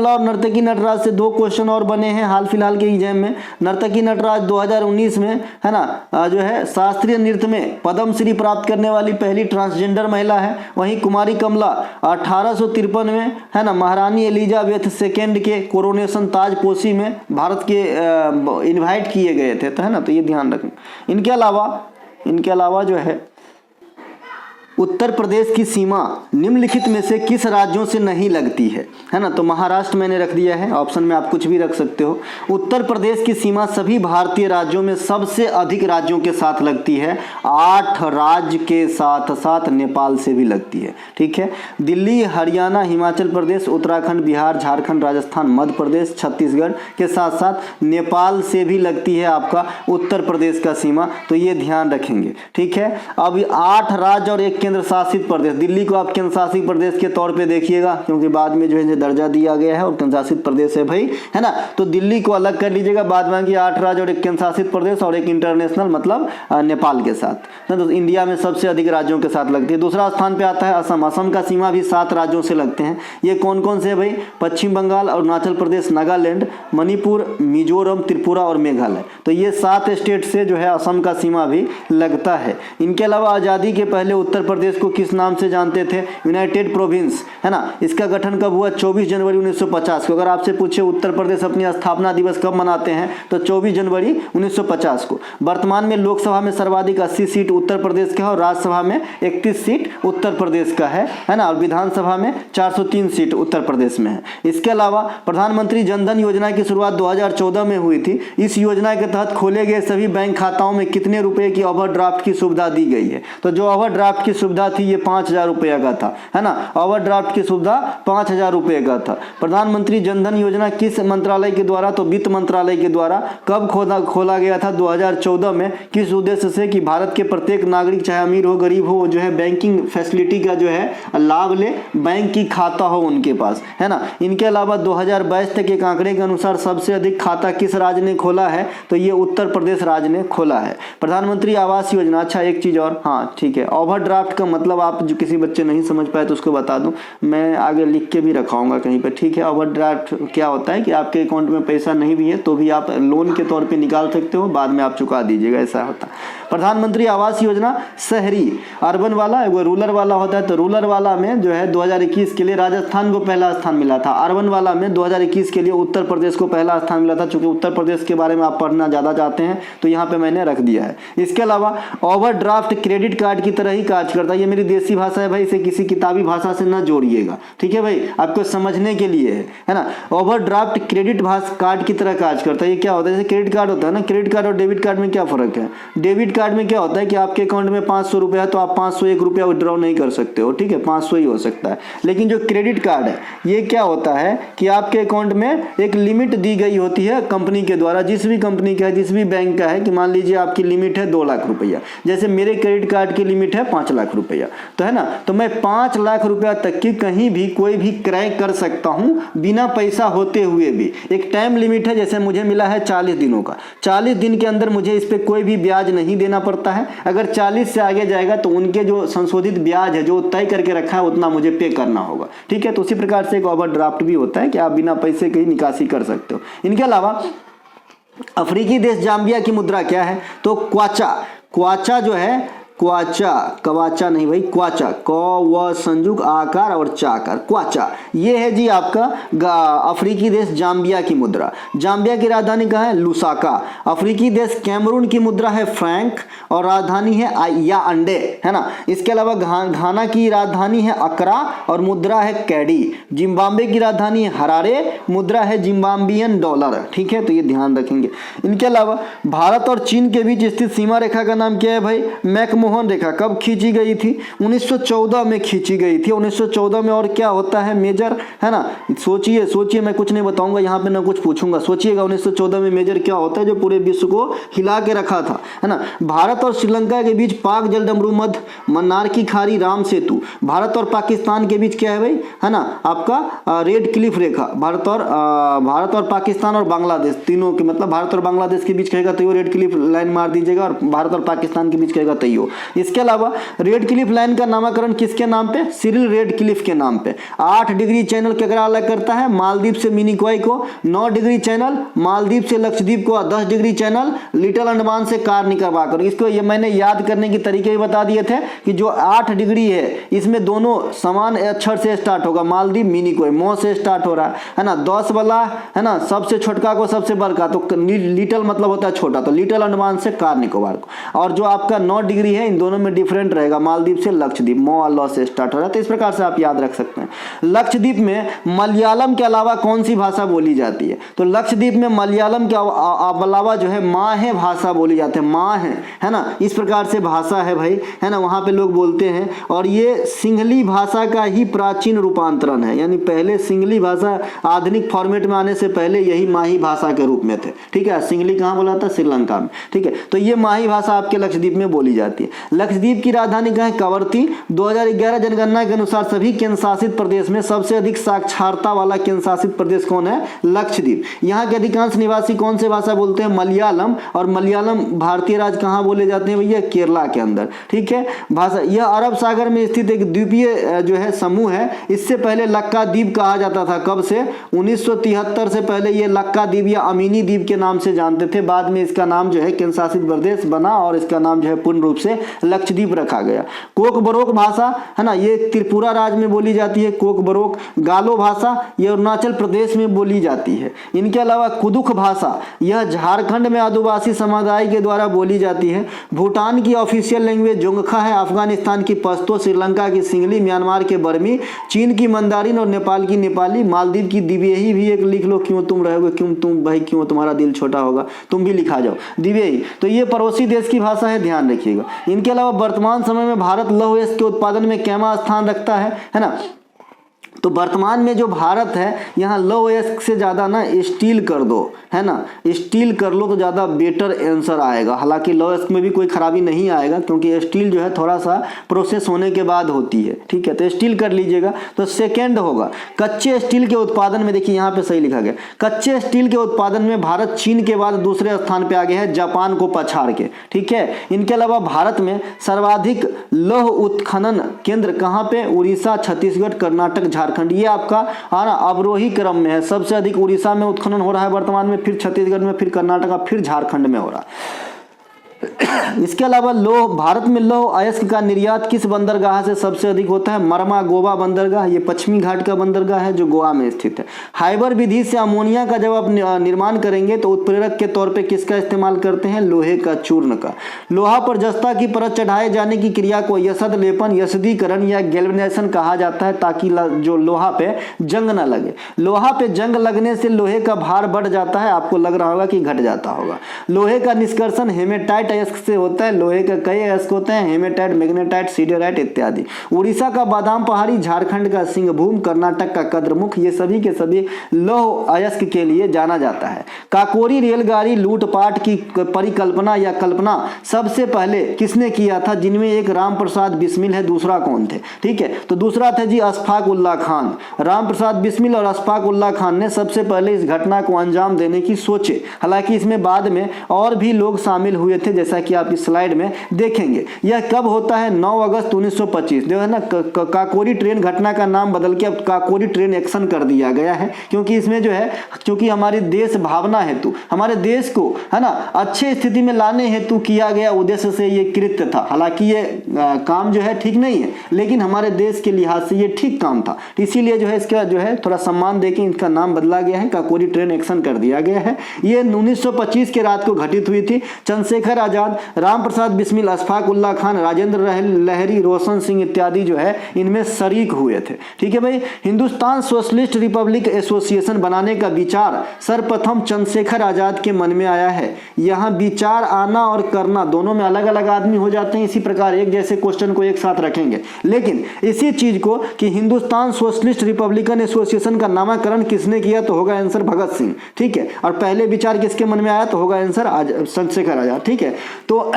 और नर्तकी नटराज से 2 क्वेश्चन और बने हैं हाल फिलहाल के एग्जाम में। नर्तकी नटराज 2019 में है ना जो है शास्त्रीय नृत्य में पद्मश्री प्राप्त करने वाली पहली ट्रांसजेंडर महिला है। वहीं कुमारी कमला 1853 में है ना महारानी एलिजाबेथ सेकेंड के कोरोनेशन ताजपोशी में भारत के इन्वाइट किए गए थे, तो है ना, तो ये ध्यान रखें। इनके अलावा जो है उत्तर प्रदेश की सीमा निम्नलिखित में से किस राज्यों से नहीं लगती है ना। तो महाराष्ट्र मैंने रख दिया है, ऑप्शन में आप कुछ भी रख सकते हो। उत्तर प्रदेश की सीमा सभी भारतीय राज्यों में सबसे अधिक राज्यों के साथ लगती है, 8 राज्य के साथ साथ नेपाल से भी लगती है। ठीक है, दिल्ली, हरियाणा, हिमाचल प्रदेश, उत्तराखंड, बिहार, झारखंड, राजस्थान, मध्य प्रदेश, छत्तीसगढ़ के साथ साथ नेपाल से भी लगती है आपका उत्तर प्रदेश का सीमा, तो ये ध्यान रखेंगे। ठीक है, अब 8 राज्य और 1 केंद्र शासित प्रदेश, दिल्ली को आप केंद्र शासित प्रदेश के तौर पे देखिएगा क्योंकि बाद में जो है दर्जा दिया गया है और केंद्र शासित प्रदेश है भाई, है ना। तो दिल्ली को अलग कर लीजिएगा, बाद में कि 8 राज्य और 1 केंद्र शासित प्रदेश और 1 इंटरनेशनल मतलब नेपाल के साथ, तो इंडिया में सबसे अधिक राज्यों के साथ लगती है। दूसरा स्थान पे आता है असम। असम का सीमा भी 7 राज्यों से लगते हैं। ये कौन कौन से है भाई, पश्चिम बंगाल, अरुणाचल प्रदेश, नागालैंड, मणिपुर, मिजोरम, त्रिपुरा और मेघालय। तो ये 7 स्टेट से जो है असम का सीमा भी लगता है। इनके अलावा आज़ादी के पहले उत्तर प्रदेश को किस नाम से जानते थे, यूनाइटेड प्रोविंस, है ना। इसका गठन कब हुआ, 24 जनवरी 1950 को। अगर आपसे पूछे उत्तर प्रदेश अपनी स्थापना दिवस कब मनाते हैं तो 24 जनवरी 1950 को। वर्तमान में लोकसभा में सर्वाधिक 80 सीट उत्तर प्रदेश का है और राज्यसभा में 31 सीट उत्तर प्रदेश का है ना, और विधानसभा में 403 सीट उत्तर प्रदेश में है। इसके अलावा प्रधानमंत्री जनधन योजना की शुरुआत 2014 में हुई थी। इस योजना के तहत खोले गए सभी बैंक खाताओं में कितने रुपए की ओवरड्राफ्ट की सुविधा दी गई है, तो जो ओवरड्राफ्ट की सुविधा थी ये 5000 रुपये का था, है ना। ओवरड्राफ्ट की सुविधा 5000 रुपये का था। प्रधानमंत्री जनधन योजना किस मंत्रालय के द्वारा, तो वित्त मंत्रालय के द्वारा कब खोला गया था, 2014 में। किस उद्देश्य से, कि भारत के प्रत्येक नागरिक चाहे अमीर हो गरीब हो जो है बैंकिंग फैसिलिटी का जो है लाभ ले, बैंक की खाता हो उनके पास, है ना। इनके अलावा 2022 तक एक आंकड़े के अनुसार सबसे अधिक खाता किस राज्य ने खोला है, तो ये उत्तर प्रदेश राज्य ने खोला है। प्रधानमंत्री आवास योजना, अच्छा एक चीज और, हाँ ठीक है, ओवरड्राफ्ट का मतलब आप जो किसी बच्चे नहीं समझ पाए तो उसको बता दूं, मैं आगे लिख के भी रखाऊंगा कहीं पे। ठीक है, ओवरड्राफ्ट क्या होता है कि आपके अकाउंट में पैसा नहीं भी है तो भी आप लोन के तौर पे निकाल सकते हो, बाद में आप चुका दीजिएगा, ऐसा होता है। प्रधानमंत्री आवास योजना शहरी अर्बन वाला वो रूरल वाला होता है, तो रूरल वाला में जो है 2021 के लिए राजस्थान को पहला स्थान मिला था। अर्बन वाला में 2021 के लिए उत्तर प्रदेश को पहला स्थान मिला था। चूंकि उत्तर प्रदेश के बारे में आप पढ़ना ज़्यादा चाहते हैं तो यहाँ पे मैंने रख दिया है। इसके अलावा ओवरड्राफ्ट क्रेडिट कार्ड की तरह ही कार्य करता है। ये मेरी देसी भाषा है भाई, इसे किसी किताबी भाषा से ना जोड़िएगा, ठीक है भाई, आपको समझने के लिए है ना। ओवरड्राफ्ट क्रेडिट कार्ड की तरह कार्य करता है। ये क्या होता है, जैसे क्रेडिट कार्ड होता है ना, क्रेडिट कार्ड और डेबिट कार्ड में क्या फर्क है। डेबिट कार्ड में क्या होता है कि आपके अकाउंट में 500 रुपया है तो आप 501 रुपया विड्रॉ नहीं कर सकते हो, ठीक है, 500 ही हो सकता है। लेकिन जो क्रेडिट कार्ड है ये क्या होता है कि आपके अकाउंट में एक लिमिट दी गई होती है कंपनी के द्वारा, जिस भी कंपनी का है, जिस भी बैंक का है, कि मान लीजिए आपकी लिमिट है 2 लाख रुपया, जैसे मेरे क्रेडिट कार्ड की लिमिट है 5 लाख रुपया, तो है ना, तो मैं 5 लाख रुपया तक की कहीं भी कोई भी क्रय कर सकता हूं बिना पैसा होते हुए भी। एक टाइम लिमिट है, जैसे मुझे मिला है 40 दिनों का, 40 दिन के अंदर मुझे इस पर कोई भी ब्याज नहीं देना पड़ता है। अगर 40 से आगे जाएगा तो उनके जो संशोधित ब्याज है जो तय करके रखा है उतना मुझे पे करना होगा, ठीक है। तो उसी प्रकार से एक ओवरड्राफ्ट भी होता है कि आप बिना पैसे के ही निकासी कर सकते हो। इनके अलावा अफ्रीकी देश जाम्बिया की मुद्रा क्या है, तो क्वाचा जो है क्वाचा, कवाचा नहीं भाई, क्वाचा, क व संयुग आकार और चाकार, क्वाचा। ये है जी आपका अफ्रीकी देश जाम्बिया की मुद्रा। जाम्बिया की राजधानी कहाँ है? लुसाका। अफ्रीकी देश कैमरून की मुद्रा है फ्रैंक और राजधानी है या अंडे, है ना। इसके अलावा घाना की राजधानी है अकरा और मुद्रा है कैडी। जिम्बाब्वे की राजधानी है हरारे, मुद्रा है जिम्बाब्वियन डॉलर, ठीक है, तो ये ध्यान रखेंगे। इनके अलावा भारत और चीन के बीच स्थित सीमा रेखा का नाम क्या है भाई? मैकमोहन रेखा। कब खींची गई थी? 1914 में खींची गई थी। 1914 में और क्या होता है? मेजर, है ना। सोचिए सोचिए, मैं कुछ नहीं बताऊंगा यहाँ पे, ना कुछ पूछूंगा, सोचिएगा 1914 में मेजर क्या होता है जो पूरे विश्व को हिला के रखा था, है ना। भारत और श्रीलंका के बीच पाक जलडमरू मध्य मन्नार की खाड़ी राम सेतु। भारत और पाकिस्तान के बीच क्या है भाई? है ना, आपका रेड क्लिफ रेखा। भारत और पाकिस्तान और बांग्लादेश तीनों के, मतलब भारत और बांग्लादेश के बीच कहेगा तो रेड क्लिफ लाइन मार दीजिएगा, और भारत और पाकिस्तान के बीच कहेगा तैयो। इसके अलावा रेड क्लिफ लाइन का नामकरण किसके नाम पे? सिरिल रेड क्लिफ के नाम पे। 8 डिग्री चैनल केकरा अलग करता है? मालदीव से मिनिकॉय को। 9 डिग्री चैनल मालदीव से लक्षद्वीप को। 10 डिग्री चैनल लिटिल अंडमान से कार निकलवा कर। इसको ये मैंने याद करने के तरीके भी बता दिए थे कि जो 8 डिग्री है इसमें दोनों समान अक्षर से स्टार्ट होगा। मालदीव मिनिकॉय मो से स्टार्ट हो रहा है ना। 10 वाला, है ना, सबसे छोटका को सबसे बड़का, तो लिटिल मतलब होता है छोटा, तो लिटिल अंडमान से कार निकोबार को। और जो आपका 9 डिग्री है इन दोनों में डिफरेंट रहेगा, मालदीव से लक्षद्वीप मो और लॉ से स्टार्ट हो रहा है। तो इस प्रकार से आप याद रख सकते हैं। लक्षद्वीप में मलयालम के अलावा कौन सी भाषा बोली जाती है? तो लक्षद्वीप में मलयालम के अलावा जो है माहे भाषा बोली जाती है। माँ है ना, इस प्रकार से भाषा है भाई, है ना, वहां पे लोग बोलते हैं। और ये सिंहली भाषा का ही प्राचीन रूपांतरण है, यानी पहले सिंहली भाषा आधुनिक फॉर्मेट में आने से पहले यही माही भाषा के रूप में थे, ठीक है। सिंहली कहाँ बोला था? श्रीलंका में, ठीक है। तो ये माही भाषा आपके लक्षद्वीप में बोली जाती है। लक्षद्वीप की राजधानी कहाँ है? कवरत्ती। 2011 जनगणना के अनुसार सभी केंद्र शासित प्रदेश में सबसे अधिक साक्षरता वाला केंद्र शासित प्रदेश कौन है? लक्षद्वीप। यहाँ के अधिकांश निवासी कौन से भाषा बोलते हैं? मलयालम। और मलयालम भारतीय राज्य कहाँ बोले जाते हैं भैया? केरला के अंदर, ठीक है। भाषा यह अरब सागर में स्थित एक द्वीपीय जो है समूह है। इससे पहले लक्काद्वीप कहा जाता था। कब से? 1973 से पहले ये लक्काद्वीप या अमीनी द्वीप के नाम से जानते थे। बाद में इसका नाम जो है केंद्र शासित प्रदेश बना और इसका नाम जो है पूर्ण रूप से लक्षद्वीप रखा गया। कोकबरोक भाषा, है ना, ये त्रिपुरा राज्य में बोली जाती है। कोकबरोक। गालो भाषा ये अरुणाचल प्रदेश में बोली जाती है। इनके अलावा कुदुख भाषा यह झारखंड में आदिवासी समुदाय के द्वारा बोली जाती है। भूटान की ऑफिशियल लैंग्वेज जोंगखा है। अफगानिस्तान की पश्तो, श्रीलंका की सिंगली, म्यांमार के बर्मी, चीन की मंदारिन और नेपाल की नेपाली। मालदीव की दिवेही भी एक लिख लो, क्यों तुम रहोगे, क्यों तुम भाई, क्यों तुम्हारा दिल छोटा होगा, तुम भी लिखा जाओ, दिवेही। तो ये पड़ोसी देश की भाषा है, ध्यान रखिएगा। इनके अलावा वर्तमान समय में भारत लौह अयस्क के उत्पादन में कैमा स्थान रखता है ना। तो वर्तमान में जो भारत है यहाँ लौह अयस्क से ज़्यादा ना स्टील कर दो, है ना, स्टील कर लो तो ज़्यादा बेटर आंसर आएगा। हालांकि लौह अयस्क में भी कोई खराबी नहीं आएगा क्योंकि स्टील जो है थोड़ा सा प्रोसेस होने के बाद होती है, ठीक है। तो स्टील कर लीजिएगा। तो सेकेंड होगा कच्चे स्टील के उत्पादन में। देखिए यहाँ पे सही लिखा गया, कच्चे स्टील के उत्पादन में भारत चीन के बाद दूसरे स्थान पे आ गया है, जापान को पछाड़ के, ठीक है। इनके अलावा भारत में सर्वाधिक लौह उत्खनन केंद्र कहाँ पे? उड़ीसा, छत्तीसगढ़, कर्नाटक, झारखंड। ये आपका ना अवरोही क्रम में है। सबसे अधिक उड़ीसा में उत्खनन हो रहा है वर्तमान में, फिर छत्तीसगढ़ में, फिर कर्नाटक, फिर झारखंड में हो रहा है। इसके अलावा भारत में लौह अयस्क का निर्यात किस बंदरगाह से सबसे अधिक होता है? मरमा गोवा बंदरगाह। ये पश्चिमी घाट का बंदरगाह है जो गोवा में स्थित है। हाइबर विधि से अमोनिया का जब आप निर्माण करेंगे तो उत्प्रेरक के तौर पे किसका इस्तेमाल करते हैं? लोहे का चूर्ण का। लोहा पर जस्ता की परत चढ़ाए जाने की क्रिया को यसद लेपन, यस्दीकरण या गैल्वेनाइजेशन कहा जाता है ताकि जो लोहा पे जंग न लगे। लोहा पे जंग लगने से लोहे का भार बढ़ जाता है, आपको लग रहा होगा कि घट जाता होगा। लोहे का निष्कर्षण हेमेटाइट अयस्क से होता है। लोहे का कई अयस्क होते हैं, हेमेटाइट, मैग्नेटाइट, सीडेराइट इत्यादि। उड़ीसा का बादाम पहाड़ी, झारखंड का सिंहभूम, कर्नाटक का कद्रमुख, ये सभी के सभी लौह अयस्क के लिए जाना जाता है। काकोरी रेलगाड़ी लूटपाट की परिकल्पना या कल्पना सबसे पहले किसने किया था? जिनमें एक राम प्रसाद बिस्मिल है, दूसरा कौन थे? ठीक है, तो दूसरा थे जी अशफाक उल्लाह खान। राम प्रसाद बिस्मिल और अशफाक उल्लाह खान ने सबसे पहले इस घटना को अंजाम देने की सोचे। हालांकि इसमें बाद में और भी लोग शामिल हुए थे, जैसा कि आप इस स्लाइड में देखेंगे। यह कब होता है? 9 अगस्त 1925। देखो ना, काकोरी ट्रेन घटना का नाम बदल के अब काकोरी ट्रेन एक्शन कर दिया गया है, क्योंकि इसमें जो है, क्योंकि हमारी देश भावना हेतु, हमारे देश को है ना अच्छे स्थिति में लाने हेतु किया गया उद्देश्य से ये कृत्य था। हालांकि ये काम जो है ठीक नहीं है, लेकिन हमारे देश के लिहाज से ये ठीक काम था, इसीलिए जो है इसका जो है थोड़ा सम्मान देके इनका नाम बदला गया है, काकोरी ट्रेन एक्शन कर दिया गया है। ये 1925 के रात को घटित हुई थी। चंद्रशेखर आजाद, राम प्रसाद बिस्मिल, अशफाक उल्लाह खान, राजेंद्र लहरी, रोशन सिंह इत्यादि जो है इनमें शरीक हुए थे। ठीक है भाई। हिंदुस्तान सोशलिस्ट रिपब्लिक एसोसिएशन बनाने का विचार सर्वप्रथम चंद्रशेखर आजाद के मन में आया है। यहाँ विचार आना और करना दोनों में अलग अलग आदमी हो जाते हैं, इसी प्रकार एक जैसे क्वेश्चन को एक साथ रखेंगे, लेकिन इसी चीज को कि हिंदुस्तान सोशलिस्ट रिपब्लिकन एसोसिएशन का नामकरण किसने किया, तो होगा आंसर भगत सिंह। ठीक है। और पहले विचार किसके मन में आया, तो होगा आंसर चंद्रशेखर आजाद। ठीक है। तो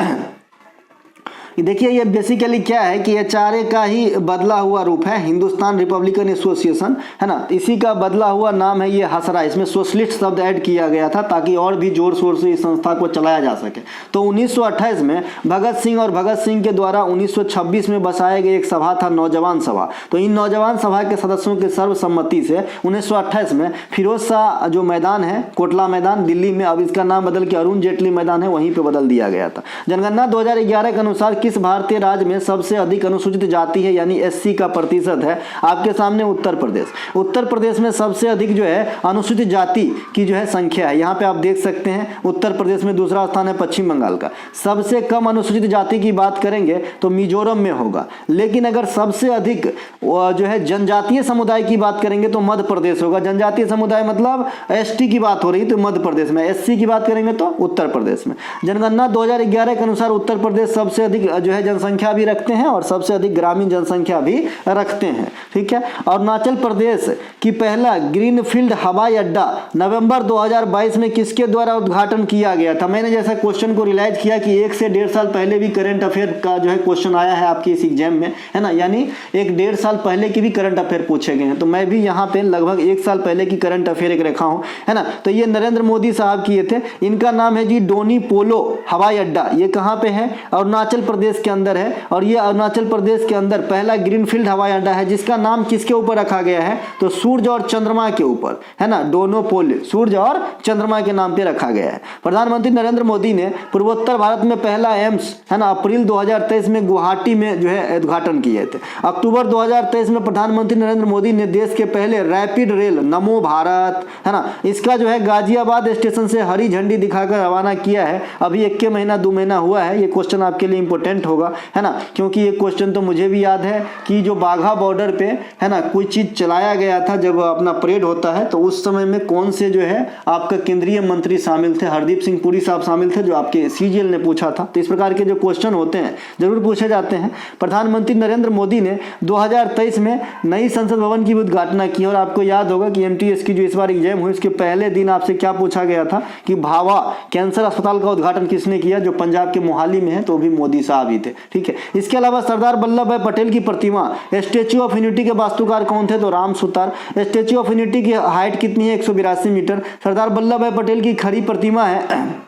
देखिए ये बेसिकली क्या है कि एचआरए का ही बदला हुआ रूप है, हिंदुस्तान रिपब्लिकन एसोसिएशन, है ना। इसी का बदला हुआ नाम है ये हसरा। इसमें सोशलिस्ट शब्द ऐड किया गया था ताकि और भी जोर शोर से इस संस्था को चलाया जा सके। तो 1928 में भगत सिंह और भगत सिंह के द्वारा 1926 में बसाए गए एक सभा था नौजवान सभा। तो इन नौजवान सभा के सदस्यों के सर्वसम्मति से 1928 में फिरोज शाह जो मैदान है, कोटला मैदान दिल्ली में, अब इसका नाम बदल के अरुण जेटली मैदान है, वहीं पे बदल दिया गया था। जनगणना 2011 के अनुसार किस भारतीय राज्य में सबसे अधिक अनुसूचित जाति है यानी एससी का प्रतिशत है? आपके सामने उत्तर प्रदेश। उत्तर प्रदेश में सबसे अधिक जो है अनुसूचित जाति की जो है संख्या है। यहाँ पे आप देख सकते हैं उत्तर प्रदेश में दूसरा स्थान है पश्चिम बंगाल का। सबसे कम अनुसूचित जाति की बात करेंगे तो मिजोरम में होगा, लेकिन अगर सबसे अधिक जो है जनजातीय समुदाय की बात करेंगे तो मध्य प्रदेश होगा। जनजातीय समुदाय मतलब एसटी की बात हो रही तो मध्य प्रदेश में, एससी की बात करेंगे तो उत्तर प्रदेश में। जनगणना 2011 के अनुसार उत्तर प्रदेश सबसे अधिक जो है जनसंख्या भी रखते हैं और सबसे अधिक ग्रामीण जनसंख्या भी रखते हैं। ठीक है। अरुणाचल प्रदेश की पहला ग्रीनफील्ड हवाई अड्डा नवंबर 2022 में किसके द्वारा उद्घाटन किया गया था? मैंने जैसा क्वेश्चन को रियलाइज किया कि 1 से 1.5 साल पहले भी करंट अफेयर का जो है क्वेश्चन आया है आपके इस एग्जाम में, है ना, यानी 1-1.5 साल पहले की भी करंट अफेयर पूछे गए हैं। तो मैं भी यहाँ पे लगभग 1 साल पहले की करंट अफेयर एक रखा हूँ, है ना। तो ये नरेंद्र मोदी साहब किए थे। इनका नाम है जी डोनी पोलो हवाई अड्डा। ये कहाँ पे है? अरुणाचल प्रदेश के अंदर है, और ये अरुणाचल प्रदेश के अंदर पहला ग्रीनफील्ड हवाई अड्डा है, जिसका नाम किसके ऊपर रखा गया है? तो सूर्य और चंद्रमा के ऊपर, है ना, दोनों पोल सूर्य और चंद्रमा के नाम पे रखा गया है। प्रधानमंत्री नरेंद्र मोदी ने पूर्वोत्तर भारत में पहला एम्स, है ना, अप्रैल 2023 में गुवाहाटी में जो है उद्घाटन किए थे। अक्टूबर 2023 में प्रधानमंत्री नरेंद्र मोदी ने देश के पहले रैपिड रेल नमो भारत, है ना, इसका जो है गाजियाबाद स्टेशन से हरी झंडी दिखाकर रवाना किया है। अभी 1 महीना 2 महीना हुआ है। ये क्वेश्चन आपके लिए इंपॉर्टेंट होगा, है ना, क्योंकि ये क्वेश्चन तो मुझे भी याद है कि जो बाघा बॉर्डर पे, है ना, कोई चीज चलाया गया था जब अपना परेड होता है, तो उस समय में कौन से जो है आपका केंद्रीय मंत्री शामिल थे? हरदीप सिंह पुरी साहब शामिल थे, जो आपके सीजीएल ने पूछा था। तो इस प्रकार के जो क्वेश्चन होते हैं जरूर पूछे जाते हैं। प्रधानमंत्री नरेंद्र मोदी ने 2023 में नई संसद भवन की उद्घाटन की, और आपको याद होगा कि एमटीएस की जो इस बार एग्जाम हुई उसके पहले दिन आपसे क्या पूछा गया था कि भावा कैंसर अस्पताल का उद्घाटन किसने किया? जो पंजाब के मोहाली में है, तो भी मोदी साहब ही थे। ठीक है। इसके अलावा सरदार वल्लभ भाई पटेल की प्रतिमा स्टैच्यू ऑफ यूनिटी के वास्तुकार कौन थे? तो Ram Sutar. Statue of unity की हाइट कितनी है? 182 मीटर। सरदार वल्लभ भाई पटेल की खड़ी प्रतिमा है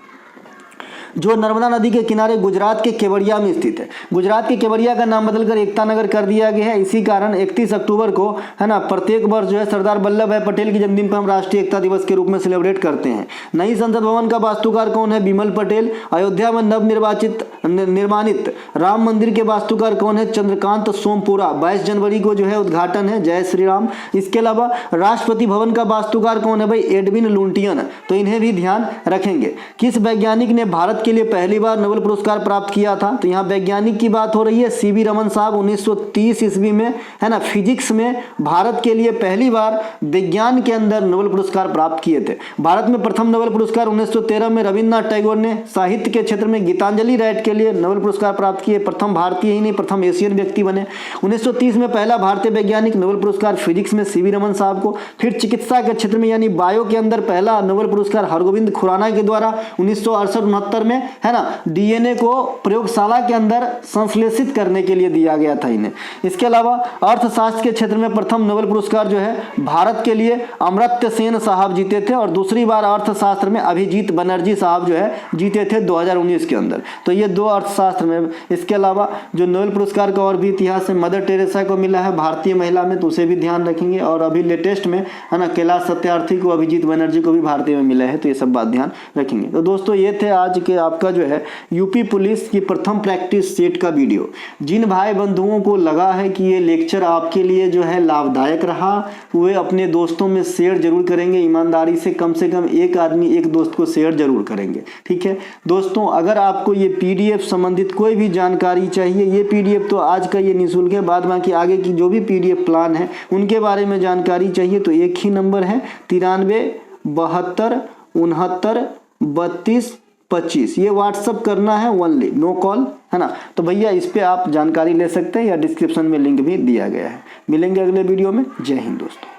जो नर्मदा नदी के किनारे गुजरात के केवड़िया में स्थित है। गुजरात के केवड़िया का नाम बदलकर एकता नगर कर दिया गया है। इसी कारण 31 अक्टूबर को, है ना, प्रत्येक वर्ष जो है सरदार वल्लभ भाई पटेल के जन्मदिन पर हम राष्ट्रीय एकता दिवस के रूप में सेलिब्रेट करते हैं। नई संसद भवन का वास्तुकार कौन है? बिमल पटेल। अयोध्या में निर्माणित राम मंदिर के वास्तुकार कौन है? चंद्रकांत सोमपुरा। 22 जनवरी को जो है उद्घाटन है। जय श्री राम। इसके अलावा राष्ट्रपति भवन का वास्तुकार कौन है? भाई एडविन लुटियन। तो इन्हें भी ध्यान रखेंगे। किस वैज्ञानिक ने भारत के लिए पहली बार नोबेल पुरस्कार प्राप्त किया था? तो यहाँ वैज्ञानिक की बात हो रही है, सीवी रमन साहब 1930 ईस्वी में, है ना, फिजिक्स में भारत के लिए पहली बार विज्ञान के अंदर नोबेल पुरस्कार प्राप्त किए थे। भारत में प्रथम नोबेल पुरस्कार 1913 में रविन्द्रनाथ टैगोर ने, साहित्य के क्षेत्र में गीतांजलि राइट के लिए नोबेल पुरस्कार प्राप्त किए। प्रथम भारतीय ही नहीं, प्रथम एशियन व्यक्ति बने। 1930 में पहला भारतीय वैज्ञानिक नोबेल पुरस्कार फिजिक्स में सीवी रमन साहब को। फिर चिकित्सा के क्षेत्र में यानी बायो के अंदर पहला नोबेल पुरस्कार हरगोविंद खुराना के द्वारा 1968-69 में, है ना डीएनए को प्रयोगशाला के अंदर संश्लेषित करने के लिए दिया गया था इन्हें। इसके अलावा अर्थशास्त्र के क्षेत्र में प्रथम नोबेल पुरस्कार जो है भारत के लिए अमर्त्य सेन साहब जीते थे और दूसरी बार अर्थशास्त्र में अभिजीत बनर्जी साहब जो है जीते थे 2019 के अंदर। तो ये 2 अर्थशास्त्र में। इसके अलावा जो नोबेल पुरस्कार का और भी इतिहास है, मदर टेरेसा को मिला है भारतीय महिला में, तो उसे भी ध्यान रखेंगे। और अभी लेटेस्ट में है ना कैलाश सत्यार्थी को, अभिजीत बनर्जी को भी भारतीय में मिला है, तो ये सब बात ध्यान रखेंगे। तो दोस्तों ये थे आज के आपका जो है यूपी पुलिस की प्रथम प्रैक्टिस सेट का वीडियो। जिन भाई बंधुओं को लगा है कि ये लेक्चर आपके लिए जो है लाभदायक रहा, वे अपने दोस्तों में शेयर जरूर करेंगे। ईमानदारी से कम एक आदमी एक दोस्त को शेयर जरूर करेंगे, ठीक है दोस्तों। अगर आपको ये पीडीएफ संबंधित कोई भी जानकारी चाहिए, ये पीडीएफ तो आज का ये निःशुल्क है, बाद बाकी आगे की जो भी पीडीएफ प्लान है उनके बारे में जानकारी चाहिए तो एक ही नंबर है 93 72 69 32 25। ये व्हाट्सअप करना है ओनली, नो कॉल, है ना। तो भैया इस पे आप जानकारी ले सकते हैं या डिस्क्रिप्शन में लिंक भी दिया गया है। मिलेंगे अगले वीडियो में। जय हिंद दोस्तों।